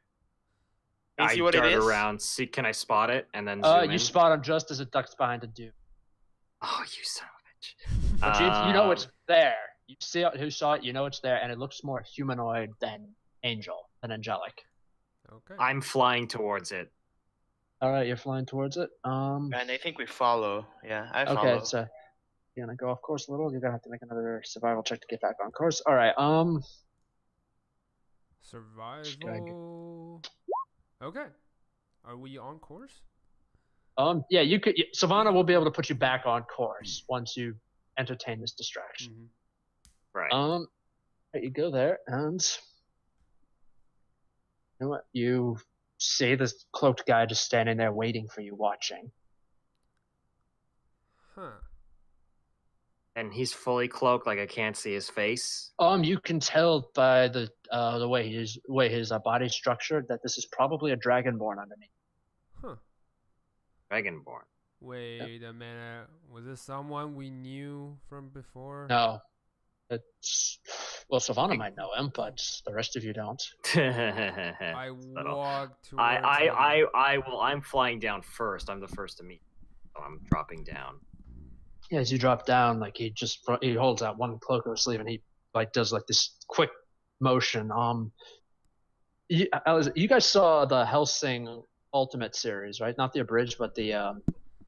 Can you I see what it dart is? around. See, can I spot it? And then zoom You in? spot him just as it ducks behind a Duke. Oh, you son of a bitch. But you know it's there. You see who saw it, you know it's there, and it looks more humanoid than angelic. Okay. I'm flying towards it. All right, you're flying towards it. And I think we follow. Yeah, I follow. Okay, so you're gonna go off course a little. You're gonna have to make another survival check to get back on course. All right. Survival. Okay. Are we on course? Yeah, you could. Savannah will be able to put you back on course once you entertain this distraction. Right. You go there, and you know what? You see this cloaked guy just standing there waiting for you, watching. Huh. And he's fully cloaked, like I can't see his face. You can tell by the way his body's structured that this is probably a dragonborn underneath. Huh. Dragonborn. Wait a minute. Was this someone we knew from before? No, it's Savannah might know him, but the rest of you don't. I walked towards I'm flying down first. I'm the first to meet. So I'm dropping down. Yeah, as you drop down, like he holds out one cloak of his sleeve and he like does like this quick motion. You guys saw the Hellsing Ultimate series, right? Not the abridged, but the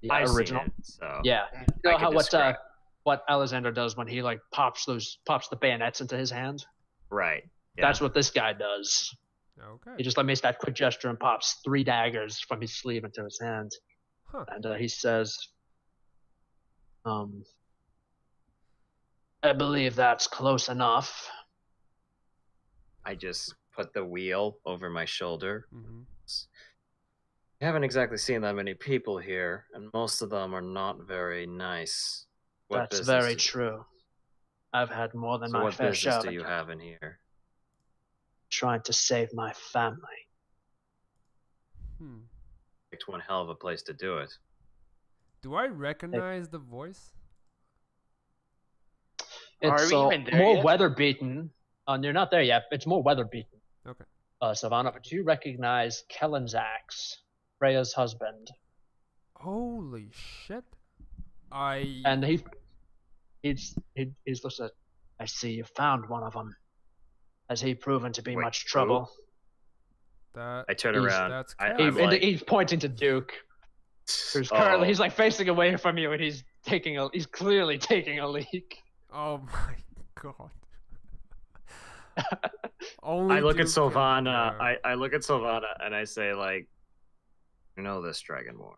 original. Seen it, so Yeah, you know I could what Alexander does when he like pops the bayonets into his hand. Right. Yeah. That's what this guy does. Okay. He just like makes that quick gesture and pops 3 daggers from his sleeve into his hand, and he says, I believe that's close enough. I just put the wheel over my shoulder. Mm-hmm. I haven't exactly seen that many people here, and most of them are not very nice. That's very true. I've had more than my fair share. What business do you have in here? Trying to save my family. It's one hell of a place to do it. Do I recognize the voice? It's Are we even there more yet? weather beaten. You're not there yet. It's more weather beaten. Okay. Savannah, but you recognize Kellenzax, Freya's husband. Holy shit! And he's looks at. I see you found one of them. Has he proven to be much trouble? I turn around. That's he's pointing to Duke, who's currently he's like facing away from you, and he's clearly taking a leak. Oh my god. I look at Silvana. I look at Silvana and I say, like, you know this Dragonborn.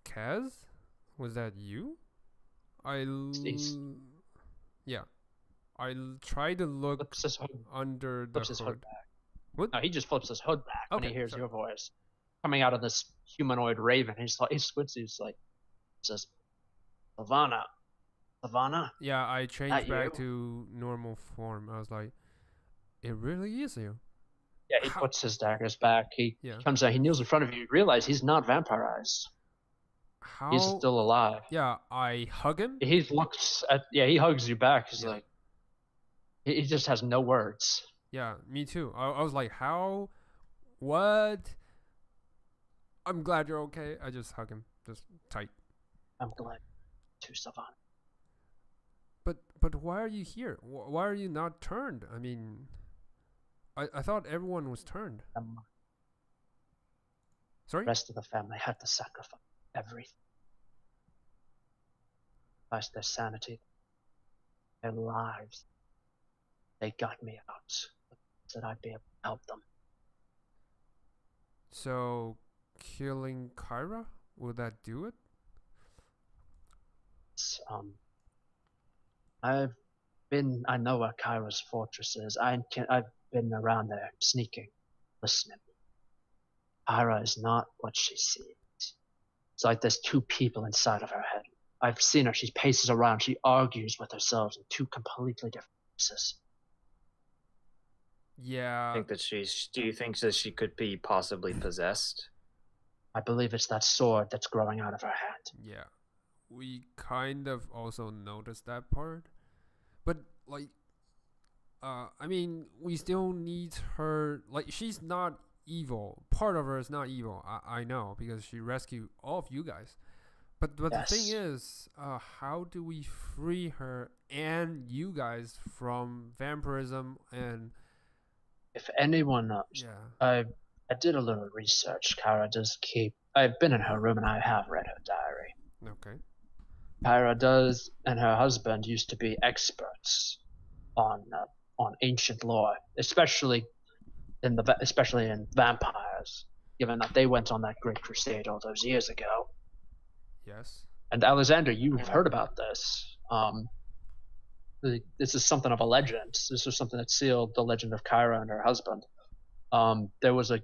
Kaz? Was that you? Yeah. I try to look under the hood. What? No, he just flips his hood back when he hears your voice coming out of this humanoid raven. He squints. He's like, says, Silvana. Yeah, I changed back to normal form. I was like, it really is you. Yeah, he puts his daggers back. He comes out. He kneels in front of you. You realize he's not vampirized. How? He's still alive. Yeah, I hug him. He hugs you back. He's like, he just has no words. Yeah, me too. I was like, how? What? I'm glad you're okay. I just hug him, just tight. I'm glad to Savannah. But why are you here? Why are you not turned? I mean, I thought everyone was turned. Sorry? The rest of the family had to sacrifice everything. Sacrifice their sanity, their lives. They got me out. Said I'd be able to help them. So, killing Caira? Will that do it? I know where Caira's fortress is. I've been around there, sneaking, listening. Caira is not what she seems. It's like there's two people inside of her head. I've seen her. She paces around. She argues with herself in two completely different places. Yeah. Do you think that she could be possibly possessed? I believe it's that sword that's growing out of her hand. Yeah. We kind of also noticed that part. But, like, I mean, we still need her. Like, she's not evil. Part of her is not evil. I know, because she rescued all of you guys. But Yes. the thing is, how do we free her and you guys from vampirism and... If anyone knows, Yeah. I did a little research. Caira does keep. I've been in her room and I have read her diary. Okay. Caira does, and her husband used to be experts on ancient lore, especially in vampires, given that they went on that great crusade all those years ago. Yes. And Alexander, you've heard about this. This is something of a legend. This was something that sealed the legend of Caira and her husband. There was a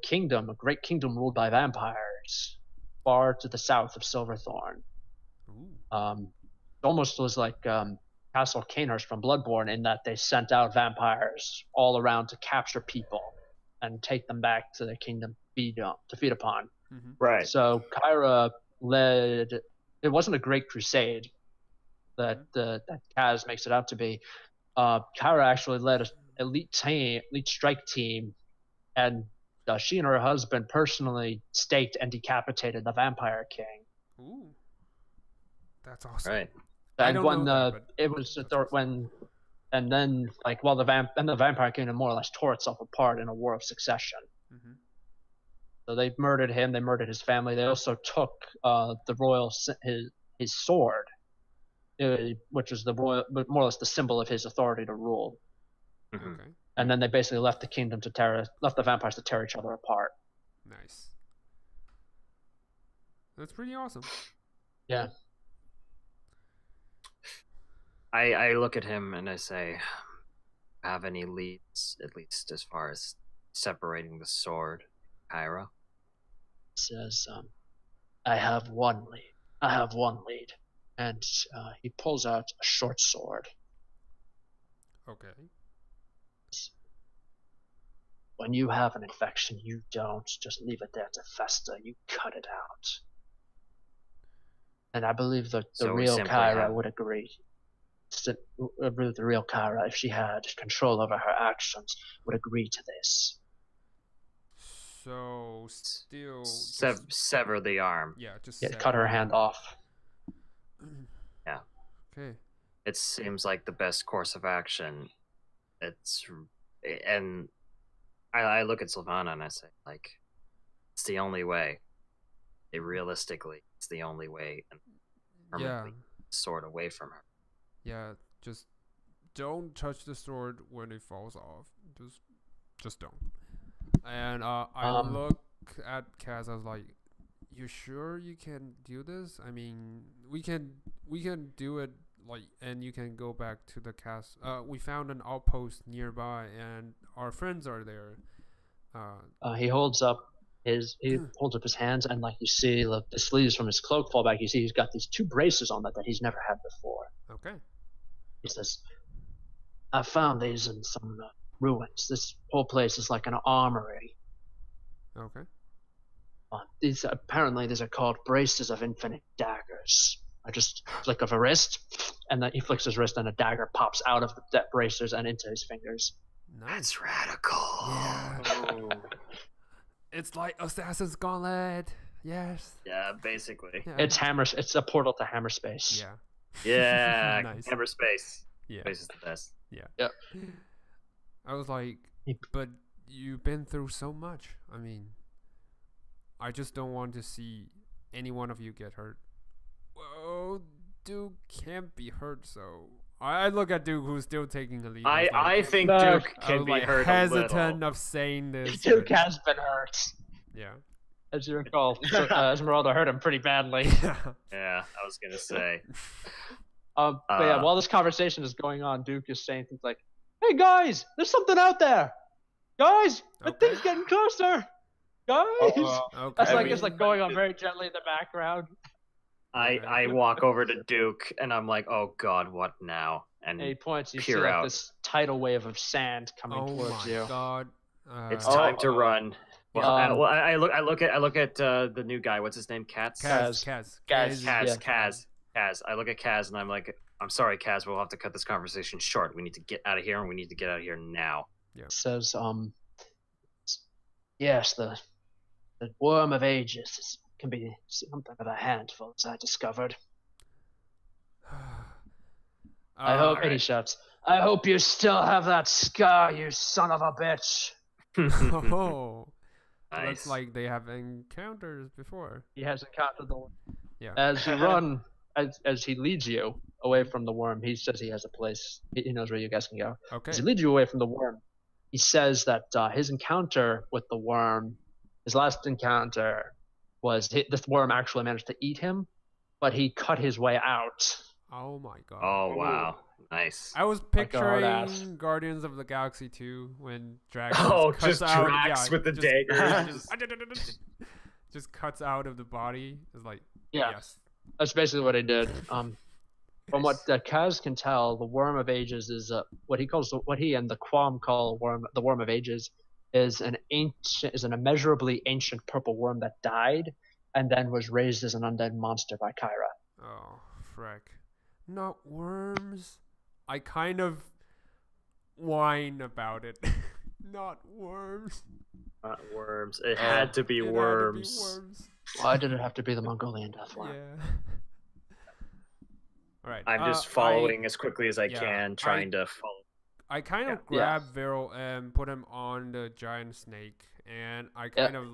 great kingdom ruled by vampires, far to the south of Silverthorn. Ooh. It almost was like Castle Cainhurst from Bloodborne, in that they sent out vampires all around to capture people and take them back to their kingdom to feed upon. Mm-hmm. Right. So Caira led. It wasn't a great crusade that Kaz makes it out to be. Caira actually led an elite strike team, and she and her husband personally staked and decapitated the Vampire King. Ooh. That's awesome. Right. And when the Vampire Kingdom more or less tore itself apart in a war of succession. Mm-hmm. So they murdered him. They murdered his family. They also took his sword, which was more or less the symbol of his authority to rule. Mm-hmm. Okay. And then they basically left the vampires to tear each other apart. Nice. That's pretty awesome. Yeah. I look at him and I say, have any leads, at least as far as separating the sword, Caira? He says, I have one lead. And he pulls out a short sword. Okay. When you have an infection, you don't just leave it there to fester. You cut it out. And I believe the real Caira would agree. The real Caira, if she had control over her actions, would agree to this. So, still... Sever the arm. Yeah, just... Yeah, cut her hand off. Yeah. Okay. It seems like the best course of action. And I look at Silvana and I say, like, it's the only way. Realistically, it's the only way. And permanently sword away from her. Yeah, just don't touch the sword when it falls off. Just don't. And I look at Kaz. I was like, "You sure you can do this? I mean, we can do it. Like, and you can go back to the cast. We found an outpost nearby, and our friends are there." He holds up his hands, and like you see the sleeves from his cloak fall back. You see he's got these two braces on that he's never had before. Okay. He says, I found these in some ruins. This whole place is like an armory. Okay. These are called braces of infinite daggers. I just flick of a wrist, and then he flicks his wrist, and a dagger pops out of the bracers and into his fingers. Nice. That's radical. Yeah. It's like Assassin's Gauntlet. Yes. Yeah, basically. Yeah. It's a portal to hammer space. Yeah. Yeah, Nice. Hammer space. Yeah. Space is the best. Yeah. Yep. I was like, but you've been through so much. I mean, I just don't want to see any one of you get hurt. Well, Duke can't be hurt, so I look at Duke, who's still taking the lead. I think No, Duke I can was be like hurt a hesitant little. of saying this. Duke but- has been hurt. Yeah. As you recall, Esmeralda hurt him pretty badly. Yeah, I was gonna say. But yeah, while this conversation is going on, Duke is saying things like, "Hey guys, there's something out there. Guys, that Okay. thing's getting closer." Guys, Okay. that's I like mean- it's like going on very gently in the background. I walk over to Duke and I'm like, oh god, what now? And And he points. You see peer like out. this tidal wave of sand coming Oh towards my you. god. It's Oh, time to run. Well, Um, I look at the new guy. What's his name? Katz. Kaz. Kaz. Kaz. Kaz. I look at Kaz and I'm like, I'm sorry, Kaz. We'll have to cut this conversation short. We need to get out of here, and we need to get out of here now. Says, yes, the worm of ages can be something of a handful, as I discovered. I hope, and he shouts, I hope you still have that scar, you son of a bitch. Oh. Nice. Looks like they have encounters before. He has encountered the worm. Yeah. As you run, as he leads you away from the worm, he says he has a place. He knows where you guys can go. Okay. As he leads you away from the worm, he says that his encounter with the worm, his last encounter, was this worm actually managed to eat him, but he cut his way out. Oh my god. Oh wow, nice. I was Like a hard ass. picturing Guardians of the Galaxy 2 when Drax Oh, cuts just out, Drax with the dagger. just cuts out of the body. It's like Yeah. yes. That's basically what he did. From what Kaz can tell, the Worm of Ages is what he and the Quam call the Worm of Ages is an immeasurably ancient purple worm that died and then was raised as an undead monster by Caira. Oh, frick. Not worms. I kind of whine about it. Not worms. Not worms. It had to be It had to be worms. worms. Why did it have to be the Mongolian death worm? Yeah. All right. I'm just following as quickly as I yeah, can, trying to follow. I kind of Yeah. grabbed Vierl and put him on the giant snake, and I kind of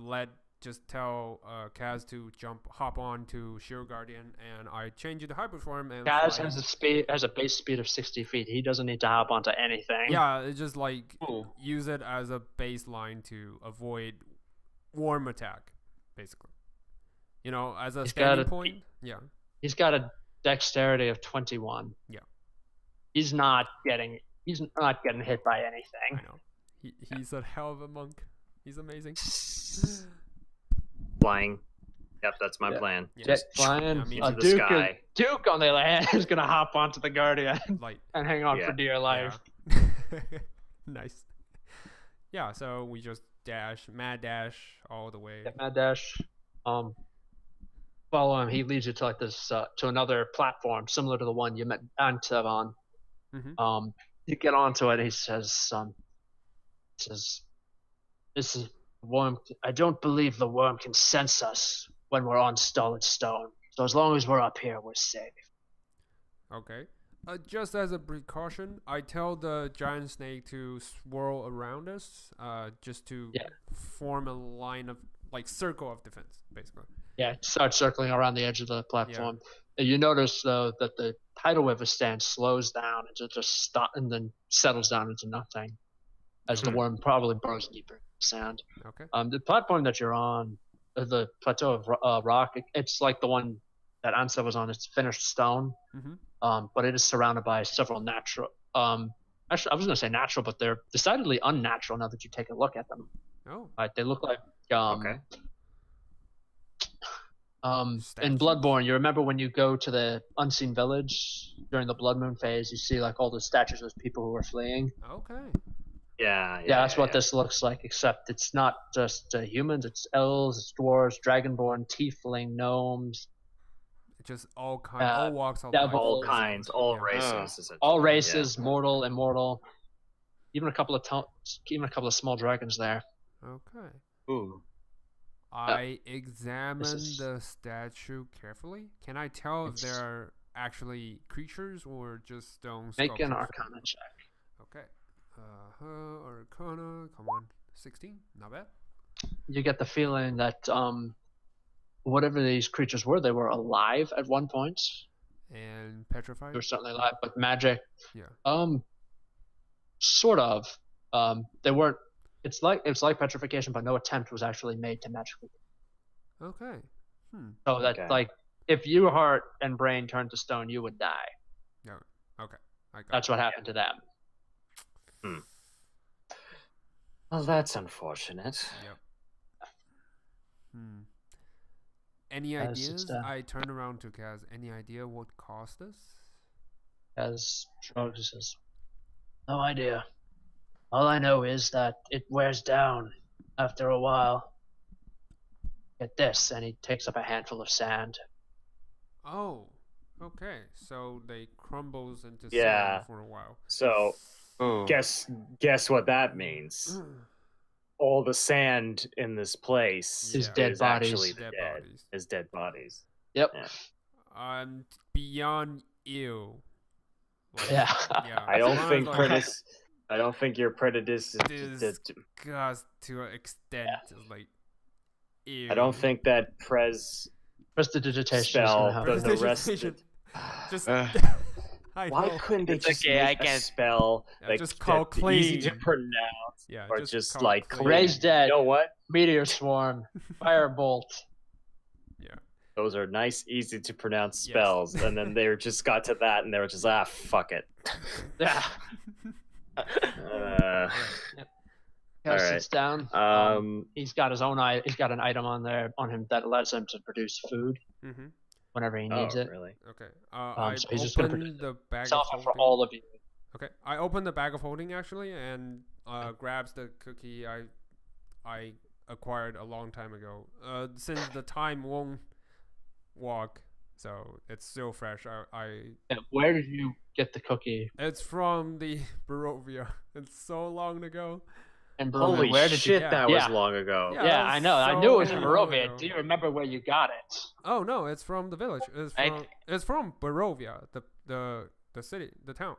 tell Kaz to hop on to Shield Guardian, and I change it to hyperform and Kaz fly. has a base speed of 60 feet. He doesn't need to hop onto anything. Yeah, it's just like Ooh. use it as a baseline to avoid worm attack, basically. You know, as a He's standing got a- point. Yeah. He's got a dexterity of 21. Yeah. He's not getting hit by I anything. know. He's a hell of a monk. He's amazing. Flying. Yep, that's my Yeah. plan. Yeah. Jet flying. I mean, Into the Duke, sky. Duke, on the other hand, is gonna hop onto the Guardian Like and hang on Yeah. for dear life. yeah. Nice. Yeah, so we just mad dash all the way. Get Mad Dash. Follow him. He leads you to like this to another platform similar to the one you met Antev on. Mhm. You get onto it. And he says, "This is worm. I don't believe the worm can sense us when we're on solid stone. So as long as we're up here, we're safe." Okay. Just as a precaution, I tell the giant snake to swirl around us, just to Yeah. form a line of circle of defense, basically. Yeah, start circling around the edge of the platform. You notice though that the tidal wave of sand slows down and it just stop and then settles down into nothing, as the worm probably burrows deeper into the sand. Okay. The platform that you're on, the plateau of rock, it's like the one that Ansa was on. It's finished stone, but it is surrounded by several natural. Actually, I was going to say natural, but they're decidedly unnatural now that you take a look at them. Oh. Right, they look like Okay. in Statues. Bloodborne, you remember when you go to the unseen village during the blood moon phase, you see like all the statues of people who are fleeing. Okay. Yeah. Yeah, that's what this looks like, except it's not just humans, it's elves, it's dwarves, dragonborn, tiefling, gnomes, Just all all walks of devil- life. All kinds, all Yeah. races. essentially. all races, mortal, immortal, even a couple of small dragons there. Okay. Ooh. I examine is- the statue carefully. Can I tell if It's- they're actually creatures or just stone Make an sculptures? Arcana check. Okay. Arcana. Come on. 16. Not bad. You get the feeling that whatever these creatures were, they were alive at one point. And petrified. They were certainly alive, but magic. Yeah. Sort of. They weren't. It's like petrification, but no attempt was actually made to magically. Okay. So that Okay. like if your heart and brain turned to stone, you would die. Yeah. Okay. I got That's what happened to them. Well, that's unfortunate. it. Yep. Any Kaz ideas? sits down. I turn around to Kaz. Any idea what caused this? Kaz shrugs and says, "No idea. All I know is that it wears down after a while. Get this," and he takes up a handful of sand. Oh, okay. So they crumbles into Yeah. sand for a while. So Oh. guess what that means. All the sand in this place Is Yeah. dead is bodies. actually the Dead dead. bodies. Is dead bodies. Yep. Yeah. I'm beyond ill. Like, Yeah. yeah. I don't as far think as, like, I don't think your prejudice disgust to an extent like ew. I don't think that Prestidigitation is spell gonna does happen. the rest. Prestidigitation. Just I Why know. couldn't they It's just okay, I make a can't- spell Yeah, like just call that's easy to clean. pronounce, Yeah, or just call like clean. Raise dead. You know what? Meteor swarm. Firebolt. Yeah. Those are nice, easy to pronounce Yes. spells, and then they just got to that, and they were just fuck it. Yeah. Uh, Kaz Alright. sits down. He's got his own he's got an item on him that allows him to produce food Mm-hmm. whenever he needs it. really? Okay. I so he's just gonna open produce the bag of Himself holding. for all of you. Okay. I open the bag of holding actually and grabs the cookie I acquired a long time ago. Since the time won't walk, so it's still fresh. And where did you get the cookie? It's from the Barovia. It's so long ago. And Holy where did shit, you? that was Yeah. long ago. Yeah. Yeah, that was I know. I knew it was so in long Barovia. ago. Do you remember where you got it? Oh no, it's from the village. I- It's from Barovia, the city, the town.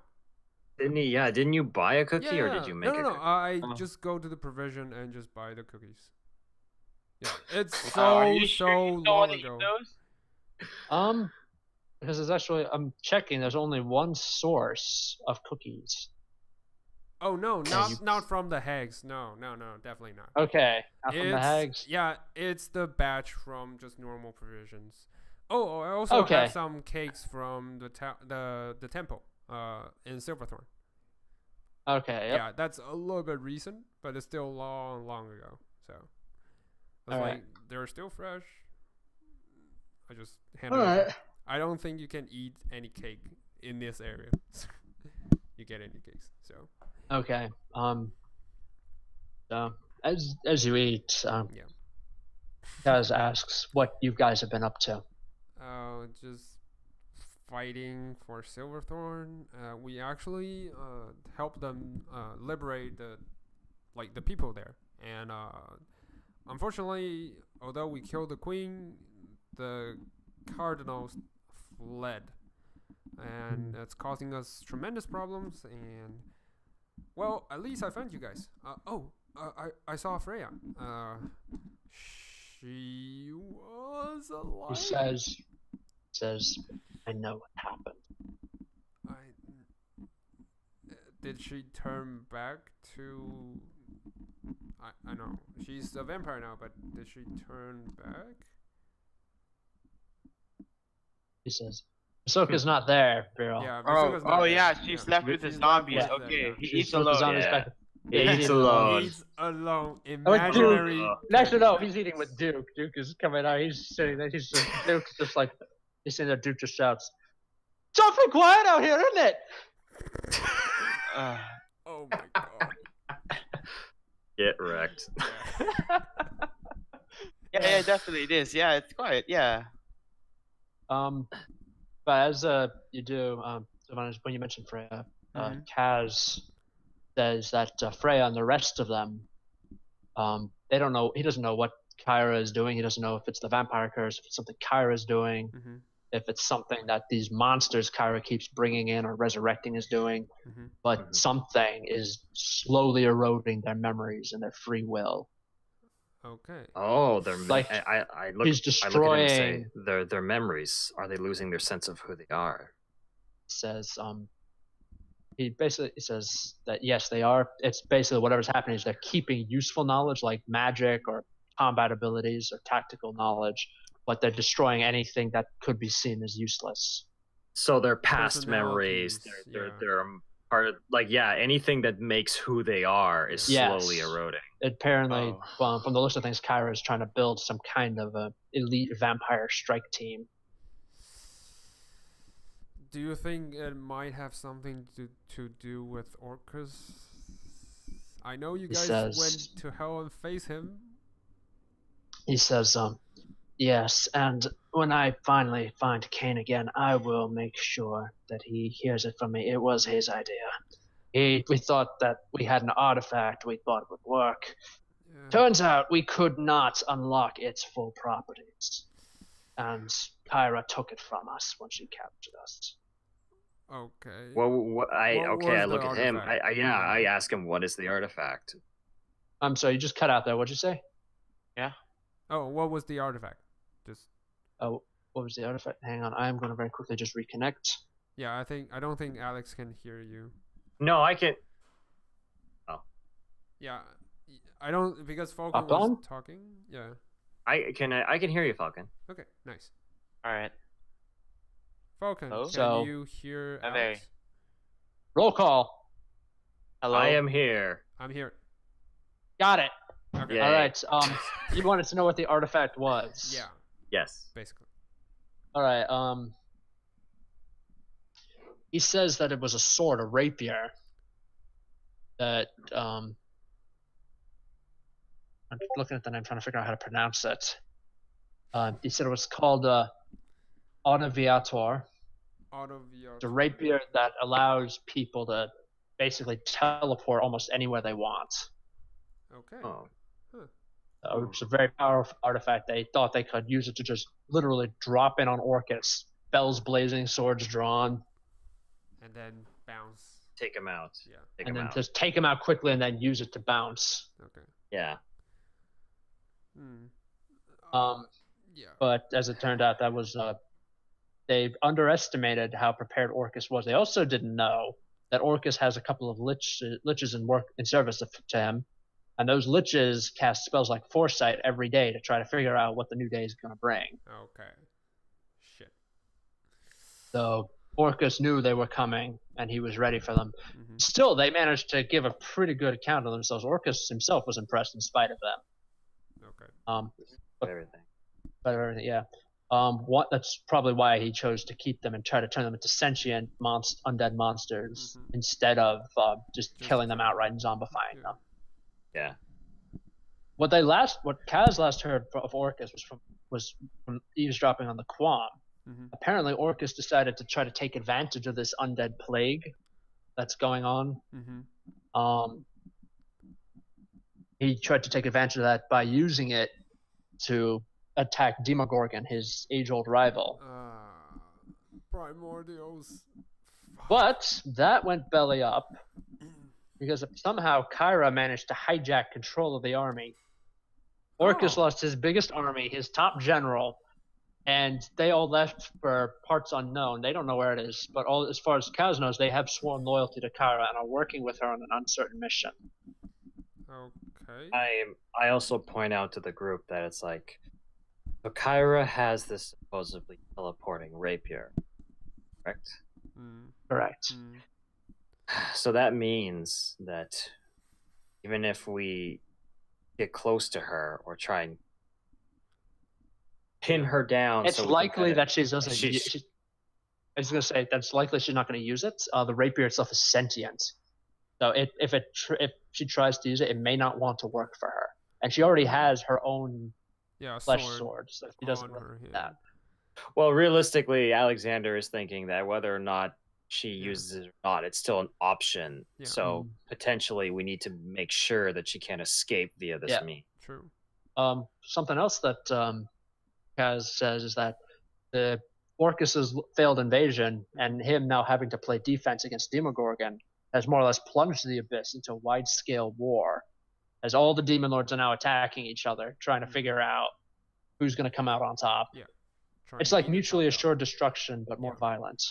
Didn't you buy a cookie, or did you make no, a no, cookie? I Oh. just go to the provision and just buy the cookies. Yeah, it's Are so you sure you don't long wanna eat ago. those? Because there's actually I'm checking. There's only one source of cookies. Oh no, Yeah, not from the hags. No, definitely not. Okay, not from the It's- hags. Yeah, it's the batch from just normal provisions. Oh, I also Okay. have some cakes from the temple in Silverthorn. Okay. Yep. Yeah, that's a little bit recent, but it's still long ago. So I was All like, right. they're still fresh. I just handed All it. right. I don't think you can eat any cake in this area. You get any cakes, so Okay. So as you eat, yeah. Kaz asks what you guys have been up to. Just fighting for Silverthorn. We actually helped them liberate the people there, and unfortunately, although we killed the queen, the cardinals fled, and it's causing us tremendous problems. And well, at least I found you guys. I saw Freya. She was alive. He says, I know what happened. Did she turn back to? I know she's a vampire now, but did she turn back? He says, Ahsoka's not there, Vierl. Yeah. Oh, Vasuka's not there. yeah, she's left with the She's left zombies. with them, Okay, yeah. he She's eats with the alone. zombies Yeah. back- He he's eats eating alone. He's alone. Duke. Imaginary. Actually, no, he's eating with Duke. Duke is coming out. He's sitting there. Duke's just like, he's sitting there. Duke just shouts, "It's awfully quiet out here, isn't it?" Oh my god. Get wrecked. Yeah, definitely it is. Yeah, it's quiet. Yeah. But as you do, Silvana, when you mentioned Freya, Mhm. Kaz says that Freya and the rest of them, they don't know. He doesn't know what Caira is doing. He doesn't know if it's the vampire curse, if it's something Caira is doing, Mm-hmm. if it's something that these monsters Caira keeps bringing in or resurrecting is doing. Mm-hmm. But Mhm. something is slowly eroding their memories and their free will. Okay. Oh, Like, I look. He's I look at him and say, destroying. their memories. Are they losing their sense of who they are? Says he basically says that yes, they are. It's basically whatever's happening is they're keeping useful knowledge like magic or combat abilities or tactical knowledge, but they're destroying anything that could be seen as useless. So their past memories, Personalities, their yeah. their part of, like, yeah, anything that makes who they are is Yes. slowly eroding. Apparently, from the looks of things, Caira is trying to build some kind of a elite vampire strike team. Do you think it might have something to do with Orcus? I know you guys went to hell and face him. He says, yes, and when I finally find Kane again, I will make sure that he hears it from me. It was his idea. We thought that we had an artifact we thought would work. Yeah. Turns out we could not unlock its full properties. And Caira took it from us when she captured us. Okay. Well, I look at him. I ask him, what is the artifact? I'm sorry, you just cut out there. What'd you say? Yeah. Oh, what was the artifact? Oh, what was the artifact? Hang on, I'm going to very quickly just reconnect. Yeah, I don't think Alex can hear you. No, I can. Oh. Yeah, I don't, because Falcon was talking. Yeah. I can hear you, Falcon. Okay, nice. All right. Falcon, can you hear Alex? Roll call. Hello. I am here. I'm here. Got it. Okay. Yay. All right. You wanted to know what the artifact was. Yeah. Yes. Basically. All right. He says that it was a sword, a rapier. That I'm looking at the name, trying to figure out how to pronounce it. He said it was called Autoviator. It's a rapier that allows people to basically teleport almost anywhere they want. Okay. Oh. It's a very powerful artifact. They thought they could use it to just literally drop in on Orcus, bells blazing, swords drawn, and then bounce. Take him out. Yeah. And then just take him out quickly and then use it to bounce. Okay. Yeah. Yeah. But as it turned out, that was they underestimated how prepared Orcus was. They also didn't know that Orcus has a couple of liches in service to him. And those liches cast spells like Foresight every day to try to figure out what the new day is going to bring. Okay. Shit. So Orcus knew they were coming, and he was ready for them. Mm-hmm. Still, they managed to give a pretty good account of themselves. Orcus himself was impressed in spite of them. Okay. Everything, yeah. That's probably why he chose to keep them and try to turn them into sentient undead monsters instead of just killing them outright and zombifying them. Yeah. What Kaz last heard of Orcus was from eavesdropping on the Quam. Mm-hmm. Apparently, Orcus decided to try to take advantage of this undead plague that's going on. Mm-hmm. He tried to take advantage of that by using it to attack Demogorgon, his age-old rival. Primordials. But that went belly up. Because somehow Caira managed to hijack control of the army. Orcus lost his biggest army, his top general, and they all left for parts unknown. They don't know where it is, but as far as Kaz knows, they have sworn loyalty to Caira and are working with her on an uncertain mission. Okay. I also point out to the group that it's like, so Caira has this supposedly teleporting rapier, correct? Correct. So that means that even if we get close to her or try and pin her down, it's likely that she doesn't. I was going to say that's likely she's not going to use it. The rapier itself is sentient, so if she tries to use it, it may not want to work for her, and she already has her own flesh sword, so she doesn't want that. Well, realistically, Alexander is thinking that whether or not she uses it or not, it's still an option. Yeah. So potentially we need to make sure that she can't escape via this means. True. Something else that Kaz says is that the Orcus's failed invasion and him now having to play defense against Demogorgon has more or less plunged the Abyss into a wide-scale war, as all the Demon Lords are now attacking each other, trying to figure out who's going to come out on top. Yeah. It's like mutually assured destruction, but more violent.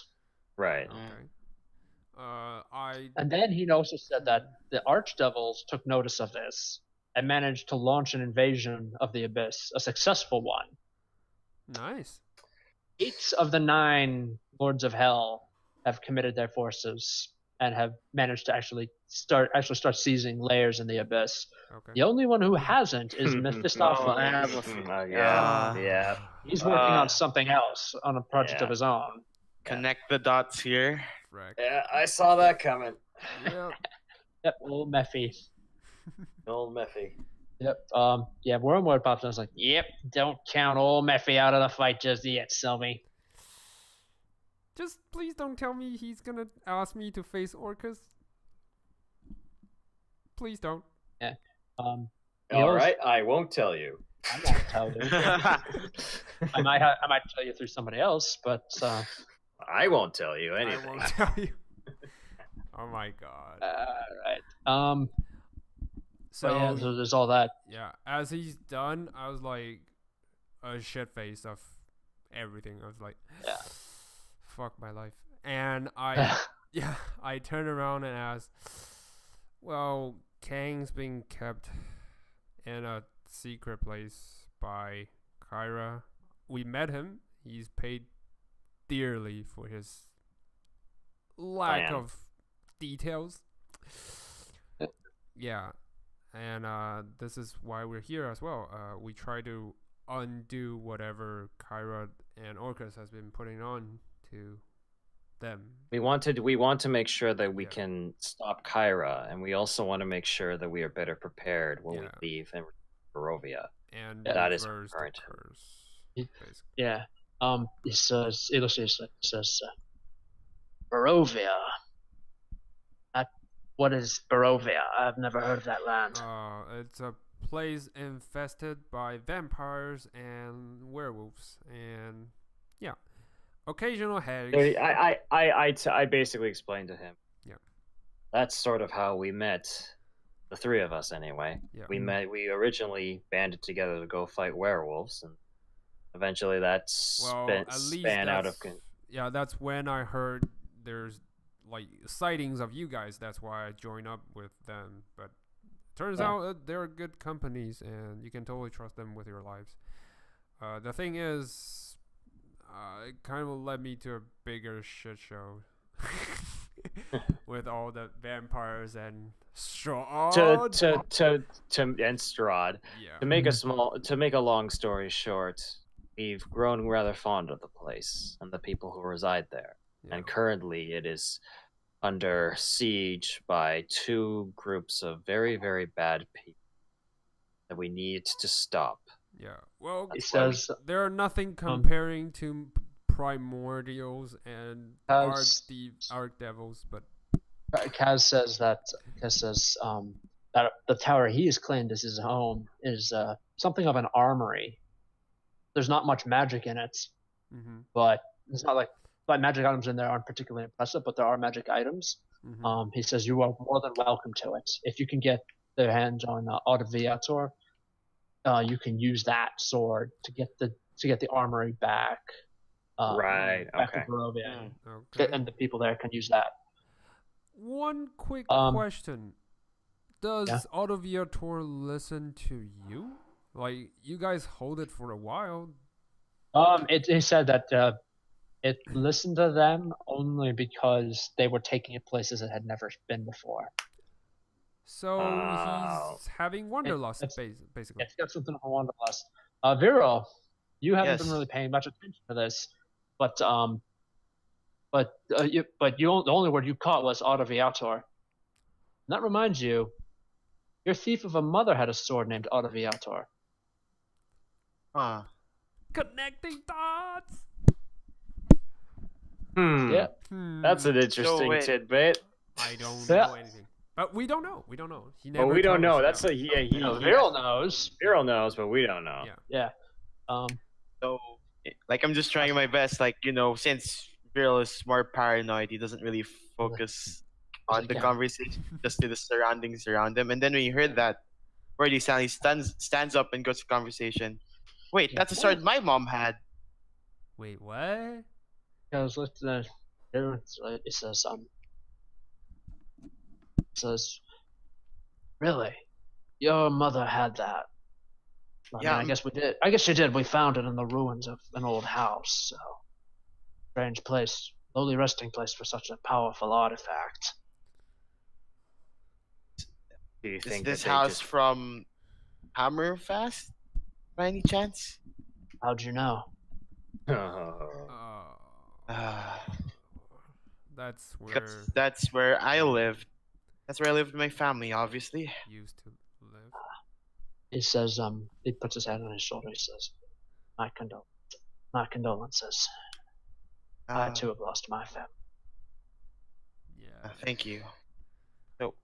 Right. Okay. And then he also said that the Archdevils took notice of this and managed to launch an invasion of the Abyss, a successful one. Nice. 8 of the 9 Lords of Hell have committed their forces and have managed to actually start seizing layers in the abyss. Okay. The only one who hasn't is Mephistopheles. Yeah. He's working on something else, on a project of Yeah. his own. Connect the dots here. Frack. Yeah, I saw that coming. Yep. Yep, old Mephi. Old Mephi. Yep. Yeah, Wormwood pops in. I was like, yep, don't count old Mephi out of the fight just yet, Sylvie. Just please don't tell me he's gonna ask me to face Orcus. Please don't. He All also- right, I won't tell you. I won't tell you. I might tell you through somebody else, but I won't tell you anything. I won't tell you. Oh my god. right. So, yeah, so there's all that. yeah, as he's done, I was like a shit face of everything. I was like, Yeah. fuck my life. And I turned around and asked, well, Kang's being kept in a secret place by Caira. We met him. He's paid dearly for his lack of details. Yeah. And this is why we're here as well. We try to undo whatever Caira and Orcus has been putting on to them. We want to make sure that we Yeah. can stop Caira, and we also want to make sure that we are better prepared when we Yeah. leave and Barovia. And That is reverse the current. curse, It- basically. Yeah. It says Barovia. What is Barovia? I've never heard of that land. It's a place infested by vampires and werewolves, and yeah, occasional hags. I basically explained to him. Yeah. That's sort of how we met, the three of us anyway. Yeah. We originally banded together to go fight werewolves, and eventually that Well, at least span out of. yeah, that's when I heard there's like sightings of you guys. That's why I joined up with them. But turns out that they're good companies, and you can totally trust them with your lives. The thing is, it kind of led me to a bigger shit show with all the vampires and Strahd. And Strahd. Yeah. To make a long story short, we've grown rather fond of the place and the people who reside there. Yeah. And currently it is under siege by two groups of very, very bad people that we need to stop. Yeah. Well, It says there are nothing comparing to primordials and archdevils, but Kaz says that the tower he has claimed as his home is something of an armory. There's not much magic in it, but it's not like magic items in there aren't particularly impressive, but there are magic items. He says you are more than welcome to it. If you can get their hands on Autoviator, you can use that sword to get the armory back. Right. Back Okay. to Barovia. okay. And the people there can use that. One quick Um, question: does yeah. Autoviator listen to you? Like, you guys hold it for a while. It said that it listened to them only because they were taking it places it had never been before. So Oh. he's having wanderlust, It's- basically. It's got something of a wanderlust. Vero, you haven't Yes. been really paying much attention to this, but the only word you caught was Autoviator. And that reminds you, your thief of a mother had a sword named Autoviator. Huh. Connecting dots. Yeah. That's an interesting wait. tidbit. I don't Yeah. know anything, but we don't know. We don't know. He never. But we don't told know. us That's that. Vero knows. Vero knows, but we don't know. Yeah. Yeah. So, like, I'm just trying my best. Like, since Vierl is more paranoid, he doesn't really focus on the Yeah. conversation, just to the surroundings around him. And then when he heard that, where he stands up and goes to conversation. Wait, that's a sword my mom had. Wait, what? Because it says, really, your mother had that. Yeah. I guess we did. I guess she did. We found it in the ruins of an old house. So, strange place, lowly resting place for such a powerful artifact. Do you Is think this that they house just from Hammerfast by any chance? How'd you know? Uh, Uh, that's where that's where I lived. That's where I lived with my family, obviously. used to live. He says, he puts his hand on his shoulder. He says, my condolences. I Uh, too have lost my family. Yeah. Thank you. So,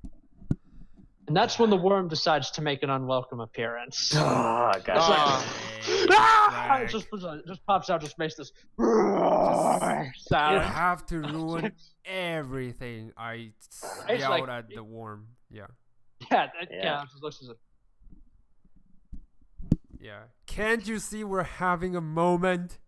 And that's when the worm decides to make an unwelcome appearance. Ah, It's gotcha. like, Hey, ah! It Frank. just pops out, just makes this You sound. have to ruin everything. I It's yelled like- at the worm. Yeah. Yeah, that Yeah. counts. Just looks as a Yeah. Can't you see we're having a moment?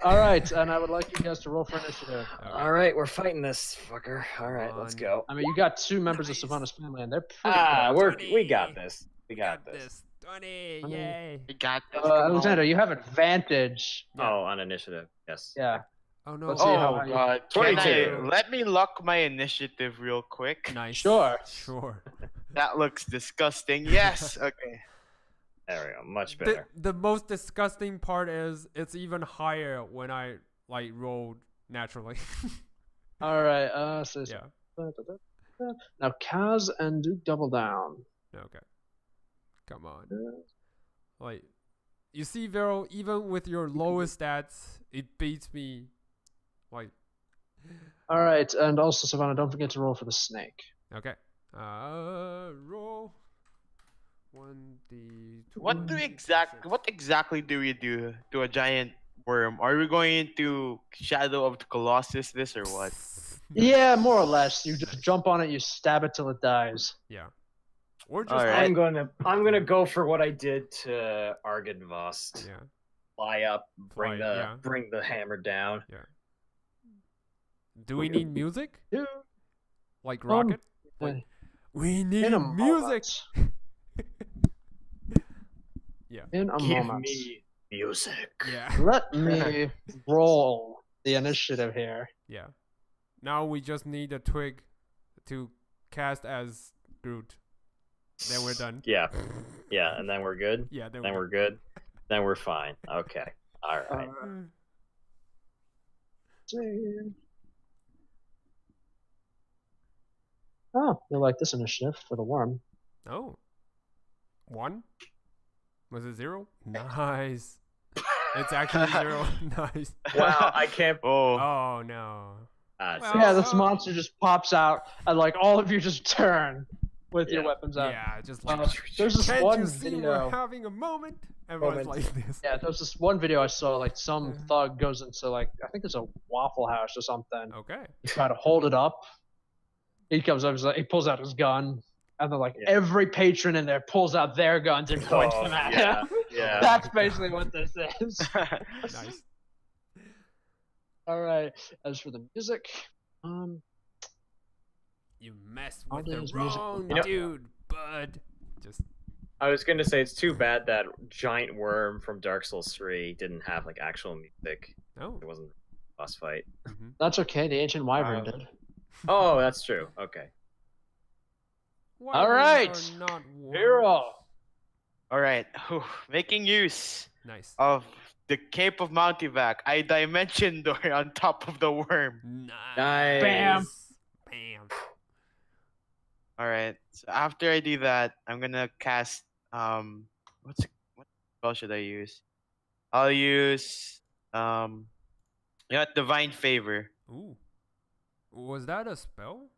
All right, and I would like you guys to roll for initiative. All right, we're fighting this fucker. All right, let's on. go. I mean, you got two members Nice. of Savannah's family, and they're pretty We got this. We got this. 20. 20. Yay. we got this. good. Come on. Alexander, you have advantage. Yeah. Oh, on initiative. Yes. Yeah. Oh no. Let's see how Oh high you- god. Can 22. let me lock my initiative real quick? Nice. Sure. Sure. That looks disgusting. Yes. Okay. There we go. Much The, better. the most disgusting part is it's even higher when I like rolled naturally. All right. So Yeah. now Kaz and Duke double down. Okay. Come on. Like, you see, Vero, even with your lowest stats, it beats me. Like, All right, and also Savannah, don't forget to roll for the snake. okay. Roll. 1d. What exactly do we do to a giant worm? Are we going into Shadow of the Colossus this or what? Yeah, more or less. You just jump on it, you stab it till it dies. Yeah. Or just. Alright. I'm gonna go for what I did to Argynvost. Yeah. Fly up, Fly, yeah. bring the hammer down. Do we need music? Yeah. Like Rocket? Like, we need In a music! moment. Yeah. In a Give moment. me music. Yeah. Let me roll the initiative here. Yeah. Now we just need a twig to cast as Groot. Then we're done. Yeah, yeah, and then we're good. Yeah, then Then we're we're good. Then we're fine. Okay. All right. done. Oh, you like this initiative for the worm. Oh. 1? Was it 0? Nice. It's actually 0. Nice. Wow, I can't. Oh. Oh no. So- Yeah, this monster just pops out, and like all of you just turn with your Yeah. weapons out. Yeah, just like. There's this Can't one you see video. we're having a moment? Everyone's Moment. like this. Yeah, there's this one video I saw. Like some thug goes into like I think it's a Waffle House or something. Okay. Try to hold it up. He comes up, he's like, he pulls out his gun, and then like Yeah. every patron in there pulls out their guns and points them at yeah, him. yeah. That's basically what this is. Nice. All right. As for the music, You messed All with the those music- wrong You know- dude, bud. Just I was gonna say it's too bad that giant worm from Dark Souls 3 didn't have like actual music. no. It wasn't a boss fight. that's okay. The ancient wyvern did. Oh, that's true. Okay. All right. Are not warm. Hero. All right. Whew. Making use Nice. of the Cape of Mountivac, I dimension door on top of the worm. Nice. Bam. Bam. All right. So after I do that, I'm gonna cast what spell should I use? I'll use Divine Favor. Ooh. Was that a spell?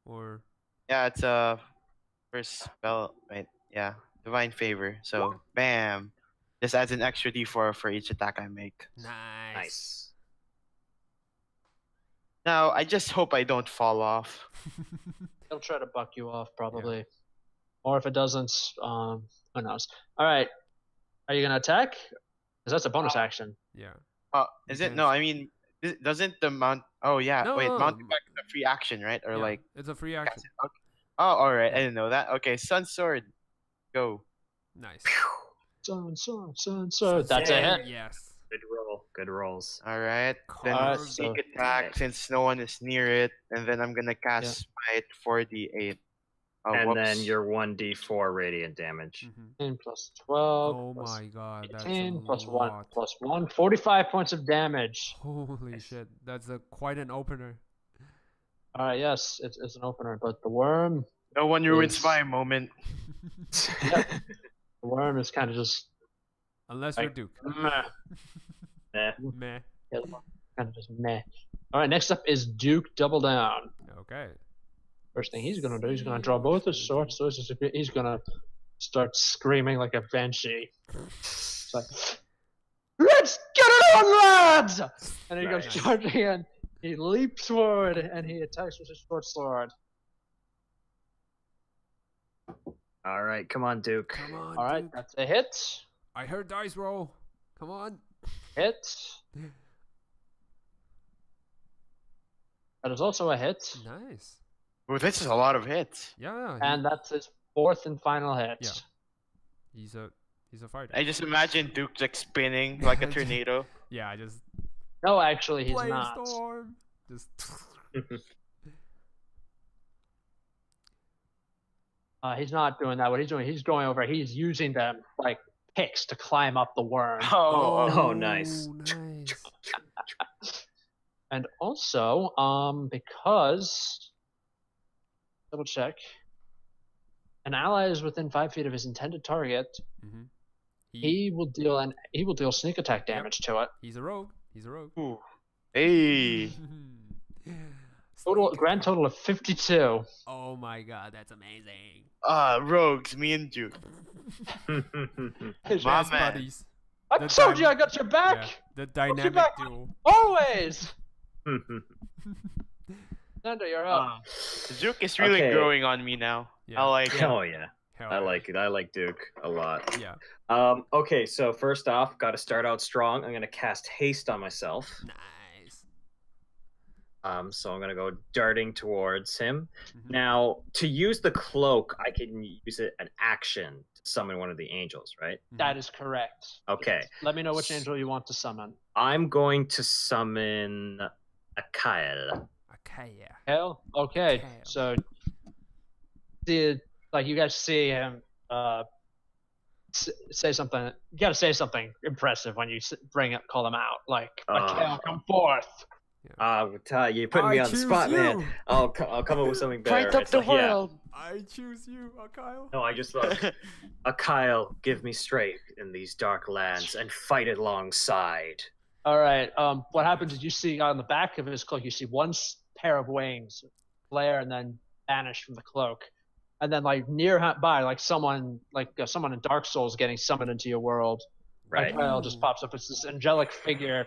Or Yeah, it's a first spell, right? Yeah, Divine Favor. So bam, this adds an extra D4 for each attack I make. nice. Nice. Now I just hope I don't fall off. He'll try to buck you off probably, or if it doesn't, who knows? All right. Are you gonna attack? Because that's a bonus action. Yeah. Is it? No, I mean, doesn't the mount? Oh yeah, No, wait, no, Mountivac is a free action, right? Or Yeah, like, it's a free action. cast it? Okay. Oh, all right, I didn't know that. Okay, Sun Sword, go. Nice. So that's a hit. Yes. Good roll. Good rolls. All right, then Alright, Carve so- sneak attack since no one is near it, and then I'm gonna cast Smite 4d8. and whoops. then your 1d4 radiant damage. 10 plus 12. Oh plus my god, that's 18 a plus lot. 1 45 points of damage. Holy shit, that's quite an opener. Alright, yes, it's an opener, but the worm No one ruins is- my moment. the worm is kind of just Unless Like- you're Duke. meh. Eh. Meh. Kind of just meh. Alright, next up is Duke Double Down. Okay. First thing he's gonna do, he's gonna draw both his swords, so he's gonna start screaming like a banshee. It's like, let's get it on, lads! And he goes Nice. charging in. He leaps forward and he attacks with his short sword. All right, come on, Duke. Come on, Alright, Duke. that's a hit. I heard dice roll. Come on. Hit. That is also a hit. Nice. Ooh, this is a lot of hits. Yeah. And that's his fourth and final hit. Yeah. He's a fighter. I just imagine Duke like spinning like a tornado. Yeah, I just No, actually, he's Blade not. storm. Just He's not doing that. What he's doing, he's going over. He's using them like picks to climb up the worm. Oh, nice. nice. And also, because double check, an ally is within 5 feet of his intended target. Mhm. He will deal sneak attack damage to it. He's a rogue. He's a rogue. Ooh. Hey. Grand total of 52. Oh my god, that's amazing. Rogues, me and Duke. His My Best man. buddies. I The told you dy- I got your back. Yeah, the dynamic back. duo. Always. Xander, you're up. Duke is really Okay. growing on me now. Yeah. I like it. Oh yeah, Hell I yeah. like it. I like Duke a lot. Yeah. Okay, so first off, got to start out strong. I'm gonna cast haste on myself. Nice. So I'm gonna go darting towards him. Mhm. Now, to use the cloak, I can use it an action to summon one of the angels, right? That is correct. Okay, Let me know which angel you want to summon. I'm going to summon a Kyle. Okay, yeah. Hell? Okay. Kale. So, you guys see him say something. You gotta say something impressive when you call him out. Like, Mikhail, come forth. You put me on the spot, man. I'll come up with something better. Fight up It's the like, yeah. world. I choose you, Kyle. No, I just thought, Kyle, give me strength in these dark lands and fight alongside. All right. What happens is you see on the back of his cloak, you see one pair of wings flare and then vanish from the cloak, and then like nearby, like someone in Dark Souls getting summoned into your world. Right. Mikhail just pops up. It's this angelic figure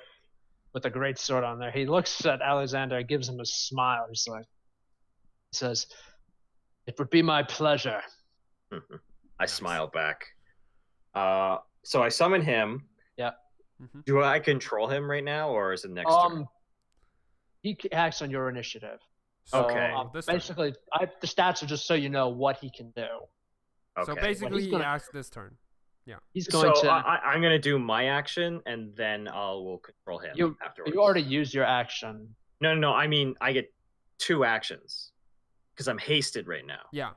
with a great sword on there. He looks at Alexander, gives him a smile. He says, "It would be my pleasure." I smile back. So I summon him. Mhm. Do I control him right now, or is it next turn? He acts on your initiative. So, Okay. This turn. basically, the stats are just so you know what he can do. Okay. So basically, he's he gonna- acts this turn. He's going So to. I'm gonna do my action, and then will control him You afterwards. you already used your action. No. I mean, I get 2 actions because I'm hasted right now. Yeah.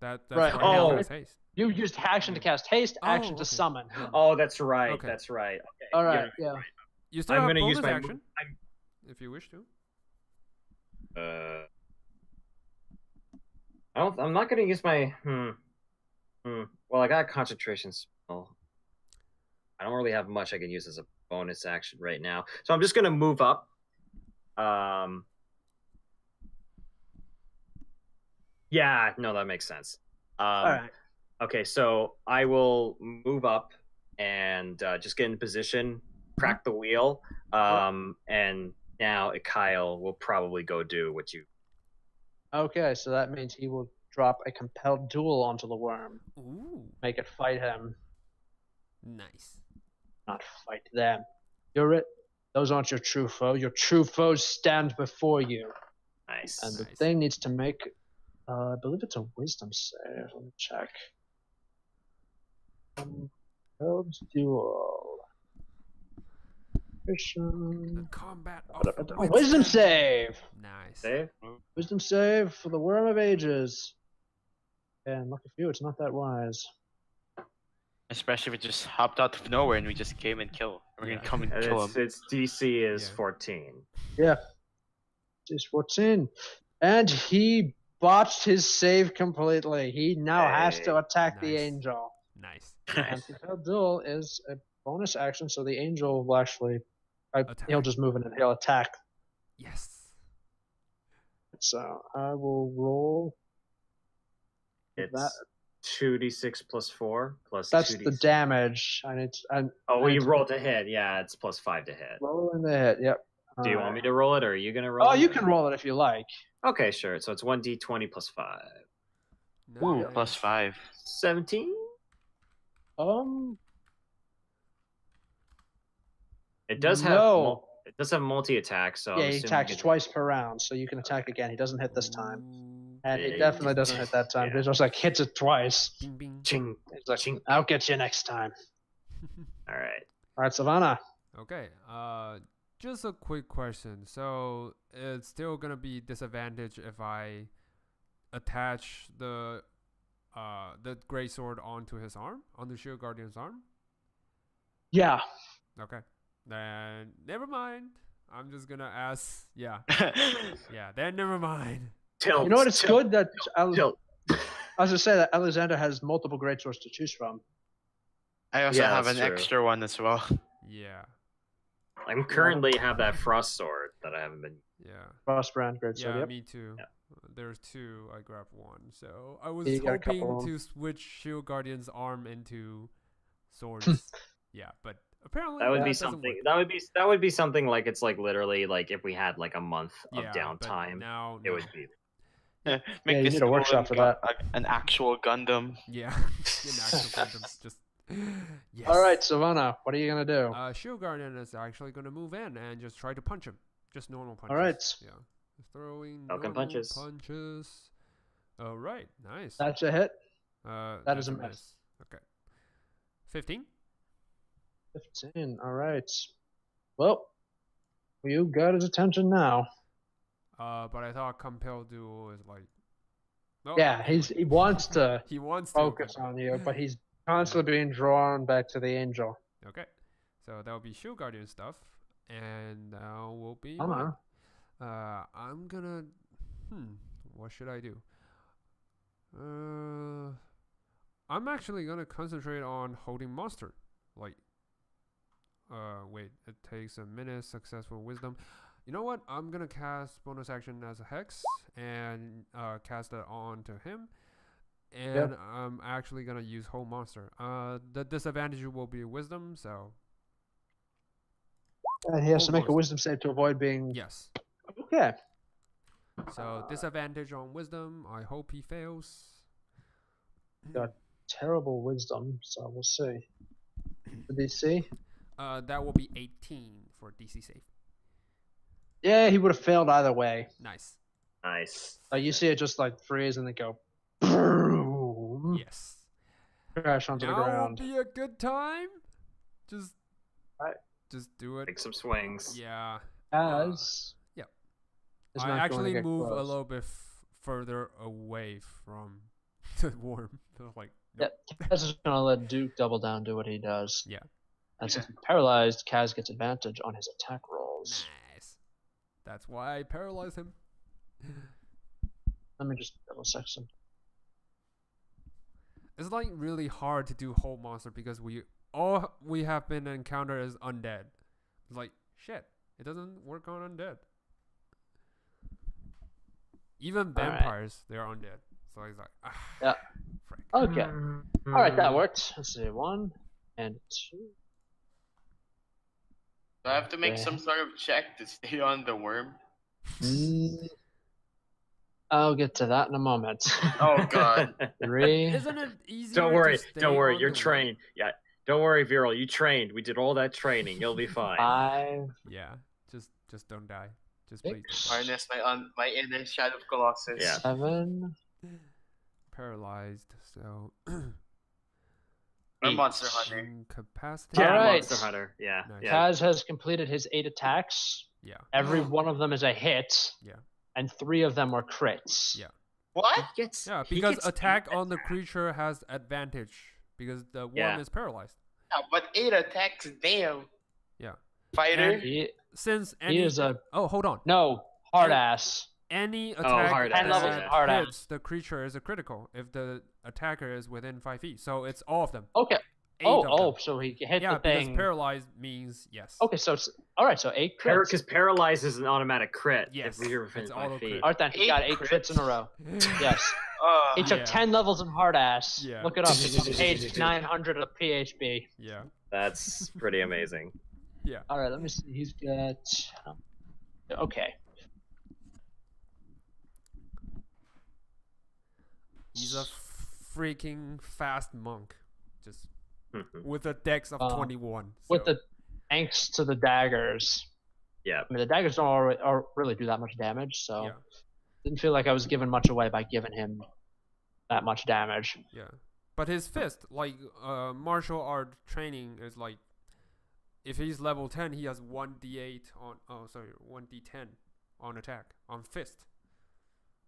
That's Right. why Oh. he has haste. You used action to cast haste, action Oh, to okay. summon. Oh, that's right. Okay. That's right. Okay. All you're right, yeah. right. You still I'm have gonna bonus use my action if you wish to. I'm not gonna use my. Well, I got a concentration spell. I don't really have much I can use as a bonus action right now, so I'm just gonna move up. Yeah, no, that makes sense. All right. Okay, so I will move up and just get in position, crack the wheel, and now Kyle will probably go do what you. Okay, so that means he will drop a compelled duel onto the worm. Ooh, Make it fight him, nice. not fight them. Those aren't your true foe. Your true foes stand before you. Nice. And the Nice. thing needs to make, I believe it's a wisdom save. Let me check. Compelled duel. The combat of Wisdom wisdom. save. Nice. Save. Wisdom save for the Worm of Ages. And lucky for you, it's not that wise. Especially if it just hopped out of nowhere and we just came and kill. We're Yeah. gonna come and And kill him. its DC is Yeah. 14. Yeah. He's 14. And he botched his save completely. He now has to Hey. attack the Nice. angel. Nice. And Propel Duel is a bonus action, so the angel will actually. Attack. He'll just move in and he'll attack. Yes. So I will roll. It's That- 2d6 plus 4 plus That's 2d6. the damage. Oh, well, you rolled to hit. Yeah, it's plus 5 to hit. Roll in the hit. Yep. Do you want me to roll it, or are you going to roll it? Oh, you can roll it if you like. Okay, sure. So it's 1d20 plus 5. Ooh, Nice. plus 5. 17? It does have No. it does have multi-attack, so Yeah, I'm he assuming attacks it- twice per round, so you can attack again. He doesn't hit this time. Ooh, And Yeah, he he definitely just- doesn't hit that time. yeah. He just like hits it twice. Bing bing. Ching. He's like, Ching. I'll get you next time. All right. All right, Silvana. Okay. Just a quick question. So it's still gonna be disadvantage if I attach the great sword onto his arm, onto Shield Guardian's arm. Yeah. Okay. Then never mind. I'm just gonna ask. Yeah. Yeah. Then never mind. Tilt. You know what? It's tilt, good that Tilt. I was gonna say that Alexander has multiple great swords to choose from. I also Yeah, have that's an true. extra one as well. Yeah. I'm currently have that frost sword that I haven't been. Yeah. Frostbrand great sword. Yeah, Yep. me too. Yeah. There's two. I grabbed one. So I was Yeah, you got a hoping couple of to switch Shield Guardian's arm into swords. Yeah, but apparently That would be doesn't something. work. That would be something like it's like literally like if we had like a month of Yeah, but downtime, now it would be. Make Yeah, you this need a workshop for that. an actual Gundam. Yeah. In actual Gundam, just yes. All right, Silvana, what are you gonna do? Shield Guardian is actually gonna move in and just try to punch him. Just normal punches. All right. Yeah. Just throwing Falcon normal punches. punches. All right. Nice. That's a hit. That is a miss. Okay. 15. 15. All right. Well, you got his attention now. But I thought Compel Duel is like. No, Yeah, he wants to he wants to focus on you, but he's constantly being drawn back to the angel. Okay, so that will be Shield Guardian stuff, and now will be. Uh-huh. mine. I'm gonna. What should I do? I'm actually gonna concentrate on holding monster. Like. Wait. It takes a minute. Successful wisdom. You know what? I'm gonna cast bonus action as a hex and cast that on to him. And I'm actually gonna use whole monster. The disadvantage will be wisdom, so And he has to make a Almost. wisdom save to avoid being. yes. Okay. So disadvantage on wisdom. I hope he fails. Got terrible wisdom, so we'll see. The DC? That will be 18 for DC save. Yeah, he would have failed either way. Nice. Nice. You see it just like freeze and then go boom, Yes. crash onto the Now will ground. be a good time. Just. Right. Just do it. Make some swings. Yeah. As Yep. is I not going to actually get move a close. little bit further away from the worm. Like. Yep. Kaz is going to let Duke double down, do what he does. Yeah. And since he's paralyzed, Kaz gets advantage on his attack rolls. Nice. That's why I paralyzed him. Let me just double check some. It's like really hard to do whole monster because all we have been encountered is undead. It's like shit. It doesn't work on undead. Even All right. vampires, they're undead. So he's like, Yeah. frick. Okay. All right, that worked. Let's see. 1 and 2. Do I have to make Okay. some sort of check to stay on the worm? I'll get to that in a moment. Oh god. 3. Isn't it easier? Don't worry. To stay Don't worry. on You're the trained. Yeah. Don't worry, Vierl. You trained. We did all that training. You'll be fine. 5. worm? Yeah. Just don't die. Just please. 6. Harness my inner shadow of Colossus. Yeah. 7. Paralyzed. So. Or Eight. Monster Hunter. Incapacitated. Yeah, Alright. Monster Hunter. Yeah. Nice. Yeah. Kaz has completed his 8 attacks. Yeah. Every one of them is a hit. Yeah. And 3 of them were crits. Yeah. What? He gets, Yeah, he because gets attack 8 on the creature has advantage because the Yeah. worm is paralyzed. Yeah, but 8 attacks, damn. Yeah. Fighter? And He Since he any is a hold on. no hard And- ass. Any Oh, attack hard Ten ass, levels that of hard hits ass. the creature is a critical if the attacker is within 5 feet. So it's all of them. Okay. 8 of them. Oh, so he hit Yeah, the because thing. paralyzed means yes. Okay, so all right, so 8 crits. Because paralyzed is an automatic crit. Yes, If you're within it's 5 auto feet. crit. All right, then he got 8 8 crits in a row. Yes. He took Yeah. 10 levels in hard ass. Yeah. Look it up. He paid 900 of PHB. Yeah. That's pretty amazing. Yeah. All right, let me see. He's got. Okay. He's a freaking fast monk. Just Mhm. with a dex of 21. With so- the thanks to the daggers. Yeah. I mean, the daggers don't really do that much damage, so Yeah. didn't feel like I was giving much away by giving him that much damage. Yeah. But his fist, like martial art training is like if he's level 10, he has 1d8 on 1d10 on attack on fist.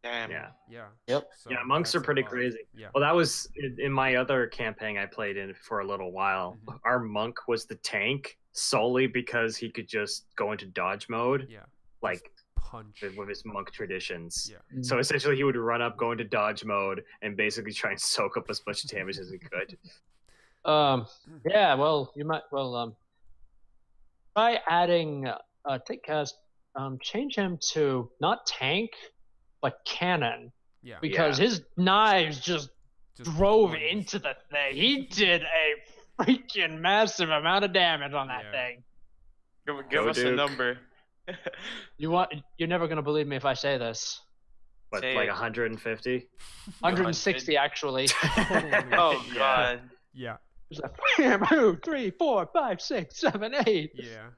Damn. Yeah. Yeah. Yep. So Yeah, monks are that's a pretty lot. crazy. Yeah. Well, that was in my other campaign I played in for a little while. Mhm. Our monk was the tank solely because he could just go into dodge mode, Yeah. like Punch. with his monk traditions. Yeah. So essentially, he would run up, go into dodge mode, and basically try and soak up as much damage as he could. Yeah. Well, you might. Well, try adding. I think change him to not tank, but cannon, Yeah. because his knives just drove punch. into the thing. He did a freaking massive amount of damage on that Yeah. thing. Give Go, us a Duke. number. You're never gonna believe me if I say this. But Say like it. 150. 160 actually. Oh Yeah. god. Yeah. It's like, bam, 2, 3, 4, 5, 6, 7, 8. Yeah.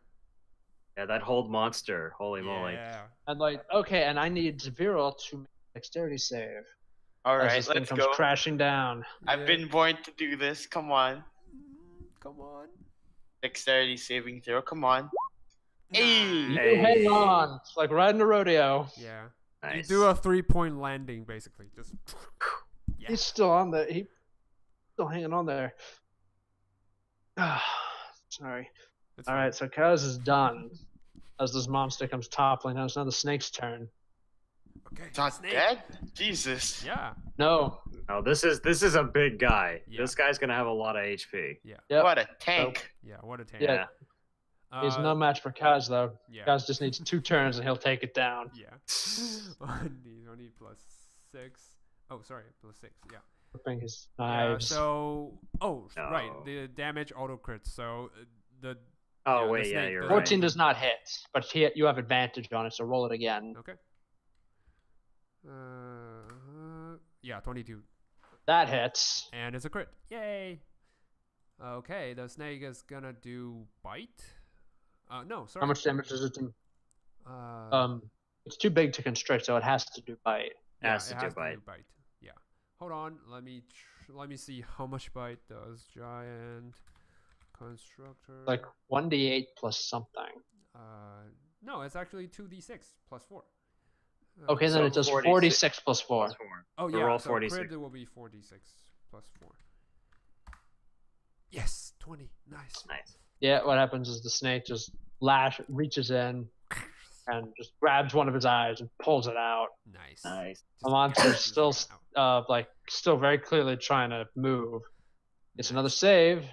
Yeah, that whole monster. Holy moly. Yeah. And like, okay, and I need Vierl to make a dexterity save. All as right, this thing let's comes go. crashing down. I've been born to do this. Come on. Come on. Dexterity saving throw. Come on. Hey. You Hey. hang on. It's like riding a rodeo. Yeah. Nice. You do a 3-point landing basically. Just yeah. He's still on the. He's still hanging on there. Sorry. It's All fine. right, so Kaz is done. As this monster comes toppling down, it's now the snake's turn. Okay. It's not snake. dead? Jesus. Yeah. No. Oh, this is a big guy. Yeah. This guy's gonna have a lot of HP. Yeah. Yep. What a tank. Yeah. What a tank. Yeah. He's no match for Kaz though. Yeah. Kaz just needs 2 turns and he'll take it down. Yeah. only plus 6. Oh, sorry, plus 6. Yeah. Flipping his Yeah. knives. So, right, No. the damage auto crits. So the Oh Yeah, the wait, yeah, snake you're does right. 14 does not hit, but you have advantage on it, so roll it again. okay. Yeah, 22, That hits. and it's a crit. Yay. Okay, the snake is gonna do bite. No, sorry. How much damage does it do? Uh, It's too big to constrict, so it has to do bite. yeah, has it to do has bite. to do bite. Yeah. Hold on. Let me see how much bite does giant constructor. Like 1d8 plus something. No, it's actually 2d6 plus 4. Okay, then So it does 46 46 plus 4. Plus 4. Oh So yeah, roll so 46. crit will be 4d6 plus 4. Yes, 20. Nice. Nice. Yeah, what happens is the snake just reaches in and just grabs one of his eyes and pulls it out. Nice. Nice. The monster's Just still, out. still very clearly trying to move. It's Nice. another save.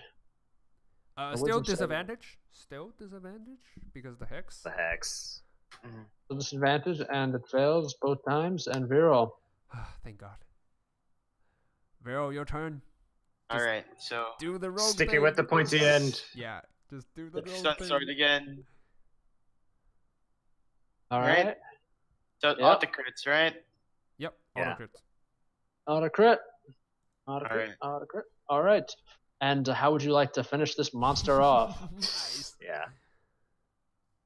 Still wisdom save. disadvantage. Still disadvantage because the hex. The hex. The disadvantage, and it fails both times. And Vierl. Thank God. Vero, your turn. All right, so Do the rogue Sticking thing. with the pointy end. Yeah, just do the rogue stun thing. sword again. All Right. right. So Yep. auto crits, right? Yep. Yeah. Auto crit. Auto crit. Auto crit. Alright. Auto crit. All right. And how would you like to finish this monster off? Nice. Yeah.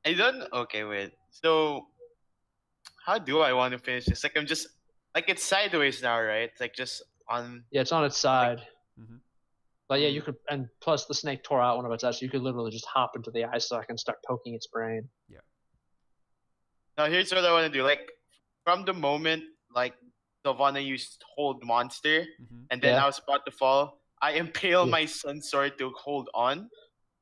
I don't. Okay, wait. So, how do I want to finish this? Like I'm just like it's sideways now, right? Like just on. Yeah, it's on its side. Mhm. But yeah, you could, and plus the snake tore out one of its eyes, so you could literally just hop into the eye socket and start poking its brain. Now here's what I want to do. Like from the moment like Silvana used hold monster, Mhm. and then Yeah. I was about to fall. I impale Yeah. my sun sword to hold on, and then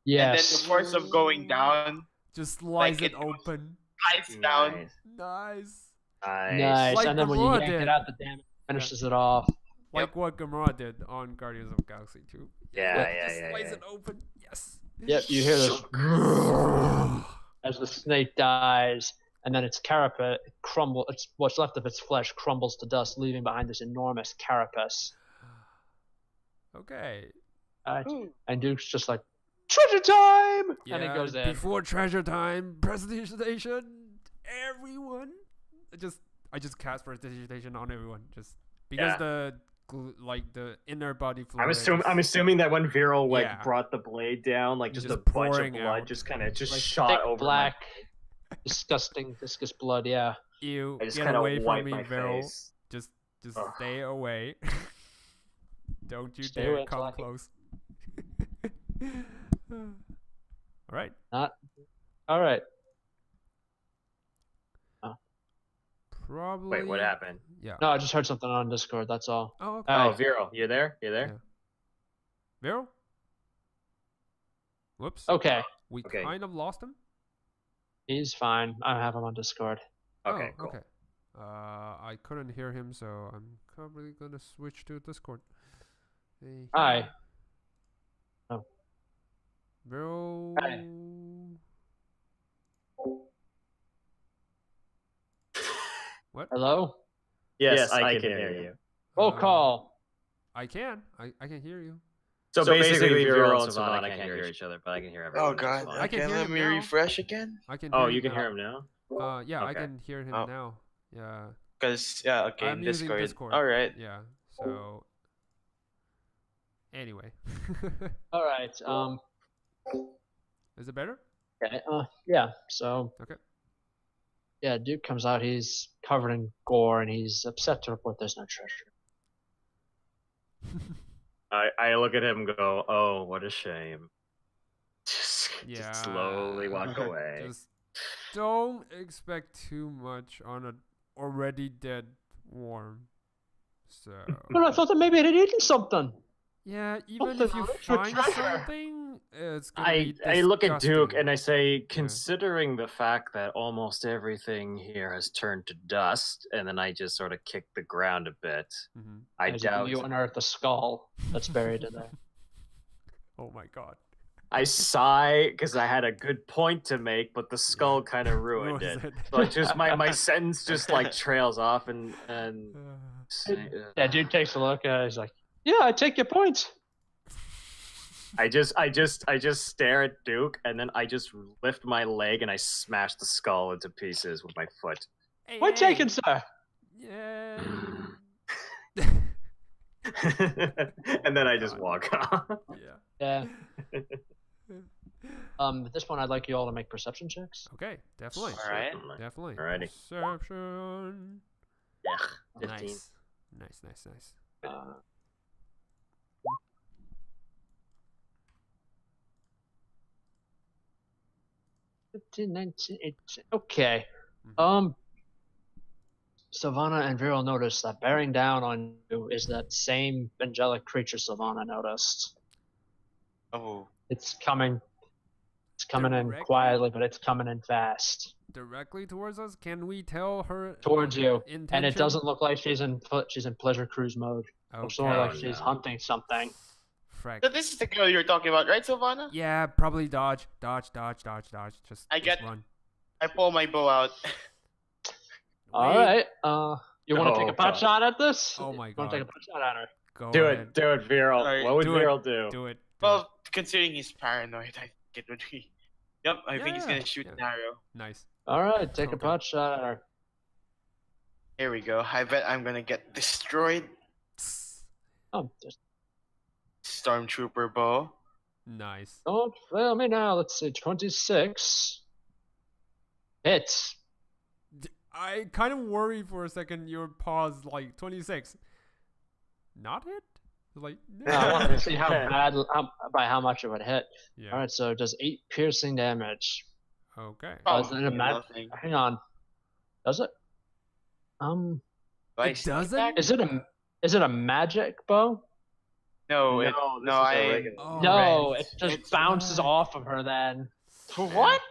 the Yes. force of going down Just slice Like it it goes- open. slides down. Nice. Nice. Nice. Nice. Like And then when you Gamora yank did. it out, the damage finishes it off. Like what Gamora did on Guardians of the Galaxy 2. Yeah, Just yeah, slice yeah. it open. Yes. Yep, you hear this as the snake dies, and then its carapace it's what's left of its flesh crumbles to dust, leaving behind this enormous carapace. Okay. And Duke's just like, treasure time! Yeah, And he goes in. before treasure time, prestidigitation, everyone. I just cast prestidigitation on everyone, just because Yeah. the inner body fluid. I'm assuming that when Vierl Yeah. brought the blade down, like just Just a bunch of pouring blood out. just kind of Like shot thick, over black, disgusting, viscous blood, yeah. You I just get kind of away from wiped me, my Vierl. face. Just Ugh. stay away. Don't you Stay dare away come until I can- close. All right. All right. Probably. Wait, what happened? Yeah. No, I just heard something on Discord. That's all. Oh, okay. Hi. Oh, Vierl, you there? You there? Vierl? Whoops. Okay, We Okay. kind of lost him. he's fine. I have him on Discord. Okay, Oh, cool. okay. I couldn't hear him, so I'm probably gonna switch to Discord. Hey. Hi. Bro. Hi. Hello? Yes, I can hear you. Roll call. I can hear you. So basically, Vierl and Savannah Savannah can't hear each other, but I can hear everyone. Oh which is god. fine. I can Okay, hear let him me now. refresh again. I can. Oh, hear you him can now. hear him now? Yeah, I Okay. can hear him Oh. now. Yeah. Cause yeah, okay, I'm using Discord. Discord. All right. Yeah. So. Anyway. All right. Is it better? Okay. Yeah. So. Okay. Yeah, Duke comes out. He's covered in gore, and he's upset to report there's no treasure. I look at him and go, oh, what a shame. Yeah. Just slowly walk away. Just don't expect too much on an already dead worm. So. But I thought that maybe it had eaten something. Yeah, even Something if you on it for find treasure. something, it's gonna I be look at Duke disgusting. and I say, considering the fact that almost everything here has turned to dust, and then I just sort of kick the ground a bit. Mhm. I As doubt. you unearth the skull that's buried in there. Oh my god. I sigh because I had a good point to make, but the skull kind of ruined Ruins it. So it's just my sentence just like trails off and Yeah, Duke takes a look at it. He's like, "Yeah, I take your point." I just stare at Duke and then I just lift my leg and I smash the skull into pieces with my foot. Hey, Point hey. taken, sir. Yeah. And then I just walk off. Yeah. Yeah. At this point, I'd like you all to make perception checks. Okay, definitely. All right. Definitely. Alrighty. Perception. Yeah, 15. Nice. Uh, 15, 19, 18. Okay. Mhm. Silvana and Vierl notice that bearing down on you is that same angelic creature Silvana noticed. Oh. It's coming. It's coming in Directly? quietly, but it's coming in fast Directly towards us? Can we tell her towards you. intention? And it doesn't look like she's in pleasure cruise mode. Okay. Looks more like Oh, she's no. hunting something. Frack. So this is the girl you were talking about, right, Silvana? Yeah, probably dodge. Just run. I pull my bow out. All Wait. right. You want to Oh, take a pot God. shot at this? Oh my You want to take god. a pot shot at her? Go Do ahead. it, Vierl. Alright, What would do it. Vierl do? Do it. Well, considering he's paranoid, I think it would be. Yep, I think he's Yeah, gonna shoot yeah. an arrow. Nice. All right, take a Okay. pot shot at her. Here we go. I bet I'm gonna get destroyed. Oh, just Stormtrooper bow. Nice. don't fail me now. Let's see, 26 hits. I kind of worry for a second. Your pause like 26. Not hit? Like I wanted to see how bad, by how much it would hit. Yeah. All right, so it does 8 piercing damage. Okay. Does it Probably matter? nothing. Hang on. Does it? Do I It sneak doesn't? back? Is it a magic bow? No, No, it, this no, is a I. regular- Oh, No, right. it just It's bounces right. off of her then. What?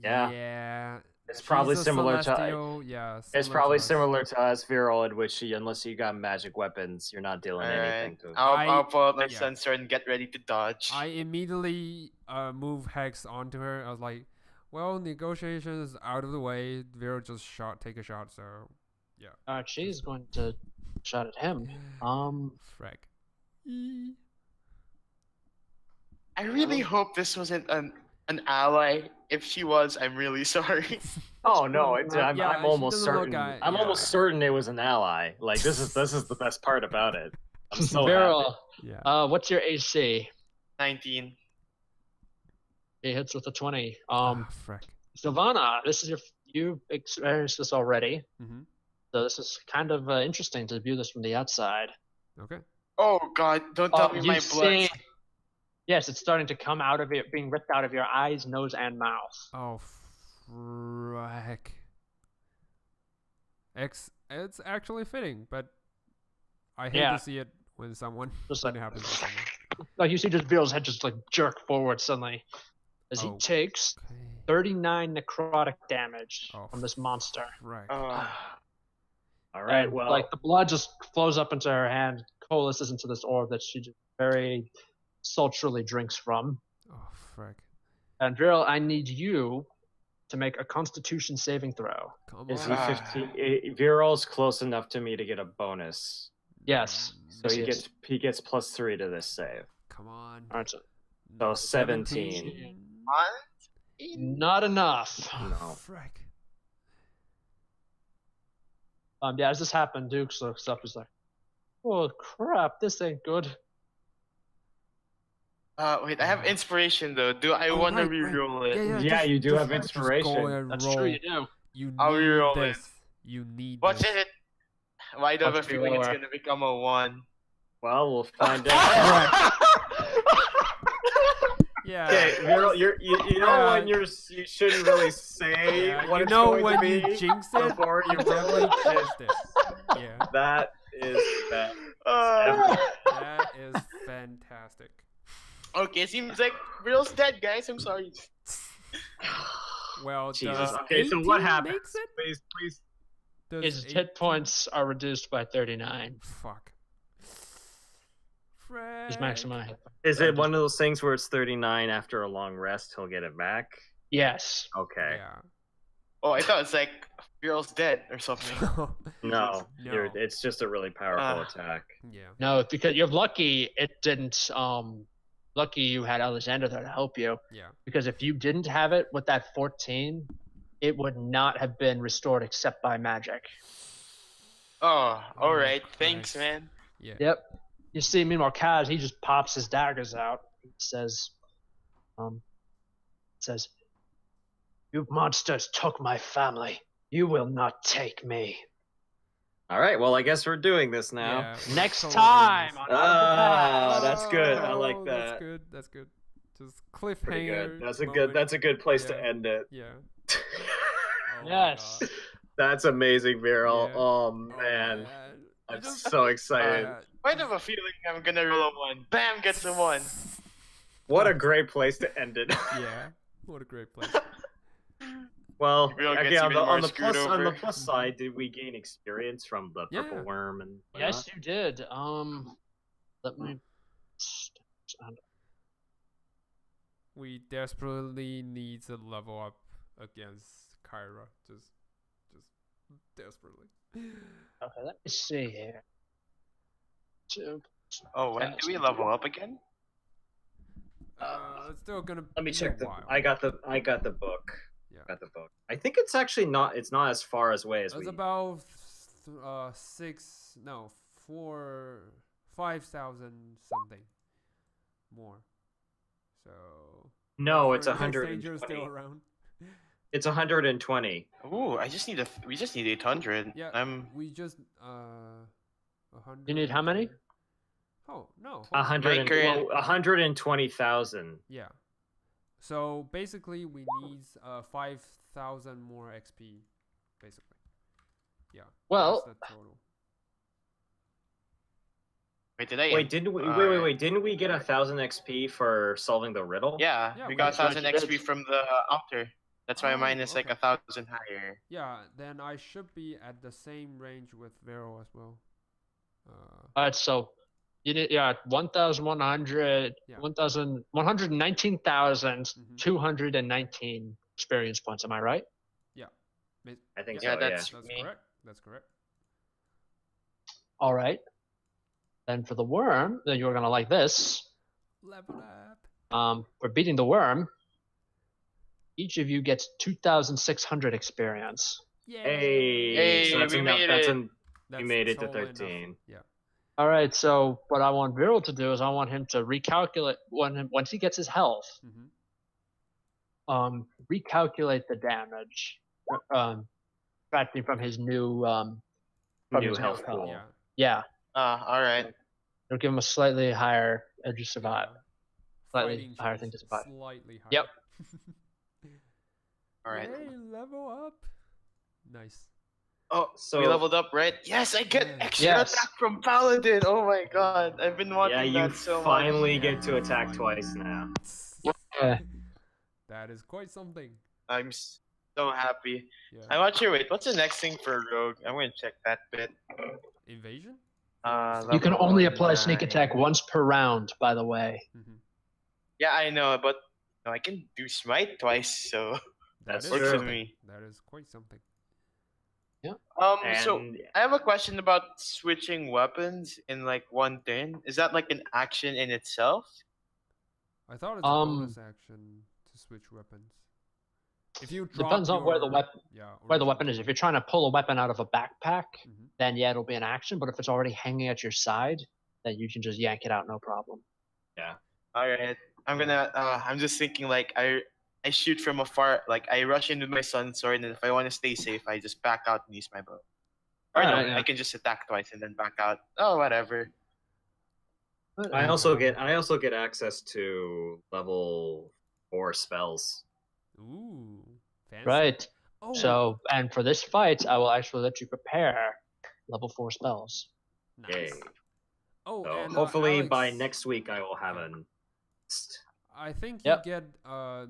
Yeah. Yeah. It's She's probably a similar to. celestial, yeah. It's similar to probably us. similar to us, Vierl, in which unless you got magic weapons, you're not dealing Alright. anything to. I'll pull out my yeah. sensor and get ready to dodge. I immediately move Hex onto her. I was like, well, negotiations out of the way. Vero just take a shot, so Alright, she's going to shot at him. Frag. I really hope this wasn't an ally. If she was, I'm really sorry. Oh no! I'm Yeah, she almost doesn't look certain. guy- I'm yeah. almost certain it was an ally. Like this is the best part about it. I'm so happy. Vero, Yeah. what's your AC? 19. He hits with a 20. Frag. Silvana, this is you experienced this already, Mm-hmm. so this is kind of interesting to view this from the outside. Okay. Oh god, don't tell me You my blood. see- Yes, it's starting to come out of it, being ripped out of your eyes, nose, and mouth. Oh, frag. It's actually fitting, but I hate Yeah. to see it when someone Just when like- it happens to someone. Like you see, just Vito's head just like jerk forward suddenly, as he Oh. takes Okay. 39 necrotic damage Oh, from this monster. Frag. All right. And, Well, like the blood just flows up into her hand, coalesces into this orb that she just very sultrily drinks from. Oh, frag. And Vero, I need you to make a Constitution saving throw. Come is on. he 15? Viral's close enough to me to get a bonus, Yes. so Yes, he yes. gets +3 to this save. Come on. All right, so So 17. not enough. No. Frag. Yeah, as this happened, Duke looks up, is like, "Oh crap, this ain't good." Wait, I have inspiration though. Do I Oh, want to right, right. reroll it? Yeah, Yeah, you do have just inspiration. go and That's roll. true, you do. You I'll need reroll it. this. You need Watch this. it. Why do I have a Watch me feeling it's lower. gonna become a 1? Well, we'll find out. Yeah. Okay, Viral, you know Yeah. when you shouldn't really say Yeah, what you it's know going when to be you jinx it, before you you roll definitely it. jinxed it. Yeah. That is that. That is fantastic. Okay, seems like Real's dead, guys. I'm sorry. Well, Jesus. does Okay, so what 18 happens? makes it? Please. Does His 18 hit points are reduced by 39. Fuck. His Frag. maximum hit. Is it one of those things where it's 39 after a long rest? He'll get it back. Yes. Okay. Yeah. Oh, I thought it's like Real's dead or something. No, No. it's just a really powerful attack. Yeah. No, because you're lucky it didn't. Lucky you had Alexander there to help you. Yeah. Because if you didn't have it with that 14, it would not have been restored except by magic. Oh, Oh, alright. Thanks, Christ. man. Yeah. Yep. You see, meanwhile, Kaz, he just pops his daggers out. He says, "You monsters took my family. You will not take me." All right. Well, I guess we're doing this now. Yeah. Next Totally time is. on Ah, Audible that's good. I like Oh, that. That's good. That's good. Just Pretty cliffhanger. good. That's a moment. good. That's a good place to Yeah. end it. Yeah. Oh my Yes. God. That's amazing, Viral. Yeah. Oh Oh, man, You I'm just- so excited. I have a feeling I'm gonna roll a 1. Bam, gets a 1. What a great place to end it. Yeah. What a great place. Well, Real okay, gets on even the, more on the screwed plus on the over. plus side, did we gain experience from the purple Yeah. worm and Yes, you did. Let me. We desperately need to level up against Caira. Just desperatally. Okay, let me see here. Oh, when do we level up again? It's still gonna. Let me be check a the. while. I got the book. Yeah. Got the book. I think it's actually not. It's not as far as way as It's we. about 5,000 something more. So. No, it's for- in case Danger's 120. still around. It's 120. Ooh, I just need we just need 800. Yeah. We just 100. You need how many? Oh no. hold on. 120,000. Yeah. So basically, we need 5,000 more XP, basically. Yeah. Well, that's the total. Wait, did I? Wait, didn't we? Wait. Didn't we get 1,000 XP for solving the riddle? Yeah, Yeah, we we got did. 1,000 Right, you XP did. from the altar. That's why mine is like okay. 1,000 higher. Yeah, then I should be at the same range with Vero as well. Alright, so you did 1,100, Yeah. 119,219 experience points. Am I right? I think Yeah, so. that's That's me. correct. That's correct. All right. Then for the worm, then you're gonna like this. Level up. For beating the worm, each of you gets 2,600 experience. Yeah. Hey, so that's we enough. made That's it. you made it to totally enough. 13. Yeah. All right. So what I want Viral to do is I want him to recalculate once he gets his health. Mm-hmm. Recalculate the damage. Subtracting from his new from New his health pool. Yeah. Yeah. All right. It'll give him a slightly higher edge to survive. Yeah. Slightly Fighting higher chance, thing to survive. Slightly higher. Yep. All right. Yay, level up. Nice. Oh, So- we leveled up, right? Yes, I get Yeah. extra Yes. attack from Paladin. Oh my god, I've been wanting Yeah, you that so finally much. get to attack twice now. Yeah. That is quite something. I'm so happy. Yeah. I'm not sure. Wait, what's the next thing for Rogue? I'm gonna check that bit. Invasion? You can level only apply 9. sneak attack once per round, by the way. Mm-hmm. Yeah, I know, but no, I can do smite twice, so That's works with true. me. That is quite something. So And I have a question about switching weapons in like one turn. Is that like an action in itself? I thought it's a bonus action to switch weapons. If you drop Depends on where the your- weapon where the original- weapon is. If you're trying to pull a weapon out of a backpack, Mhm. then yeah, it'll be an action. But if it's already hanging at your side, then you can just yank it out, no problem. All right, I'm gonna. I'm just thinking like I shoot from afar. Like I rush in with my sun sword, and if I want to stay safe, I just back out and use my bow. Or no, Yeah. I can just attack twice and then back out. Oh, whatever. I also get access to level 4 spells. Ooh. Fancy. Right. Oh. So, and for this fight, I will actually let you prepare level 4 spells. Nice. Yay. Oh, So and hopefully by Alex, next week I will have an. I think Yep. you get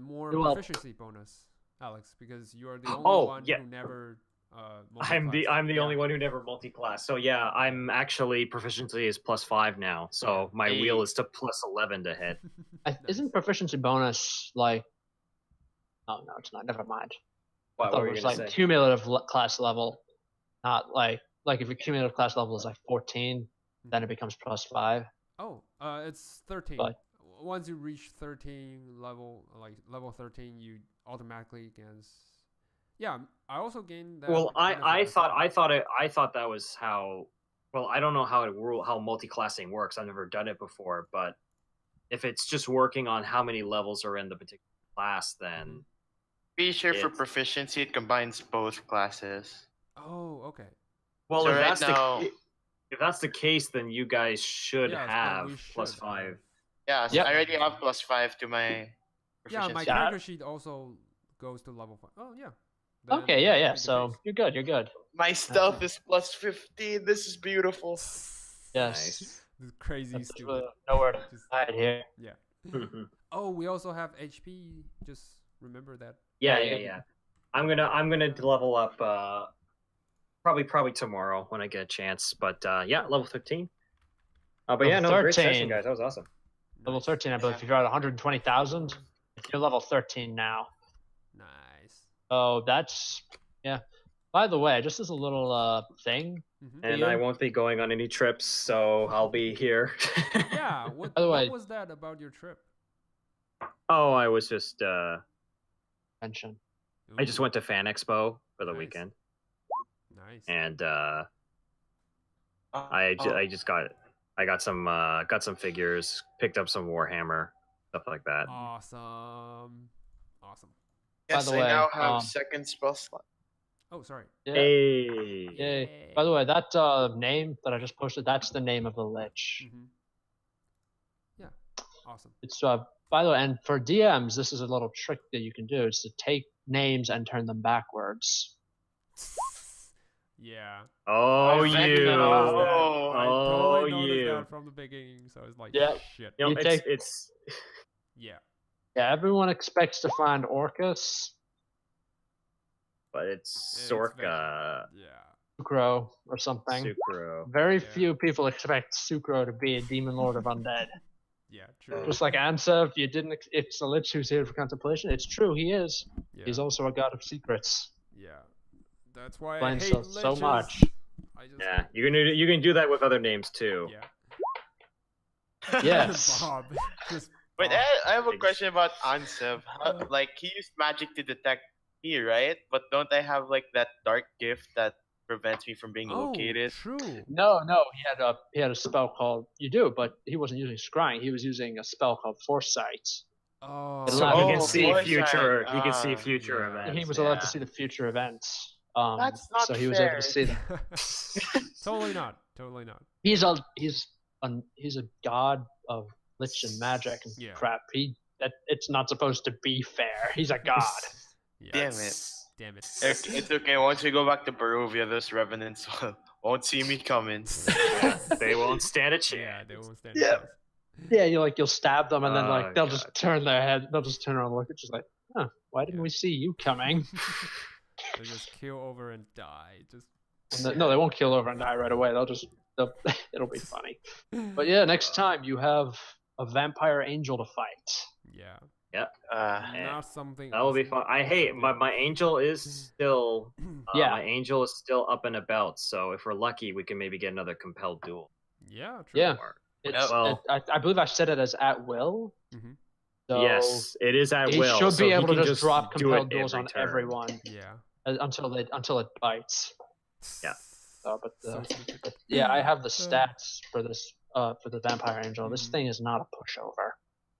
more You're welcome. proficiency bonus, Alex, because you are the only Oh, one yeah. who never. I'm the multi-classed. only one who never multi-class. So yeah, I'm actually proficiency is +5 now. So my Hey. wheel is to +11 to hit. Nice. Isn't proficiency bonus like? Oh no, it's not. Never mind. I What thought were it you was gonna like say? cumulative class level, not like if your cumulative class level is like 14, then it becomes +5. Oh, it's 13. But- Once you reach 13 level, like level 13, you automatically gains. Yeah, I also gained that. Well, I benefit as thought that was how. Well, I don't know how multi-classing works. I've never done it before, but if it's just working on how many levels are in the particular class, then Be sure for It's- proficiency, it combines both classes. Oh, okay. well, So if right that's now- if that's the case, then you guys should Yes, then have we should +5. Yeah, so Yep. I already have +5 to my Yeah, proficiency. my Yeah. character sheet also goes to level 5. Oh, yeah. Then Okay, that yeah, would yeah. be the So case. you're good. You're good. My stealth is +15. This is beautiful. Yes. Nice. This is crazy That's stupid. nowhere to Just- hide here. yeah. Mhm. Oh, we also have HP. Just remember that. Yeah. I'm gonna level up probably tomorrow when I get a chance. But yeah, level 13. But yeah, Level no, great session, 13. guys. That was awesome. Level Nice. 13, I believe. If you're at 120,000, you're level 13 now. Nice. Oh, that's yeah. By the way, just as a little thing. Mhm. And you? I won't be going on any trips, so I'll be here. Yeah. What, By the what way- was that about your trip? Oh, I was just Mention. I just Ooh, went to Fan Expo for the Nice. weekend, Nice. and Oh, I just got some figures, picked up some Warhammer, stuff like that. Awesome. Awesome. yes, By the I way, now have um, second spell slot. Oh, sorry. Yeah. Hey. Yay. By the way, that name that I just posted, that's the name of the lich. Mm-hmm. Yeah. Awesome. It's by the way, and for DMs, this is a little trick that you can do is to take names and turn them backwards. Yeah. Oh, I you. reckon- Oh, I Oh, totally noticed you. that from the beginning. So it's like, Yeah. shit. You know, You take- it's Yeah. Yeah, everyone expects to find Orcus, but it's It's Sorka, Yeah. Sucro, or something. Sucro. Very Yeah. few people expect Sucro to be a demon lord of undead. Yeah. True. Just like Ansa, if you didn't, it's a lich who's here for contemplation. It's true, he is. Yeah. He's also a god of secrets. Yeah. That's why I Explains hate so liches. much. I just Yeah, you can do that with other names too. Yeah. Yes. Bob. Just Wait, Bob. I have a Ex- question about Ansev. Like he used magic to detect me, right? But don't I have like that dark gift that prevents me from being Oh, located? true. No, he had a spell called you do, but he wasn't using scrying. He was using a spell called foresight. Oh. It So allowed he him can to see foresight. future. He can see Ah. future Yeah. events. He was allowed yeah. to see the future events. That's not so he was able to fair. see them. Totally not. Totally not. He's a god of lich and magic and Yeah. crap. It's not supposed to be fair. He's a god. Yeah. Damn it. Damn it. It's okay. Once we go back to Barovia, those revenants won't see me coming. Yeah, they won't stand a chance. Yeah, they won't stand a Yeah. chance. Yeah, you'll stab them and then Oh, they'll God. just turn their head. They'll just turn around and look. It's just like, huh? Why didn't Yeah. we see you coming? They just kill over and die. Just No, they won't kill over and die right away. It'll be funny. But yeah, next time you have a vampire angel to fight. yeah. Yeah. Not something That will be awesome. fun. I hate my angel is still Yeah. my angel is still up and about. So if we're lucky, we can maybe get another compelled duel. Yeah, true. Yeah. Or- It's, Well- I believe I said it as at will. Mhm. So yes, it is at he will. should so be he able to can just drop do compelled it duels on turn. everyone Yeah. until it bites. Yeah. So stupid. Yeah, I have the stats for this for the vampire angel. This Mhm. thing is not a pushover.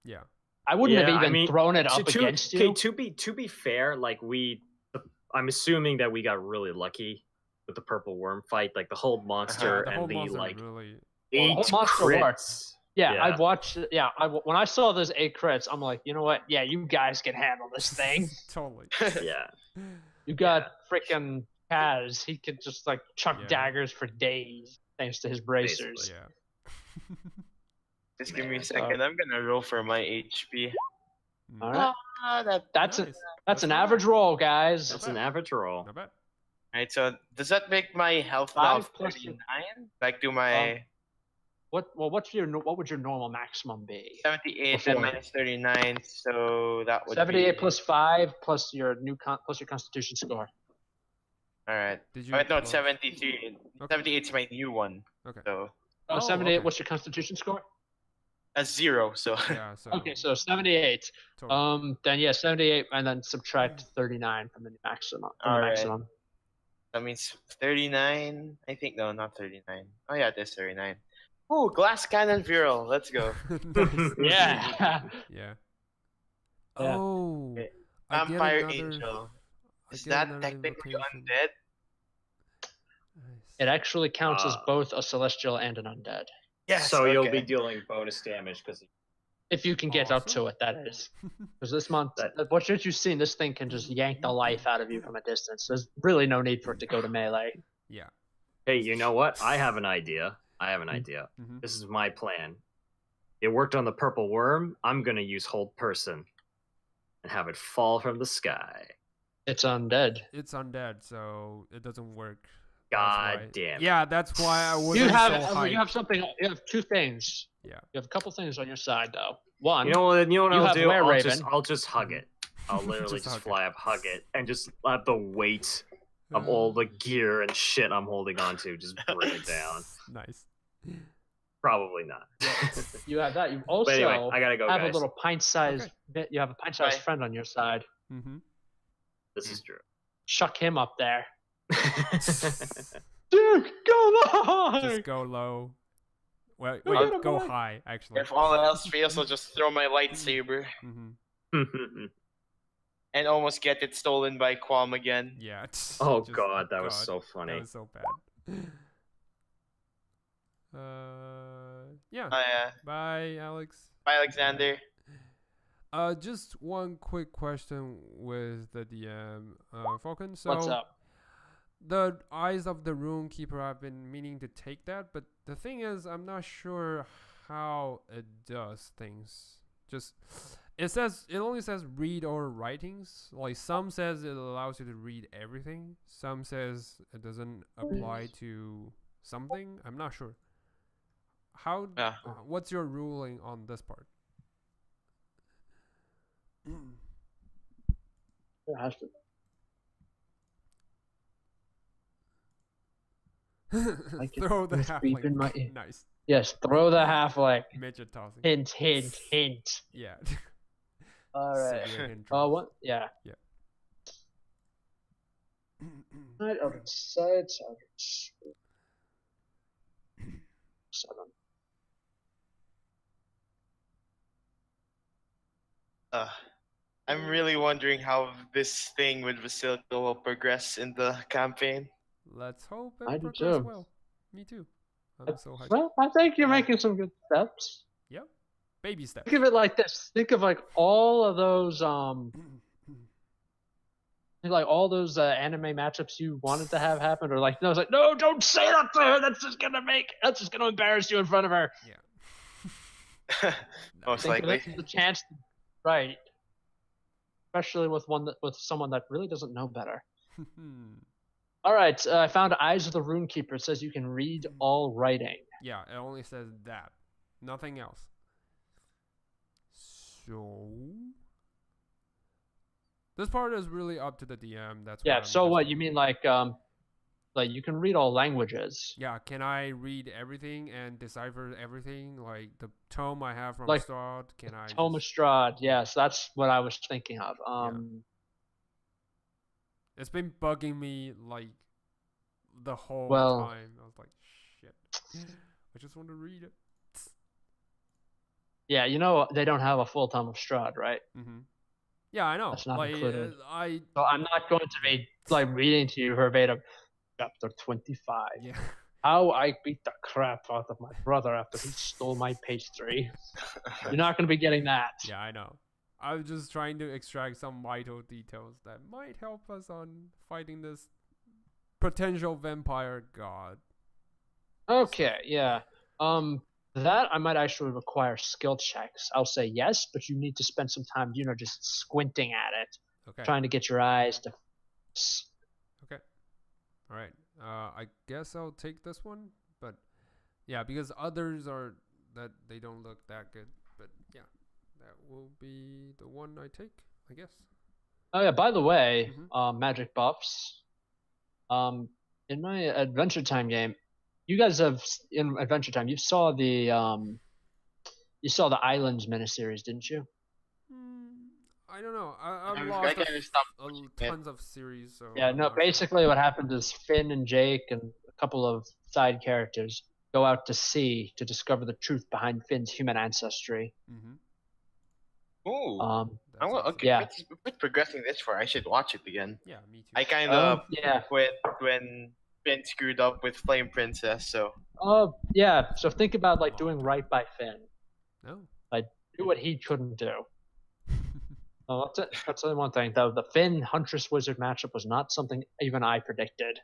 Yeah. I wouldn't Yeah, have I even mean, thrown it up against you. Okay, to be fair, like I'm assuming that we got really lucky with the purple worm fight, like the whole monster The and whole the monster like really. Well, the 8 whole monster crits. Yeah, Yeah. I watched. Yeah, when I saw those 8 crits, I'm like, you know what? Yeah, you guys can handle this thing. Totally. Yeah. You got frickin' Kaz. He could just like chuck Yeah. daggers for days thanks to his bracers. Yeah. Just give me a Man. second. I'm gonna roll for my HP. Mm. All right, that's Nice. that's an not average bad. roll, guys. That's an average roll. Not bad. Alright, so does that make my health now 5 plus your- 39? Like do my What would your normal maximum be? 78 before? and minus 39, so that would 78 be plus 5 plus your plus your Constitution score. Alright. Did you? Wait, no, roll- it's 73. Okay. 78 is my new one. Okay. So Oh, Oh, 78. okay. What's your Constitution score? that's 0, so Yeah. So. Okay, so 78. Totally. Then yeah, 78, and then subtract 39 from the maximum. Alright. Maximum. that means 39. I think no, not 39. Oh yeah, there's 39. Ooh, glass cannon Vierl. Let's go. Nice. Yeah. Yeah. Yeah. Oh. I get Vampire another- Angel. I Is get that another technically invocation. undead? Nice. It actually counts as Uh, both a celestial and an undead. Yes. So you'll okay. be dealing bonus damage because If you can get up Awesome. to it, that is. Because this month, That- what you've seen, this thing can just yank the life out of you from a distance. There's really no need for it to go to melee. Yeah. Hey, you know what? I have an idea. Mhm. This is my plan. It worked on the purple worm. I'm gonna use hold person and have it fall from the sky. It's undead. It's undead, so it doesn't work. God That's why- damn it. Yeah, that's why I was. You have so something. You have 2 things. Yeah. You have a couple things on your side, though. One, You know what You I'll have do? Were-Raven. I'll just hug it. I'll literally Just just, hug it. fly up, hug it, and just let the weight of all the gear and shit I'm holding onto just bring it down. Nice. Probably not. you have that. You also But anyway, I gotta go, have guys. a little pint-sized. Okay. Bit. You have a pint-sized Bye. friend on your side. Mm-hmm. This is true. Chuck him up there. Dude, go on! Just go low. Well, Go wait, get him, go boy. high. Actually. If all else fails, I'll just throw my lightsaber Mm-hmm. and almost get it stolen by Qualm again. Yeah. Oh just- god, that was God, so funny. That was so bad. Yeah. Oh yeah. Bye, Alex. Bye, Alexander. Just one quick question with the DM, Falcon. So, What's up? the Eyes of the Rune Keeper, I've been meaning to take that, but the thing is, I'm not sure how it does things. Just it only says read or writings. Like some says it allows you to read everything. Some says it doesn't apply to something. I'm not sure. How? Yeah. What's your ruling on this part? There has to- I can Throw the just beep in my halfling. ear. Nice. Yes, throw the halfling. Midget tossing. Hint, hint, hint. Yeah. All right. Severe hint Oh, drops. what? Yeah. Yeah. Right, out of sight, out of seven. I'm really wondering how this thing with Vasilka will progress in the campaign. Let's hope I it do progress too. well. Me too. I'm so hyped. Well, I think you're making some good steps. Yep. Baby steps. Think of it like this. Think of like all of those like all those anime matchups you wanted to have happen, or like I was like, no, don't say that to her. That's just gonna embarrass you in front of her. Yeah. Most Think of likely. it as a chance, right? Especially with someone that really doesn't know better. All right, I found Eyes of the Rune Keeper. It says you can read all writing. Yeah, it only says that. Nothing else. So this part is really up to the DM. That's Yeah. I'm So what just- you mean, like you can read all languages. Yeah, can I read everything and decipher everything? Like the tome I have from Like, Strahd, can I? Tome of just- Strahd. Yes, that's what I was thinking of. It's been bugging me like the whole Well- time. I was like, shit. I just want to read it. Yeah, they don't have a full Tome of Strahd, right? Yeah, I know. That's not like, included. I So I'm not going to be like reading to you verbatim. Chapter 25. yeah. How I beat the crap out of my brother after he stole my pastry. You're not going to be getting that. Yeah, I know. I was just trying to extract some vital details that might help us on fighting this potential vampire god. Okay, yeah. That I might actually require skill checks. I'll say yes, but you need to spend some time, just squinting at it, Okay. trying to get your eyes to. All right. I guess I'll take this one, but yeah, because others are that they don't look that good. But yeah, that will be the one I take, I guess. Oh yeah. By the way, Mhm. magic buffs. In my Adventure Time game, you guys have in Adventure Time. You saw the Islands miniseries, didn't you? I don't know. I've I lost kinda stopped tons of series. So Yeah. I'm No. not sure. Basically, what happened is Finn and Jake and a couple of side characters go out to sea to discover the truth behind Finn's human ancestry. Mhm. Ooh. Um. That's awesome. Okay, Yeah. quit progressing this far. I should watch it again. Yeah, me too. I kind of Yeah. quit when Finn screwed up with Flame Princess, so Yeah. So think about like Long doing time. right by Finn. No. Do what he couldn't do. Oh, that's it. That's the one thing. The Finn Huntress Wizard matchup was not something even I predicted.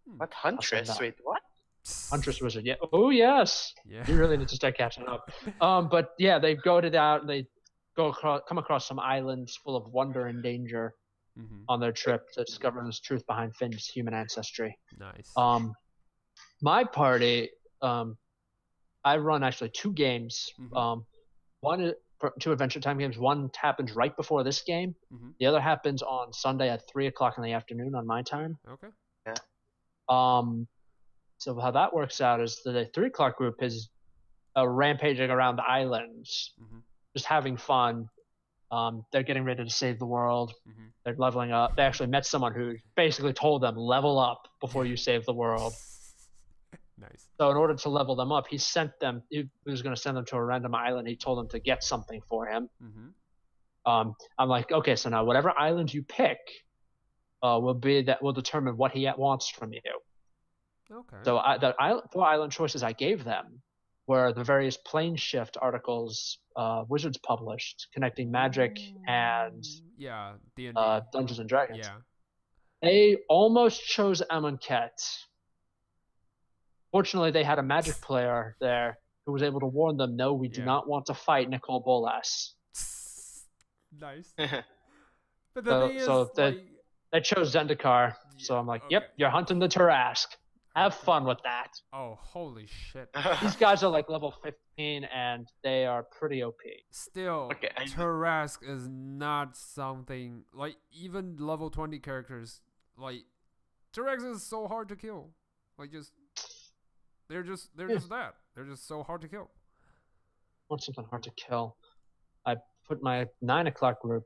what Huntress? that. Wait, what? Huntress Wizard, yeah. Oh yes. Yeah. You really need to start catching up. But yeah, they go to that. They come across some islands full of wonder and danger Mhm. on their trip to discover the truth behind Finn's human ancestry. Nice. My party, I run actually 2 games. Mhm. Two Adventure Time games. One happens right before this game. Mhm. The other happens on Sunday at 3:00 in the afternoon on my time. Okay. So how that works out is the 3:00 group is rampaging around the islands, Mhm. just having fun. They're getting ready to save the world. Mhm. They're leveling up. They actually met someone who basically told them, level up before you save the world. Nice. So in order to level them up, he was going to send them to a random island. He told them to get something for him. Mhm. I'm like, okay, so now whatever island you pick will determine what he wants from you. Okay. So the 4 island choices I gave them were the various plane shift articles Wizards published connecting magic and yeah, D&D. Dungeons and Dragons. Yeah. They almost chose Amonkhet. Fortunately, they had a magic player there who was able to warn them, no, we do Yeah. not want to fight Nicole Bolas. Nice. But the thing is, So like, they chose Zendikar. So Yeah, I'm like, okay. yep, you're hunting the Tarask. Have fun with that. oh, holy shit. These guys are like level 15 and they are pretty OP. Still, Okay, Tarask is not something like even level 20 characters. Like Tarask is so hard to kill. Like they're just that. They're just so hard to kill. Want something hard to kill. I put my 9 o'clock group,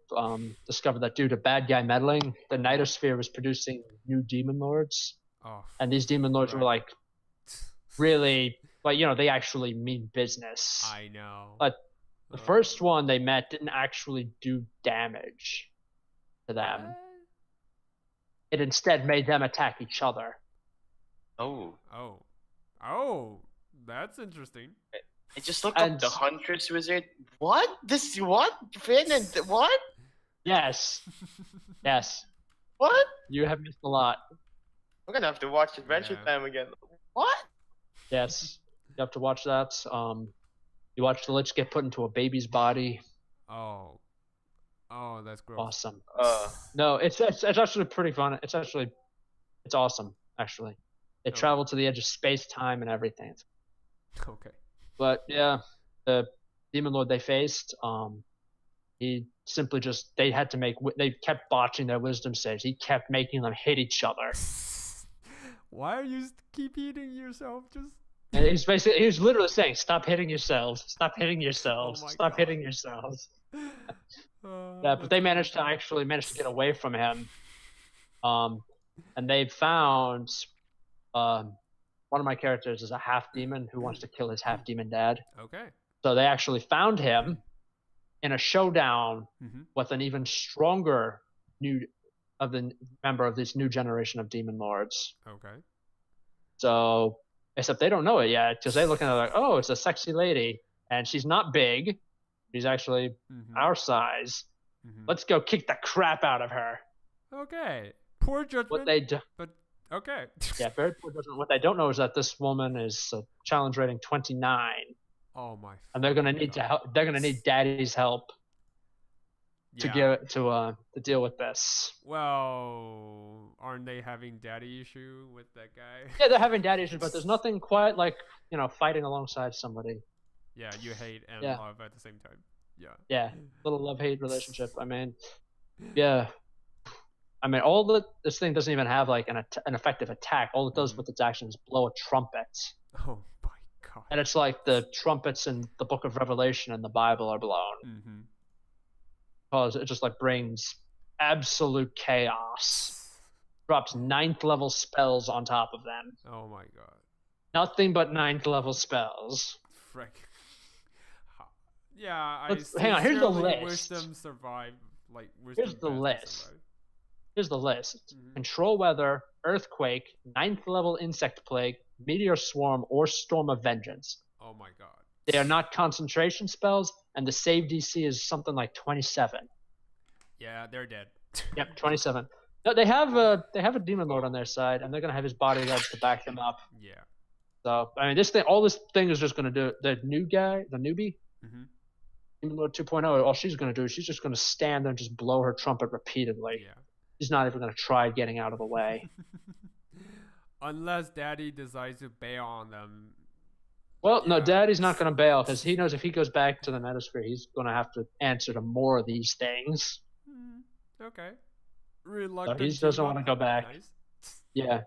discovered that due to bad guy meddling, the Nightosphere was producing new demon lords. Oh, And these demon lords were right. like really, like, they actually mean business. I know. But the first one they met didn't actually do damage to them. What? It instead made them attack each other. Oh. Oh, that's interesting. I just looked up the Huntress Wizard. What? What? Finn and what? Yes. Yes. What? You have missed a lot. I'm gonna have to watch Adventure Yeah. Time again. What? Yes. You have to watch that. You watch the Lich get put into a baby's body. Oh, that's gross. Awesome. Uh, No, it's actually pretty fun. It's awesome, actually. They Okay. travel to the edge of space time and everything. Okay. But yeah, the demon lord they faced, he simply they kept botching their wisdom saves. He kept making them hit each other. Why are you keep eating yourself? Just And he was literally saying, "Stop hitting yourselves! Stop hitting yourselves! Oh my Stop God. hitting yourselves!" Yeah, that's but they managed to get away from him. And they found, one of my characters is a half demon who wants to kill his half demon dad. okay. So they actually found him in a showdown Mm-hmm. with an even stronger member of this new generation of demon lords. Okay. So, except they don't know it yet because they look at it like, oh, it's a sexy lady, and she's not big. She's actually Mm-hmm. our size. Mm-hmm. Let's go kick the crap out of her. Okay. Poor judgment. What they do, But okay. yeah, very poor judgment. What they don't know is that this woman is challenge rating 29, Oh my. and they're gonna need God. help. They're gonna need Daddy's help Yeah. to deal with this. Well, aren't they having daddy issue with that guy? Yeah, they're having daddy issues, but there's nothing quite like fighting alongside somebody. Yeah, you hate and Yeah. love at the same time. Yeah. Yeah, little love-hate relationship. I mean, yeah. I mean, this thing doesn't even have like an effective attack. All it does with its action is blow a trumpet, Oh my God. and it's like the trumpets in the Book of Revelation and the Bible are blown, Mm-hmm. because it just like brings absolute chaos. Drops 9th level spells on top of them. Oh my God. Nothing but 9th level spells. Frick. Yeah, Hang on, here's the sincerely list. wish them survive. Like, wish them Here's the best to list. survive. Here's the list. Mhm. Control weather, earthquake, 9th level insect plague, meteor swarm, or storm of vengeance. Oh my God. They are not concentration spells, and the save DC is something like 27. Yeah, they're dead. Yep, 27. No, they have a demon lord on their side, and they're gonna have his bodyguards to back them up. Yeah. So I mean, this thing is just gonna do the newbie, Mm-hmm. Demon Lord 2.0. All she's gonna do is she's just gonna stand there and just blow her trumpet repeatedly. Yeah. She's not even gonna try getting out of the way. Unless Daddy decides to bail on them. Well, no, Yeah. Daddy's not gonna bail because he knows if he goes back to the Metasphere, he's gonna have to answer to more of these things. Okay. Reluctant. he doesn't team wanna up. go back. Nice. Yeah.